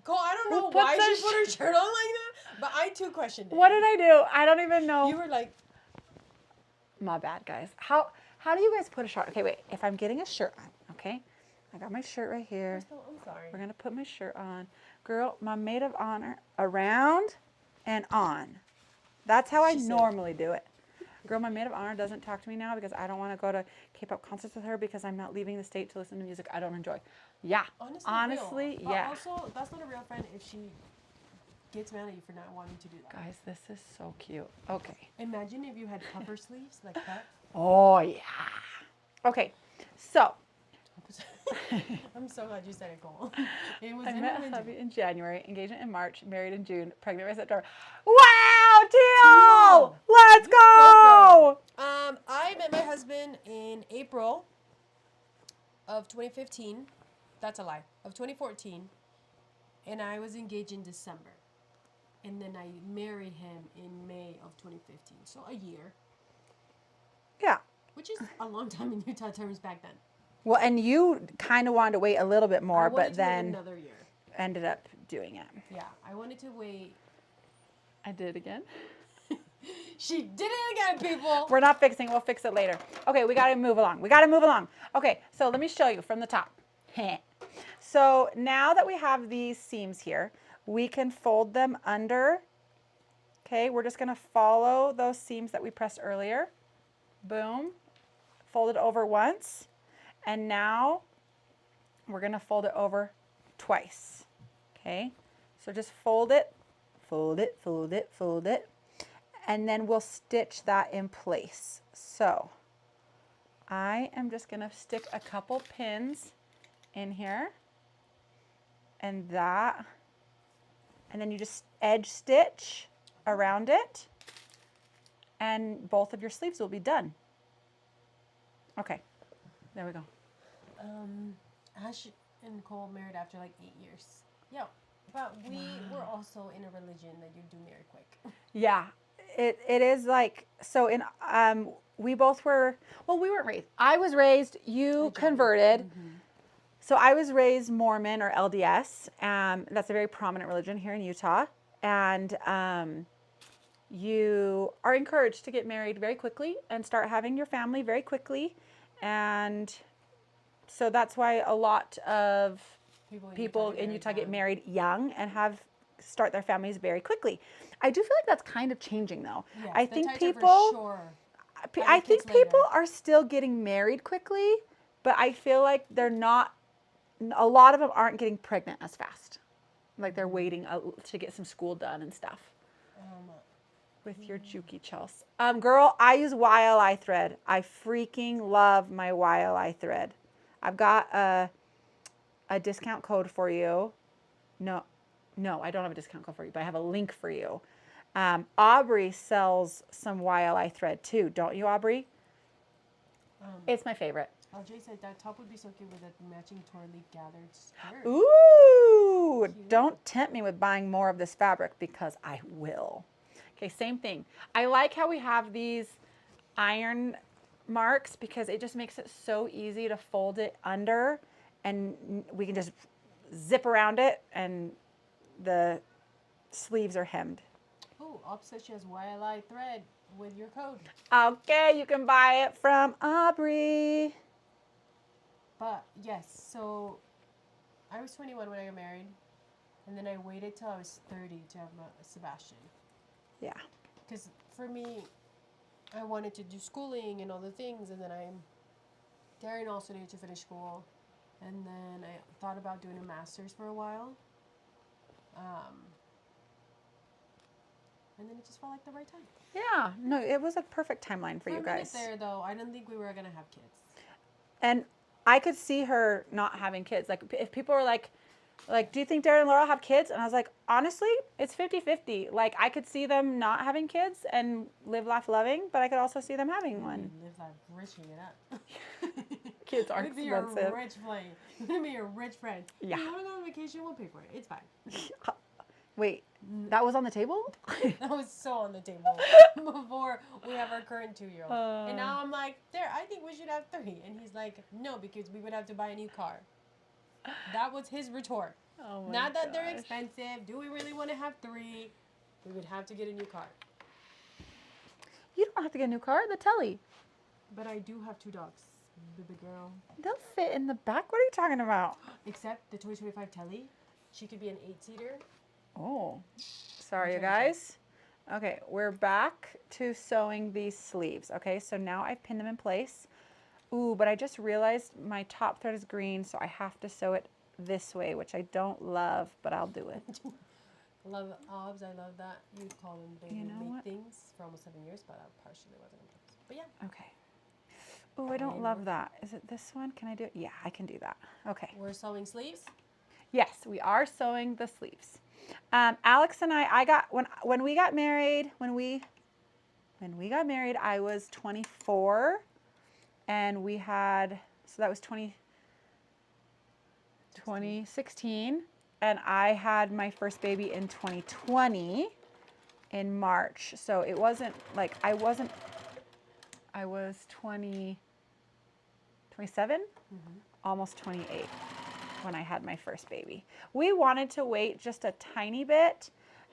Cole, I don't know Who why puts she a put her shirt on like that, but I too questioned it. What did I do? I don't even know. You were like, My bad, guys. How do you guys put a shirt? Okay, wait. If I'm getting a shirt on, okay, I got my shirt right here. Crystal, I'm sorry. We're gonna put my shirt on, girl. My maid of honor around and on. That's how I She said. normally do it. Girl, my maid of honor doesn't talk to me now because I don't want to go to K-pop concerts with her because I'm not leaving the state to listen to music I don't enjoy. Yeah, honestly, real. But yeah. also, that's not a real friend if she gets mad at you for not wanting to do that. Guys, this is so cute. Okay. Imagine if you had puffer sleeves like that. Oh yeah. Okay, so I'm so glad you said it, Cole. It was I in met the winter. hubby in January, engagement in March, married in June, pregnant by September. Wow, Teal! Let's go! I met my husband in April of 2015. That's a lie. Of 2014. And I was engaged in December. And then I married him in May of 2015. So a year. Yeah. Which is a long time in Utah terms back then. Well, and you kind of wanted to wait a little bit I more, wanted but to wait then another year. ended up doing it. Yeah, I wanted to wait. I did it again. She did it again, people. We're not fixing. We'll fix it later. Okay, we got to move along. Okay, so let me show you from the top. So now that we have these seams here, we can fold them under. Okay, we're just going to follow those seams that we pressed earlier. Boom. Fold it over once. And now we're going to fold it over twice. Okay, So just fold it, fold it, fold it, fold it, and then we'll stitch that in place. So I am just gonna stick a couple pins in here and that, and then you just edge stitch around it and both of your sleeves will be done. Okay, there we go. Ash and Cole married after like 8 years. Yeah, but we were also in a religion that you do marry quick. Yeah, it is like, so in, we both were, well, we weren't raised. I was raised, you converted. So I was raised Mormon or LDS. That's a very prominent religion here in Utah. And you are encouraged to get married very quickly and start having your family very quickly. And so that's why a lot of people in Utah get married young and start their families very quickly. I do feel like that's kind of changing though. Yes, I the think tights are people, for sure. I Having think kids later. people are still getting married quickly, but I feel like they're not, a lot of them aren't getting pregnant as fast. Like they're waiting to get some school done and stuff. With your Juki Chels. Girl, I use YLI thread. I freaking love my YLI thread. I've got a discount code for you. No, I don't have a discount code for you, but I have a link for you. Aubrey sells some YLI thread too, don't you, Aubrey? It's my favorite. Audrey said that top would be so cute with a matching twirly gathered skirt. Ooh, Cute. don't tempt me with buying more of this fabric because I will. Okay, same thing. I like how we have these iron marks because it just makes it so easy to fold it under and we can just zip around it and the sleeves are hemmed. Oh, opposite she has YLI thread with your code. Okay, you can buy it from Aubrey. But yes, so I was 21 when I got married, and then I waited till I was 30 to have Sebastian. Yeah. Because for me, I wanted to do schooling and all the things, and then Darren also needed to finish school, and then I thought about doing a master's for a while. And then it just felt like the right time. Yeah, no, it was a perfect timeline for you guys. For a minute there, though, I didn't think we were gonna have kids. And I could see her not having kids. Like, if people were like, do you think Darren and Laura have kids? And I was like, honestly, it's 50-50. Like, I could see them not having kids and live life loving, but I could also see them having one. Live life riching it up. Kids are You're expensive. a rich flame. You're gonna be a rich friend. Yeah. You wanna go on vacation? We'll pay for it. It's fine. Wait, that was on the table? That was so on the table before we have our current 2-year-old. And now I'm like, I think we should have 3. And he's like, no, because we would have to buy a new car. That was his retort. Oh my Not that they're gosh. expensive. Do we really want to have 3? We would have to get a new car. You don't have to get a new car. The telly. But I do have 2 dogs, baby girl. They'll fit in the back. What are you talking about? Except the 2025 Telly. She could be an 8-seater. Oh, sorry, you Okay, guys. Okay, we're back to sewing these sleeves. Okay, so now I've pinned them in place. Ooh, but I just realized my top thread is green, so I have to sew it this way, which I don't love, but I'll do it. Love obs. I love that. You call them baby You know make what? things for almost 7 years, but that partially wasn't on purpose. But yeah. Okay. Ooh, I don't love that. Is it this one? Can I do it? Yeah, I can do that. Okay. We're sewing sleeves. Yes, we are sewing the sleeves. Alex and I got when we got married, I was 24, and we had, so that was 2016, and I had my first baby in 2020 in March. So it wasn't like I was 27, almost 28. When I had my first baby. We wanted to wait just a tiny bit,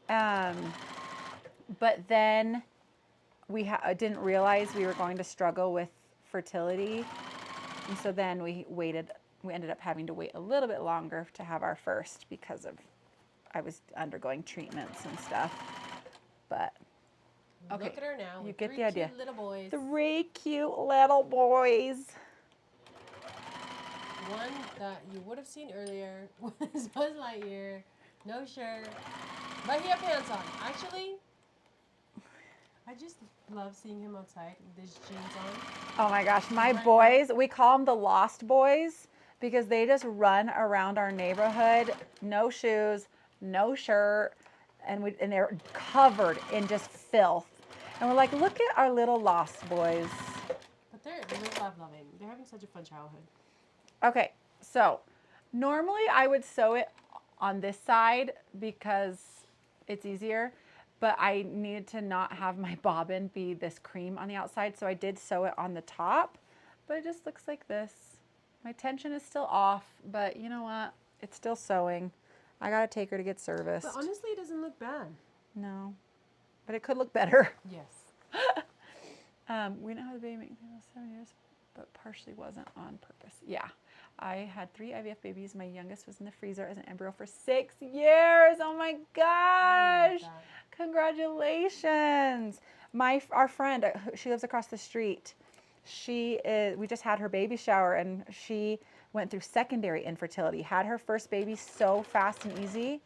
but then we didn't realize we were going to struggle with fertility, and so then we ended up having to wait a little bit longer to have our first because I was undergoing treatments and stuff. But okay, Look at her now. you with get 3 the idea. Cute little boys. 3 cute little boys. One that you would have seen earlier was Buzz Lightyear, No shirt. But he had pants on. Actually, I just love seeing him outside with his jeans on. Oh my gosh, my Right boys, we call them the Lost Boys because they just run around our neighborhood, no shoes, no shirt, and they're covered in just filth. And we're like, look at our little Lost Boys. But they're love loving. They're having such a fun childhood. Okay, so normally I would sew it on this side because it's easier, but I needed to not have my bobbin be this cream on the outside, so I did sew it on the top, but it just looks like this. My tension is still off, but you know what? It's still sewing. I gotta take her to get serviced. But honestly, it doesn't look bad. No, but it could look better. Yes. We know how the baby made 7 years, but partially wasn't on purpose. Yeah. I had 3 IVF babies. My youngest was in the freezer as an embryo for 6 years. Oh my gosh. that. Congratulations. Our friend, she lives across the street. We just had her baby shower and she went through secondary infertility, had her first baby so fast and easy.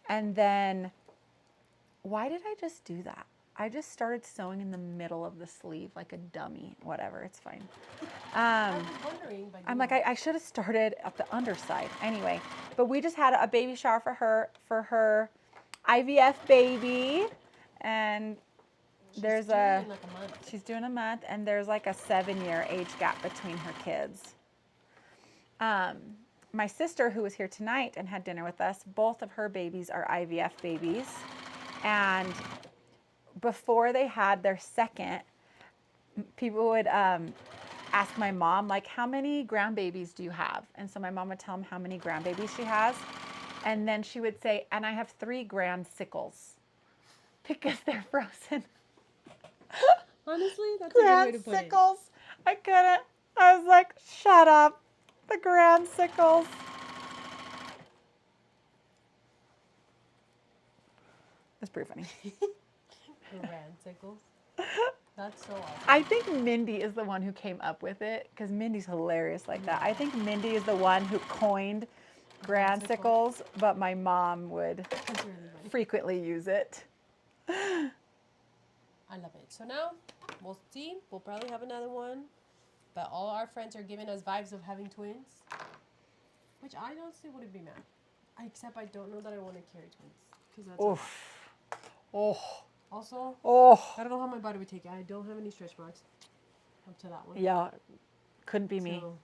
And then, why did I just do that? I just started sewing in the middle of the sleeve like a dummy. Whatever, it's fine. I was wondering. But I'm like, I should have started at the underside. Anyway, but we just had a baby shower for her IVF baby. And there's doing like a month. she's doing a month, and there's like a 7-year age gap between her kids. My sister, who was here tonight and had dinner with us, both of her babies are IVF babies. And before they had their second, people would ask my mom, like, how many grandbabies do you have? And so my mom would tell them how many grandbabies she has. And then she would say, and I have 3 grand sickles because they're frozen. Honestly, that's a good way to put it. Sickles. I couldn't. I was like, shut up. The grand sickles. That's pretty funny. Ransicles. That's so awesome. I think Mindy is the one who came up with it because Mindy's hilarious like that. I think Mindy is the one who coined grand sickles, but my mom would That's really funny. frequently use it. I love it. So now, we'll see. We'll probably have another one. But all our friends are giving us vibes of having twins. Which I honestly wouldn't be mad. Except I don't know that I want to carry twins. Because that's Oof. Oh. also, Oh. I don't know how my body would take it. I don't have any stretch marks up to that one. Yeah. Couldn't be me. So,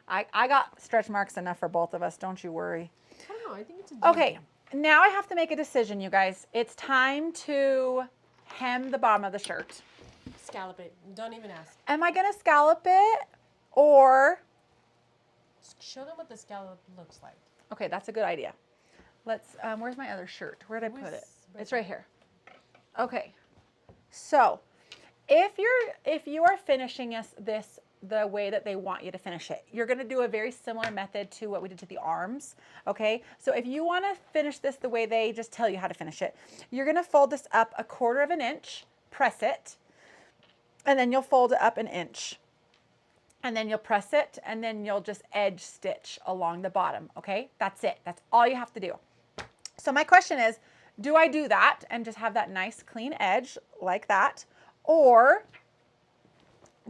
I got stretch marks enough for both of us. Don't you worry. I don't know. I think it's a Okay. Now I have to make a decision, you guys. It's time to hem the bottom of the shirt. Scallop it. Don't even ask. Am I going to scallop it or... Show them what the scallop looks like. Okay, that's a good idea. Let's, where's my other shirt? Where did I put it? It's right here. Okay. So, if you are finishing this the way that they want you to finish it, you're going to do a very similar method to what we did to the arms, okay? So if you want to finish this the way they just tell you how to finish it, you're going to fold this up 1/4 inch, press it, and then you'll fold it up 1 inch. And then you'll press it, and then you'll just edge stitch along the bottom, okay? That's it. That's all you have to do. So my question is, do I do that and just have that nice clean edge like that? Or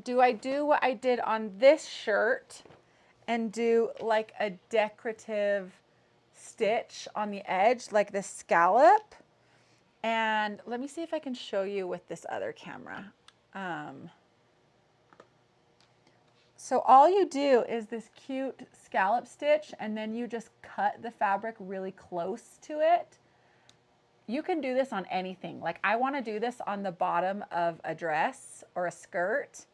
do I do what I did on this shirt and do like a decorative stitch on the edge, like this scallop? And let me see if I can show you with this other camera. So all you do is this cute scallop stitch, and then you just cut the fabric really close to it. You can do this on anything. Like I want to do this on the bottom of a dress or a skirt.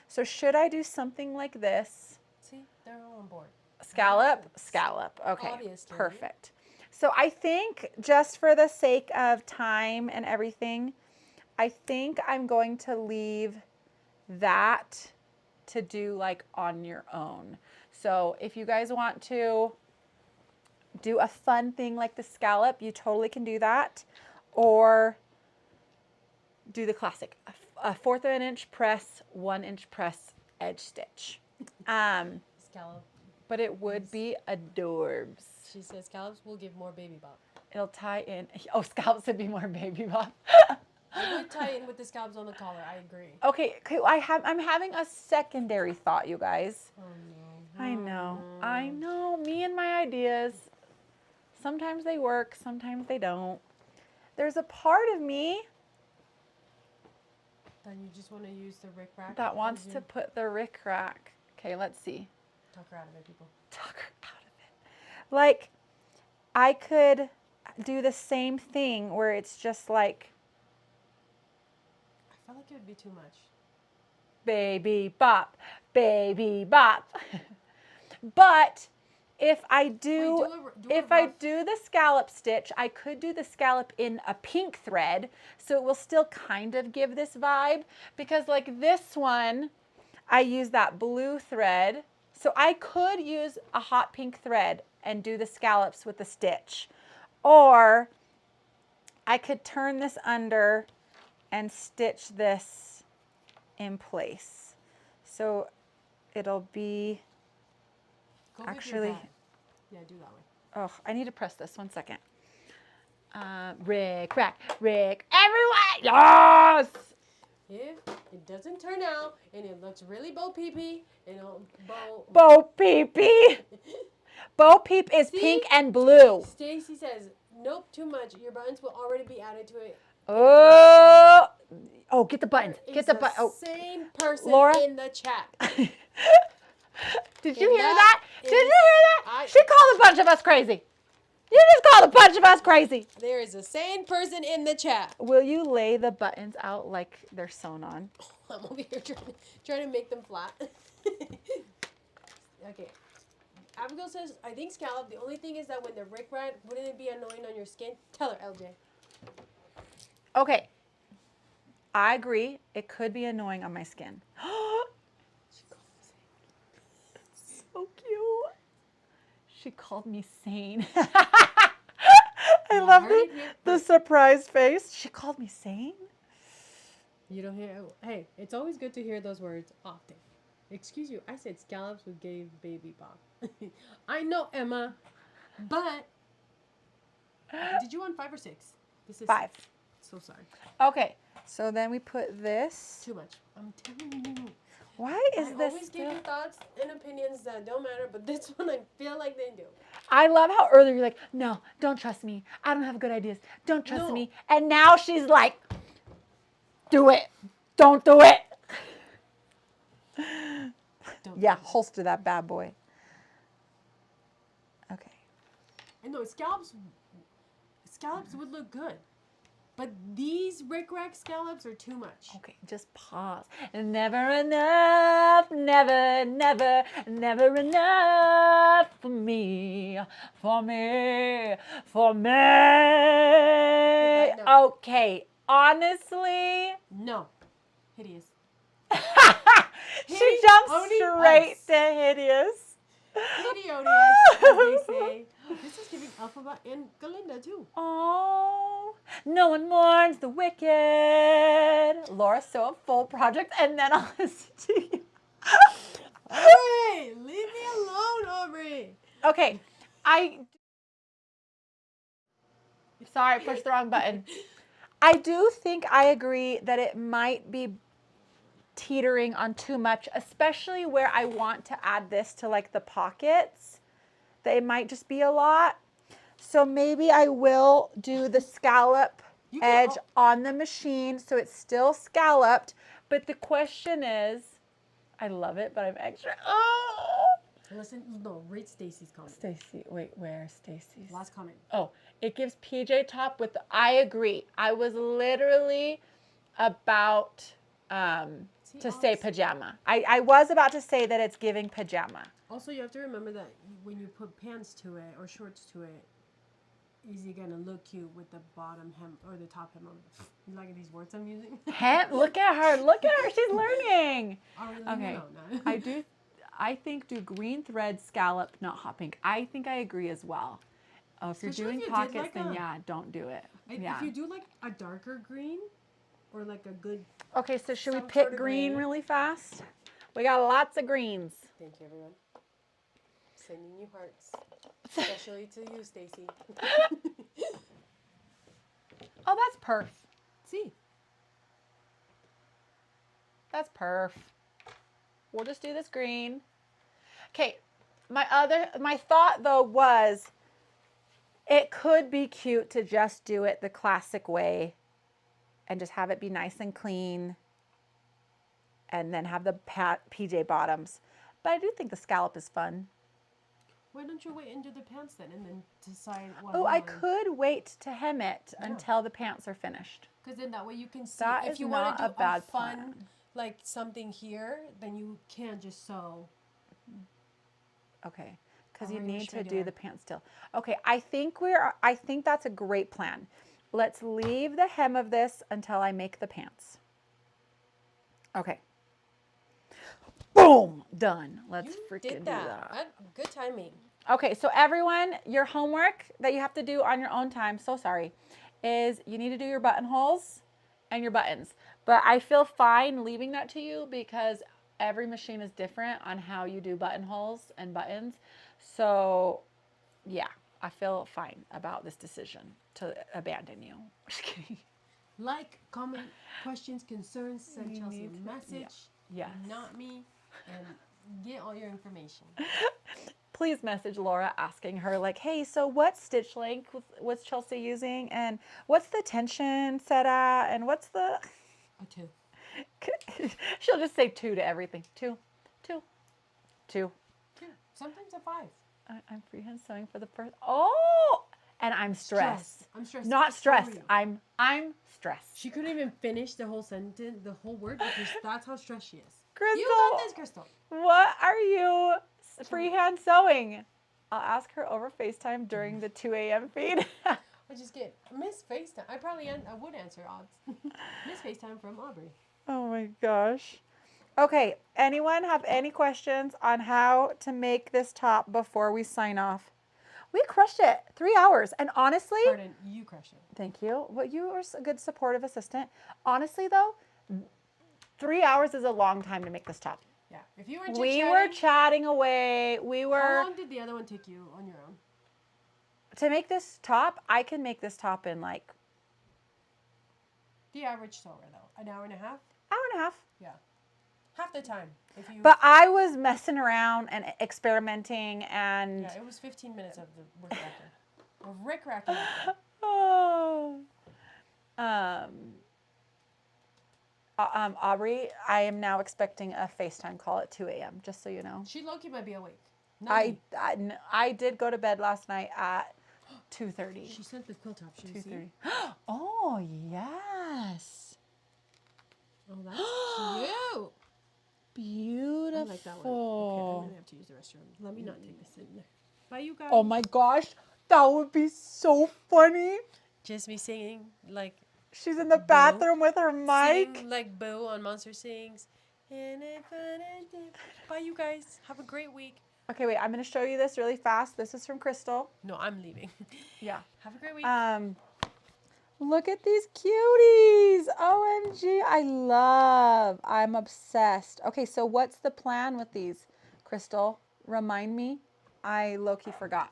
So should I do something like this? See, they're all on board. Scallop, scallop. Okay, Obviously. perfect. So I think just for the sake of time and everything, I think I'm going to leave that to do like on your own. So if you guys want to do a fun thing like the scallop, you totally can do that. Or do the classic, a 1/4 inch press, 1 inch press, edge stitch. Scallop. But it would be adorbs. She says scallops will give more baby bump. It'll tie in. Oh, scallops would be more baby Bob. It would tie in with the scallops on the collar. I agree. Okay, I'm having a secondary thought, you guys. Oh no. I know. Me and my ideas. Sometimes they work, sometimes they don't. There's a part of me Then you just want to use the rick rack. that wants to put the rick rack. Okay, let's see. Talk her out of it, people. Tuck her out of it. Like, I could do the same thing where it's just like I feel like it would be too much. baby bop, baby bop. But if I do, Wait, do the scallop stitch, I could do the scallop in a pink thread, so it will still kind of give this vibe, because like this one, I use that blue thread, so I could use a hot pink thread and do the scallops with the stitch, or I could turn this under and stitch this in place. So it'll be Go with your actually, dad. Yeah, do that one. oh, I need to press this 1 second. Rick, rack, Rick, everyone, yes! If it doesn't turn out and it looks really Bo Peep-y, and Bo Peep. Bo Peep is See? pink and blue. Stacy says, nope, too much. Your buttons will already be added to it. Oh, get the buttons. Get the button. Oh, Same person Laura? in the chat. Did you And hear that that? Did you is- hear that? She called a bunch of us crazy. You just called a bunch of us crazy. There is a sane person in the chat. Will you lay the buttons out like they're sewn on? I'm over here trying to make them flat. Okay. Abigail says, I think scallop. The only thing is that when the rick rack, wouldn't it be annoying on your skin? Tell her, LJ. Okay. I agree. It could be annoying on my skin. So cute. She called me sane. I love heard it here the first. surprised face. She called me sane? You don't hear. Hey, it's always good to hear those words often. Excuse you, I said scallops would give baby Bob. I know, Emma, but did you want 5 or 6? This is 5. 6. So sorry. Okay. So then we put this. Too much. I'm telling you. Why is I this always give still? you thoughts and opinions that don't matter, but this one I feel like they do. I love how earlier you're like, no, don't trust me. I don't have good ideas. Don't trust No. me. And now she's like, do it. Don't do it. Don't Yeah, do it. holster that bad boy. Okay. I know scallops would look good, but these rick rack scallops are too much. Okay, just pause. Never enough, never, never, never enough for me, for me, for me. No. Okay, honestly, No, hideous. she jumped Hideous. straight to hideous. Hideous, as they say. This is giving Alphaba and Galinda too. Oh, no one mourns the wicked. Laura, sew a full project, and then I'll listen to you. Aubrey, leave me alone, Aubrey. Okay, sorry, I pushed the wrong button. I do think I agree that it might be teetering on too much, especially where I want to add this to like the pockets. They might just be a lot. So maybe I will do the scallop edge on the machine so it's still scalloped. But the question is, I love it, but I'm extra. Oh! Listen, no, read Stacy's comment. Stacy, wait, where's Stacy's? Last comment. Oh, it gives PJ top with, I agree. I was literally about to say pajama. I was about to say that it's giving pajama. Also, you have to remember that when you put pants to it or shorts to it, is it gonna look cute with the bottom hem or the top hem on? You like these words I'm using? Look at her, she's learning. Oh, really? Okay, No. I think do green thread scallop, not hot pink. I think I agree as well. Oh, if you're Especially doing if you did pockets, like then a- yeah, don't do it. Yeah. If you do like a darker green or like a good. Okay, so should we some pick sort of green green. really fast? We got lots of greens. Thank you, everyone. Sending you hearts, especially to you, Stacy. Oh, that's perf. See? That's perf. We'll just do this green. Okay, my thought though was it could be cute to just do it the classic way and just have it be nice and clean and then have the PJ bottoms. But I do think the scallop is fun. Why don't you wait and do the pants then and then decide what Oh, I could wait to hem it until the pants are finished. Because then that way you can see. That if is you not want to do a bad fun, plan. like something here, then you can't just sew. Okay, because Oh, you we're gonna need to shred do your- the pants still. Okay, I think that's a great plan. Let's leave the hem of this until I make the pants. Okay. Boom, done. Let's You freaking did do that. that. Good timing. Okay, so everyone, your homework that you have to do on your own time, so sorry, is you need to do your buttonholes and your buttons. But I feel fine leaving that to you because every machine is different on how you do buttonholes and buttons. So, yeah, I feel fine about this decision to abandon you. Just kidding. Like, comment, questions, concerns, send You Chelsea need a to- message. Yes. Not me. And get all your information. Please message Laura asking her like, hey, so what stitch length was Chelsea using? And what's the tension set at? And what's the... A 2. She'll just say 2 to everything. 2, 2, 2. 2. Sometimes a 5. I'm freehand sewing for the first... Oh! And I'm stressed. I'm stressed. Not So stressed. are you. I'm stressed. She couldn't even finish the whole sentence, the whole word, because that's how stressed she is. Crystal, You got this, Crystal. what are you freehand sewing? I'll ask her over FaceTime during the 2 a.m. feed. I just get Miss FaceTime. I would answer odds. Miss FaceTime from Aubrey. Oh my gosh. Okay, anyone have any questions on how to make this top before we sign off? We crushed it. 3 hours. And honestly, Pardon, you crushed it. thank you. Well, you were a good supportive assistant. Honestly though, 3 hours is a long time to make this top. Yeah. If you were We were chatting away. How long did the other one take you on your own? To make this top, I can make this top in like The average sewer though, an hour and a half. hour and a half. Yeah. Half the time. If you. But I was messing around and experimenting and Yeah, it was 15 minutes of the rick racking. Of rick racking. oh. Aubrey, I am now expecting a FaceTime call at 2 a.m. Just so you know. She low-key might be awake. Not me. I did go to bed last night at 2:30. She sent the quilt top. Should you see? 2:30. Oh yes. Oh, that's cute. Beautiful. I like that one. Okay, I'm gonna have to use the restroom. Let me not take this in there. Bye, you guys. Oh my gosh, that would be so funny. Just me singing like She's in the bathroom with her mic. sing like Boo on Monster Sings. Bye, you guys. Have a great week. Okay, wait, I'm gonna show you this really fast. This is from Crystal. No, I'm leaving. Yeah. Have a great week. Look at these cuties. OMG, I'm obsessed. Okay, so what's the plan with these, Crystal? Remind me. I low-key forgot.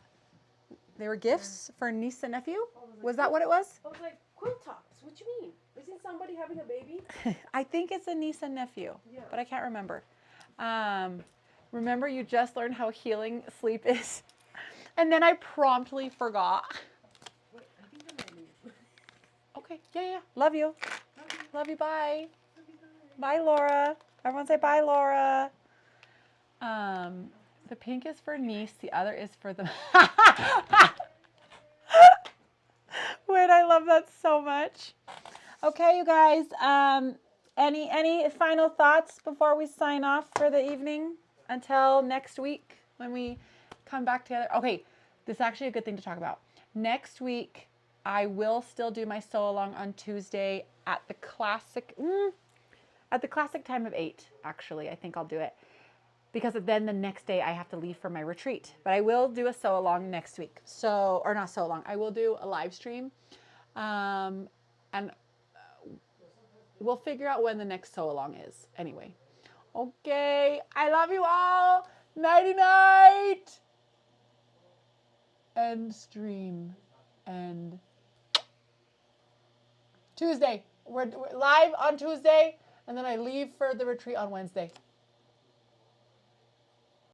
They were gifts for niece and nephew? Was that what it was? I was like, quilt tops. What you mean? Isn't somebody having a baby? I think it's a niece and nephew, Yeah. but I can't remember. Remember, you just learned how healing sleep is, and then I promptly forgot. Wait, I think I might leave. Okay, yeah. Love you. Love you, bye. Bye, Laura. Everyone say bye, Laura. The pink is for niece, the other is for the... Wait, I love that so much. Okay, you guys, any final thoughts before we sign off for the evening until next week when we come back together? Okay, this is actually a good thing to talk about. Next week, I will still do my sew along on Tuesday at the classic time of 8, actually. I think I'll do it. Because then the next day I have to leave for my retreat. But I will do a sew along next week. So, or not sew along, I will do a live stream. And we'll figure out when the next sew along is anyway. Okay, I love you all. Nighty night. End stream. End. Tuesday. We're live on Tuesday, and then I leave for the retreat on Wednesday.